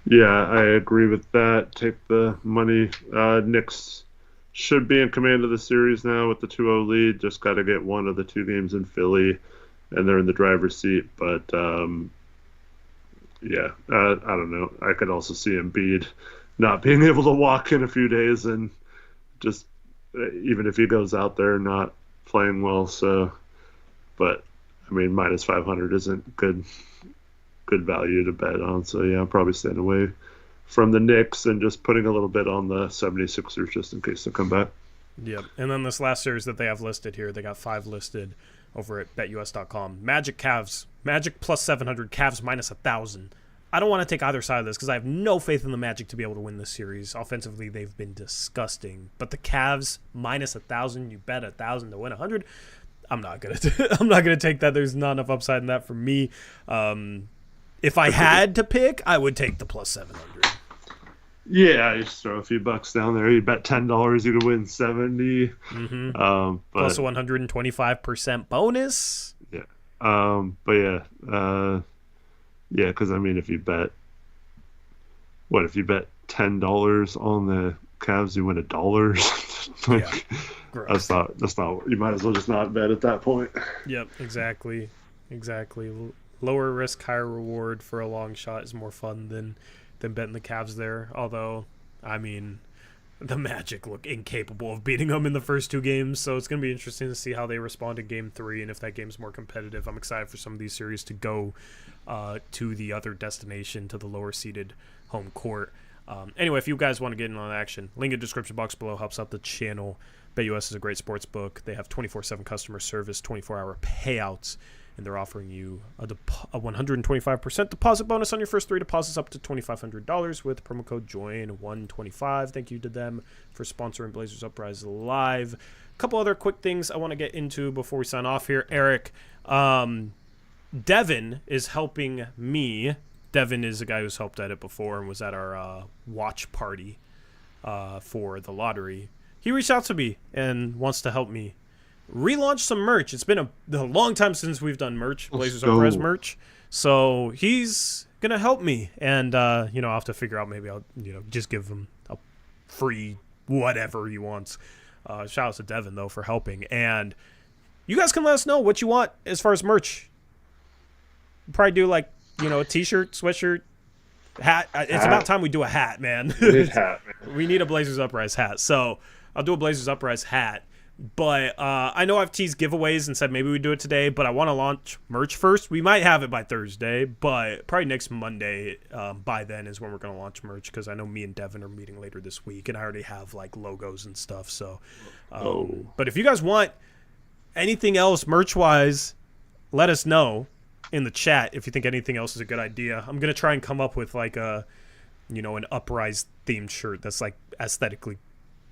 Yeah, I agree with that. Take the money. Knicks should be in command of the series now with the 2-0 lead. Just got to get one of the 2 games in Philly, and they're in the driver's seat. But, yeah, I don't know. I could also see Embiid not being able to walk in a few days and just even if he goes out there not playing well. So, but I mean, minus 500 isn't good value to bet on. So yeah, I'm probably staying away from the Knicks and just putting a little bit on the 76ers just in case they come back. Yep. And then this last series that they have listed here, they got 5 listed over at betus.com. Magic Cavs, Magic plus 700, Cavs minus 1,000. I don't want to take either side of this because I have no faith in the Magic to be able to win this series. Offensively, they've been disgusting. But the Cavs minus 1,000, you bet 1,000 to win 100. I'm not gonna take that. There's not enough upside in that for me. If I had to pick, I would take the plus 700. Yeah, you just throw a few bucks down there. You bet $10, you could win 70. Mm-hmm. But, plus a 125% bonus. Yeah. But yeah. Yeah, because I mean, if you bet $10 on the Cavs, you win $1. Yeah, gross. That's not. You might as well just not bet at that point. Yep, exactly. Lower risk, higher reward for a long shot is more fun than than betting the Cavs there. Although, I mean, the Magic look incapable of beating them in the first 2 games, so it's going to be interesting to see how they respond in Game 3 and if that game's more competitive. I'm excited for some of these series to go to the other destination, to the lower-seeded home court. Anyway, if you guys want to get in on action, link in the description box below helps out the channel. BetUS is a great sports book. They have 24/7 customer service, 24-hour payouts, and they're offering you a 125% deposit bonus on your first 3 deposits up to $2,500 with promo code JOIN125. Thank you to them for sponsoring Blazers Uprise Live. A couple other quick things I want to get into before we sign off here. Eric, Devin is helping me. Devin is a guy who's helped at it before and was at our watch party for the lottery. He reached out to me and wants to help me relaunch some merch. It's been a long time since we've done merch, Blazers Uprise merch. So he's going to help me. And, I'll have to figure out, maybe I'll, just give him a free whatever he wants. Shout out to Devin, though, for helping. And you guys can let us know what you want as far as merch. We'll probably do, a T-shirt, sweatshirt, hat. It's about time we do a hat, man. We need a hat, man. We need a Blazers Uprise hat. So I'll do a Blazers Uprise hat. But I know I've teased giveaways and said maybe we do it today, but I want to launch merch first. We might have it by Thursday, but probably next Monday by then is when we're going to launch merch, because I know me and Devin are meeting later this week, and I already have logos and stuff. So, But if you guys want anything else merch-wise, let us know in the chat if you think anything else is a good idea. I'm going to try and come up with an Uprise themed shirt that's aesthetically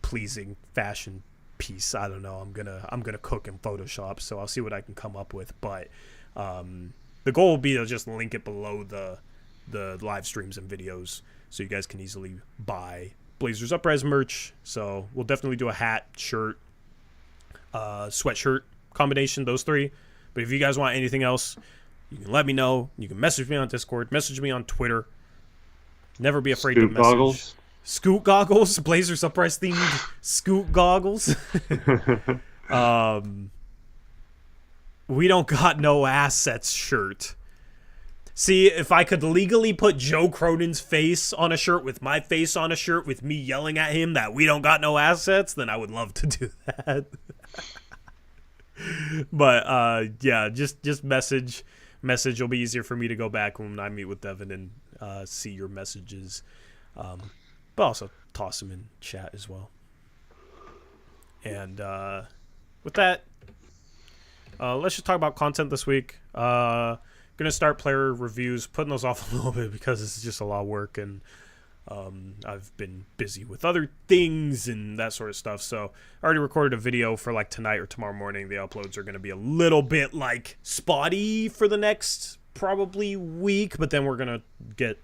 pleasing fashion piece. I don't know. I'm gonna cook in Photoshop, so I'll see what I can come up with. But the goal will be to just link it below the live streams and videos, so you guys can easily buy Blazers Uprise merch. So we'll definitely do a hat, shirt, sweatshirt combination, those 3. But if you guys want anything else, you can let me know. You can message me on Discord, message me on Twitter. Never be afraid to message. Goggles. Scoot goggles, Blazers Uprise themed scoot goggles. We don't got no assets shirt. See, if I could legally put Joe Cronin's face on a shirt with my face on a shirt with me yelling at him that we don't got no assets, then I would love to do that. But just message. Message will be easier for me to go back when I meet with Devin and see your messages. But also toss them in chat as well. And with that, let's just talk about content this week. Going to start player reviews, putting those off a little bit because it's just a lot of work, and I've been busy with other things and that sort of stuff. So I already recorded a video for tonight or tomorrow morning. The uploads are going to be a little bit spotty for the next probably week, but then we're going to get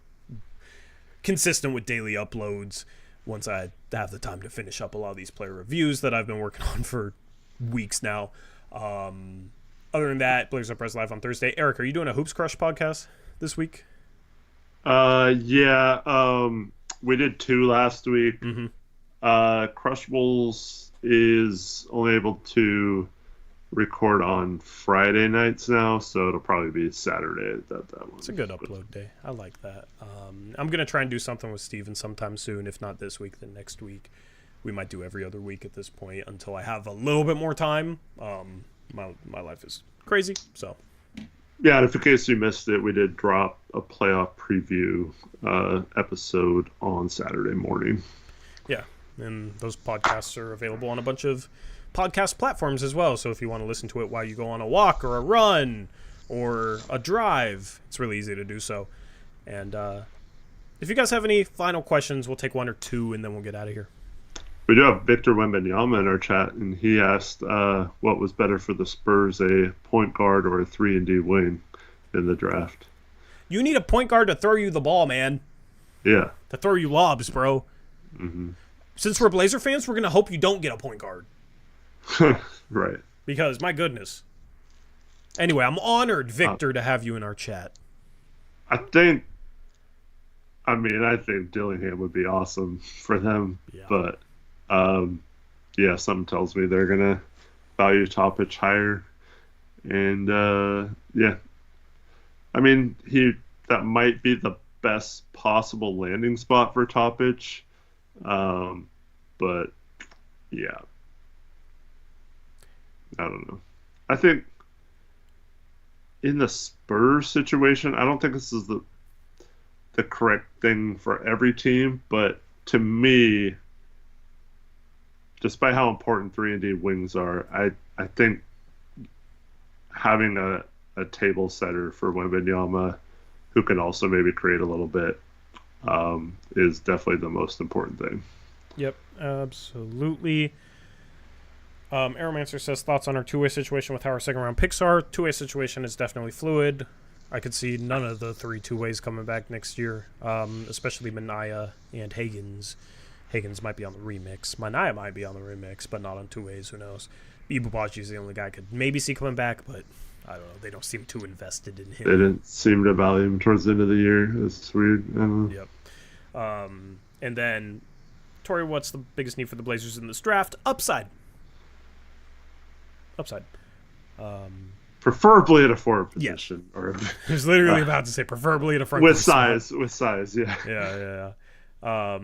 consistent with daily uploads once I have the time to finish up a lot of these player reviews that I've been working on for weeks now. Other than that, Blazers Uprise Live on Thursday. Eric, are you doing a Hoops Crush podcast this week? Yeah. We did 2 last week. Mm-hmm. Crushables is only able to record on Friday nights now, so it'll probably be Saturday that one. It's a good upload day. I like that. I'm gonna try and do something with Steven sometime soon. If not this week, then next week. We might do every other week at this point until I have a little bit more time. My life is crazy, so. Yeah, and if in case you missed it, we did drop a playoff preview episode on Saturday morning. Yeah, and those podcasts are available on a bunch of podcast platforms as well. So if you want to listen to it while you go on a walk or a run or a drive, it's really easy to do so. And if you guys have any final questions, we'll take 1 or 2 and then we'll get out of here. We do have Victor Wembanyama in our chat, and he asked what was better for the Spurs, a point guard or a 3-and-D wing in the draft. You need a point guard to throw you the ball, man. Yeah. To throw you lobs, bro. Mm-hmm. Since we're Blazer fans, we're going to hope you don't get a point guard. Right. Because, my goodness. Anyway, I'm honored, Victor, to have you in our chat. I think Dillingham would be awesome for them. Yeah. But, something tells me they're going to value Topic higher. And, that might be the best possible landing spot for Topic. But yeah, I don't know. I think in the Spurs situation, I don't think this is the correct thing for every team, but to me, despite how important 3-and-D wings are, I think having a table setter for Wembanyama who can also maybe create a little bit is definitely the most important thing. Yep, absolutely. Aeromancer says, thoughts on our two-way situation with how our second-round picks are. Two-way situation is definitely fluid. I could see none of the 3 two-ways coming back next year, especially Minaya and Higgins. Higgins might be on the remix. Minaya might be on the remix, but not on two-ways. Who knows? Ibubachi is the only guy I could maybe see coming back, but I don't know. They don't seem too invested in him. They didn't seem to value him towards the end of the year. It's weird. I don't know. Yep. And then, Tori, what's the biggest need for the Blazers in this draft? Upside. Preferably at a forward position. Yeah. Or I was literally about to say preferably at a front. With size, yeah. Yeah.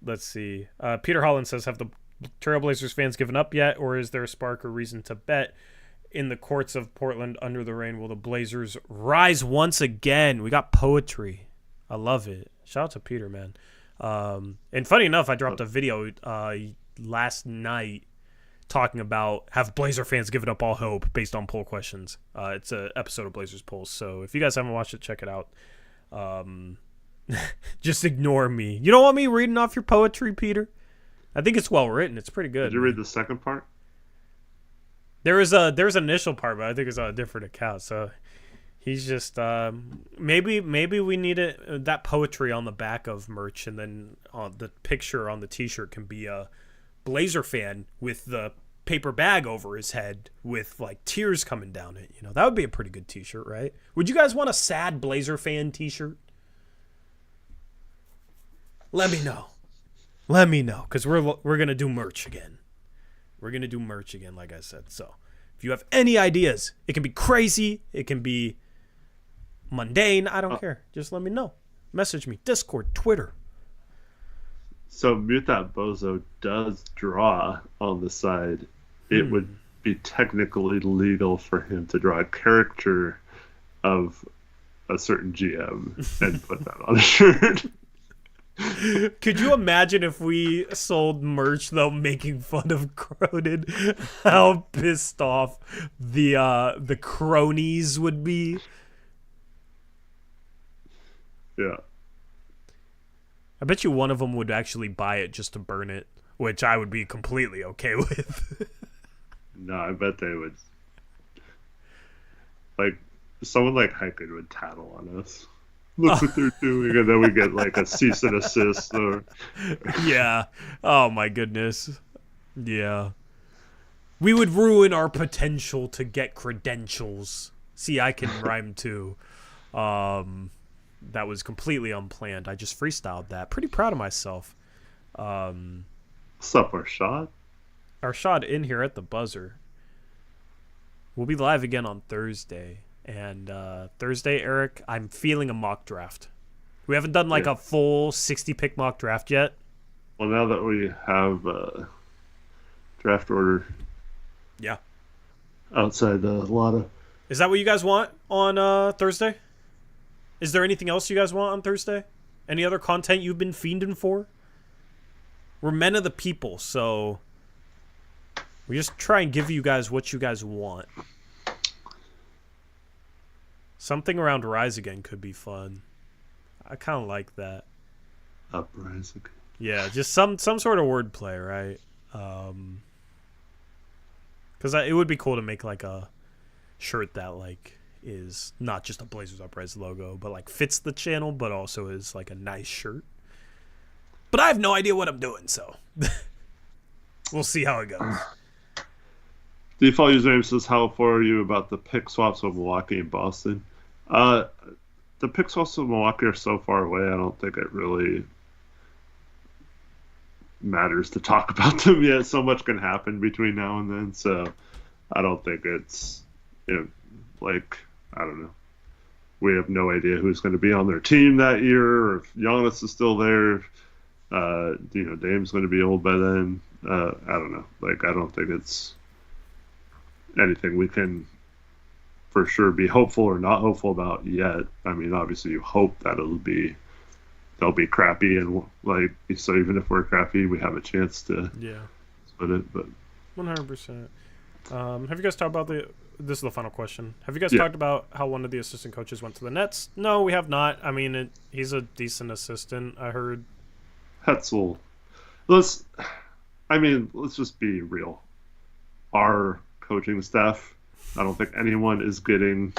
Let's see. Peter Holland says, have the Trailblazers fans given up yet, or is there a spark or reason to bet? In the courts of Portland under the rain, will the Blazers rise once again? We got poetry. I love it. Shout out to Peter, man. And funny enough, I dropped a video last night talking about have Blazer fans given up all hope based on poll questions. It's an episode of Blazers Polls, so if you guys haven't watched it, check it out. Just ignore me. You don't want me reading off your poetry, Peter? I think it's well written. It's pretty good. Did you read the second part? There's an initial part, but I think it's on a different account. So he's just maybe we need that poetry on the back of merch, and then the picture on the T-shirt can be a Blazer fan with the paper bag over his head with like tears coming down it. That would be a pretty good T-shirt, right? Would you guys want a sad Blazer fan T-shirt? Let me know, because we're gonna do merch again. We're going to do merch again, like I said. So if you have any ideas, it can be crazy. It can be mundane. I don't care. Just let me know. Message me. Discord, Twitter. So Mute That Bozo does draw on the side. It would be technically legal for him to draw a character of a certain GM and put that on a shirt. Could you imagine if we sold merch though making fun of Cronin? How pissed off the cronies would be. Yeah. I bet you one of them would actually buy it just to burn it, which I would be completely okay with. No, I bet they would. Like someone like Hiker would tattle on us. Look what they're doing, and then we get like a cease and assist. Or yeah. Oh my goodness. Yeah. We would ruin our potential to get credentials. See, I can rhyme too. That was completely unplanned. I just freestyled that. Pretty proud of myself. What's up, Arshad? Arshad in here at the buzzer. We'll be live again on Thursday. And Thursday, Eric, I'm feeling a mock draft. We haven't done like a full 60-pick mock draft yet. Well, now that we have draft order outside a lot of... Is that what you guys want on Thursday? Is there anything else you guys want on Thursday? Any other content you've been fiending for? We're men of the people, so we just try and give you guys what you guys want. Something around Rise Again could be fun. I kind of like that. Uprise again. Yeah, just some sort of wordplay, right? Because it would be cool to make like a shirt that like is not just a Blazers Uprise logo, but like fits the channel, but also is like a nice shirt. But I have no idea what I'm doing, so we'll see how it goes. Default username says, how far are you about the pick swaps of Milwaukee and Boston? The pick swaps of Milwaukee are so far away, I don't think it really matters to talk about them yet. So much can happen between now and then, so I don't think it's, like, I don't know. we have no idea who's going to be on their team that year, or if Giannis is still there. Dame's going to be old by then. I don't know. Like, I don't think it's anything we can for sure be hopeful or not hopeful about yet. I mean, obviously you hope that they'll be crappy, and like, so even if we're crappy, we have a chance to split it. But 100%. Have you guys talked about this is the final question. Have you guys talked about how one of the assistant coaches went to the Nets? No, we have not. I mean, he's a decent assistant, I heard. Hetzel. Let's just be real. Our coaching staff, I don't think anyone is getting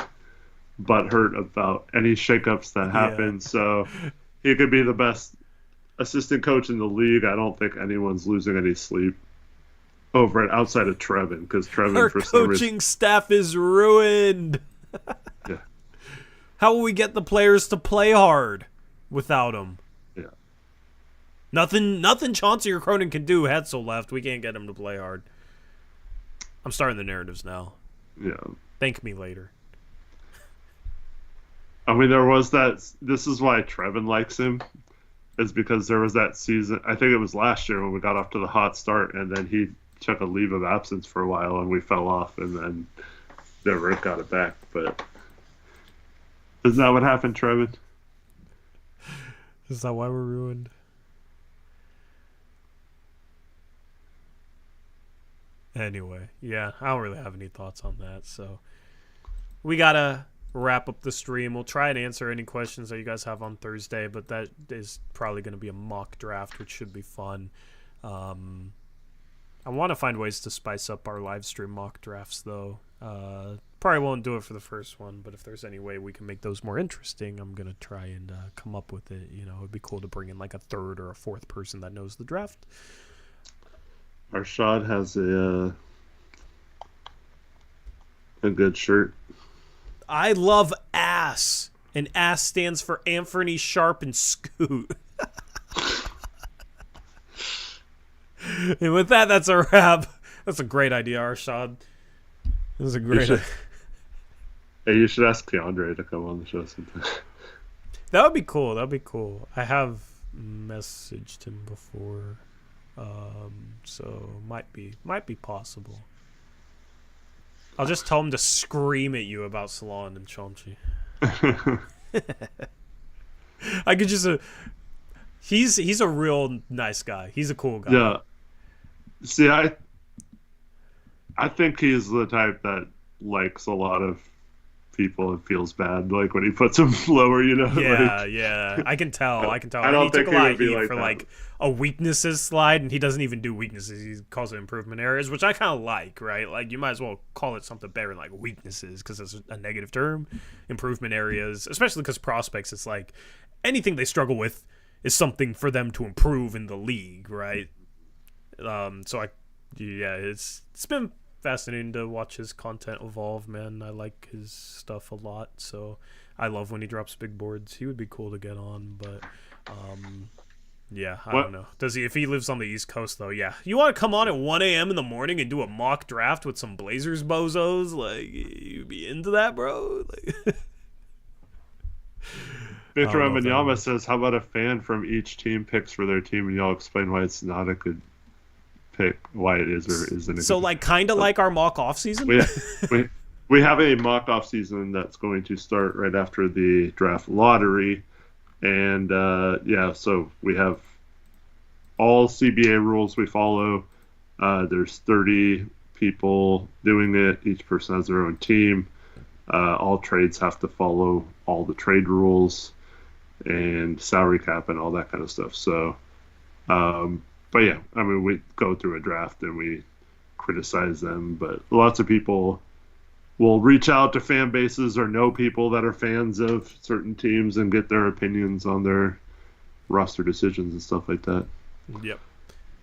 butthurt about any shakeups that happen. So he could be the best assistant coach in the league. I don't think anyone's losing any sleep over it outside of Trevin, because Trevin, our for some reason, coaching staff is ruined. Yeah. How will we get the players to play hard without him? Yeah. Nothing Chauncey or Cronin can do. Hetzel left. We can't get him to play hard. I'm starting the narratives now. Yeah. Thank me later. I mean, there was that. This is why Trevin likes him, is because there was that season. I think it was last year when we got off to the hot start, and then he took a leave of absence for a while, and we fell off, and then never got it back. But isn't that what happened, Trevin? Is that why we're ruined? Anyway, yeah, I don't really have any thoughts on that, so we gotta wrap up the stream. We'll try and answer any questions that you guys have on Thursday, but that is probably going to be a mock draft, which should be fun. I want to find ways to spice up our live stream mock drafts, though. Probably won't do it for the first one, but if there's any way we can make those more interesting, I'm going to try and come up with it. You know, it'd be cool to bring in like a third or a fourth person that knows the draft. Arshad has a good shirt. I love ASS, and ASS stands for Anthony Sharp and Scoot. And with that, that's a wrap. That's a great idea, Arshad. This is a great idea. Hey, you should ask Keandre to come on the show sometime. That would be cool. I have messaged him before. So might be possible. I'll just tell him to scream at you about Salaun and Chomchi. I could just he's a real nice guy. He's a cool guy. Yeah. See, I think he's the type that likes a lot of people and feels bad like when he puts them lower, you know. Yeah. I can tell. I And don't he think took a lot of he would be heat like for that. like a weaknesses slide, and he doesn't even do weaknesses. He calls it improvement areas, which I kind of like, right? Like, you might as well call it something better than like weaknesses, because it's a negative term. Improvement areas, especially because prospects, it's like anything they struggle with is something for them to improve in the league, right? It's been fascinating to watch his content evolve, man. I like his stuff a lot, so I love when he drops big boards. He would be cool to get on, but I don't know. Does he? If he lives on the East Coast, though, yeah. You want to come on at 1 a.m. in the morning and do a mock draft with some Blazers bozos? Like, you be into that, bro? Like, Victor Wembanyama says, how about a fan from each team picks for their team, and y'all explain why it's not a good pick, why it is or isn't. So, like, kind of like our mock off season? We have a mock off season that's going to start right after the draft lottery. And, so we have all CBA rules we follow. There's 30 people doing it. Each person has their own team. All trades have to follow all the trade rules and salary cap and all that kind of stuff. So, but yeah, I mean, we go through a draft and we criticize them, but lots of people will reach out to fan bases or know people that are fans of certain teams and get their opinions on their roster decisions and stuff like that. Yep.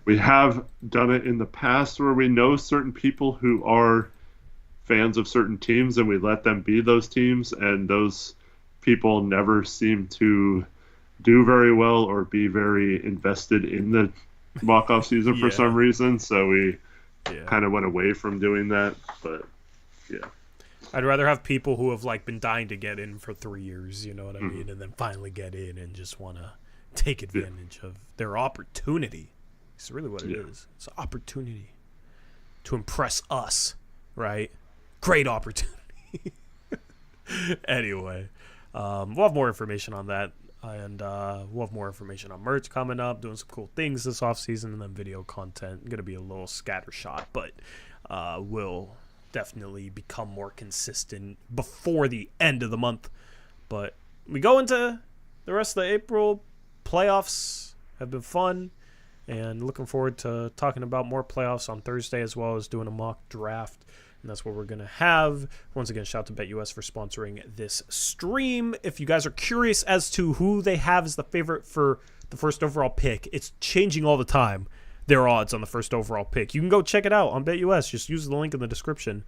We have done it in the past where we know certain people who are fans of certain teams and we let them be those teams, and those people never seem to do very well or be very invested in the mock-off season for some reason, so we kind of went away from doing that, but yeah. I'd rather have people who have like been dying to get in for 3 years, you know what I mean, and then finally get in and just want to take advantage of their opportunity. It's really what it is. It's an opportunity to impress us, right? Great opportunity. Anyway, we'll have more information on that, and we'll have more information on merch coming up, doing some cool things this offseason, and then video content. Going to be a little scattershot, but we'll definitely become more consistent before the end of the month. But we go into the rest of the April. Playoffs have been fun, and looking forward to talking about more playoffs on Thursday, as well as doing a mock draft. And that's what we're going to have. Once again, shout out to BetUS for sponsoring this stream. If you guys are curious as to who they have as the favorite for the first overall pick, it's changing all the time, their odds on the first overall pick. You can go check it out on BetUS. Just use the link in the description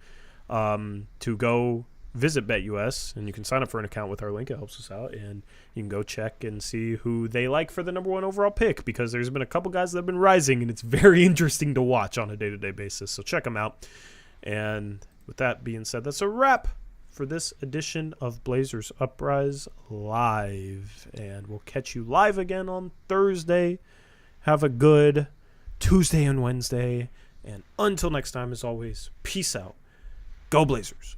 to go visit BetUS, and you can sign up for an account with our link. It helps us out, and you can go check and see who they like for the number 1 overall pick, because there's been a couple guys that have been rising, and it's very interesting to watch on a day-to-day basis. So check them out. And with that being said, that's a wrap for this edition of Blazers Uprise Live, and we'll catch you live again on Thursday. Have a good Tuesday and Wednesday, and until next time, as always, peace out. Go Blazers.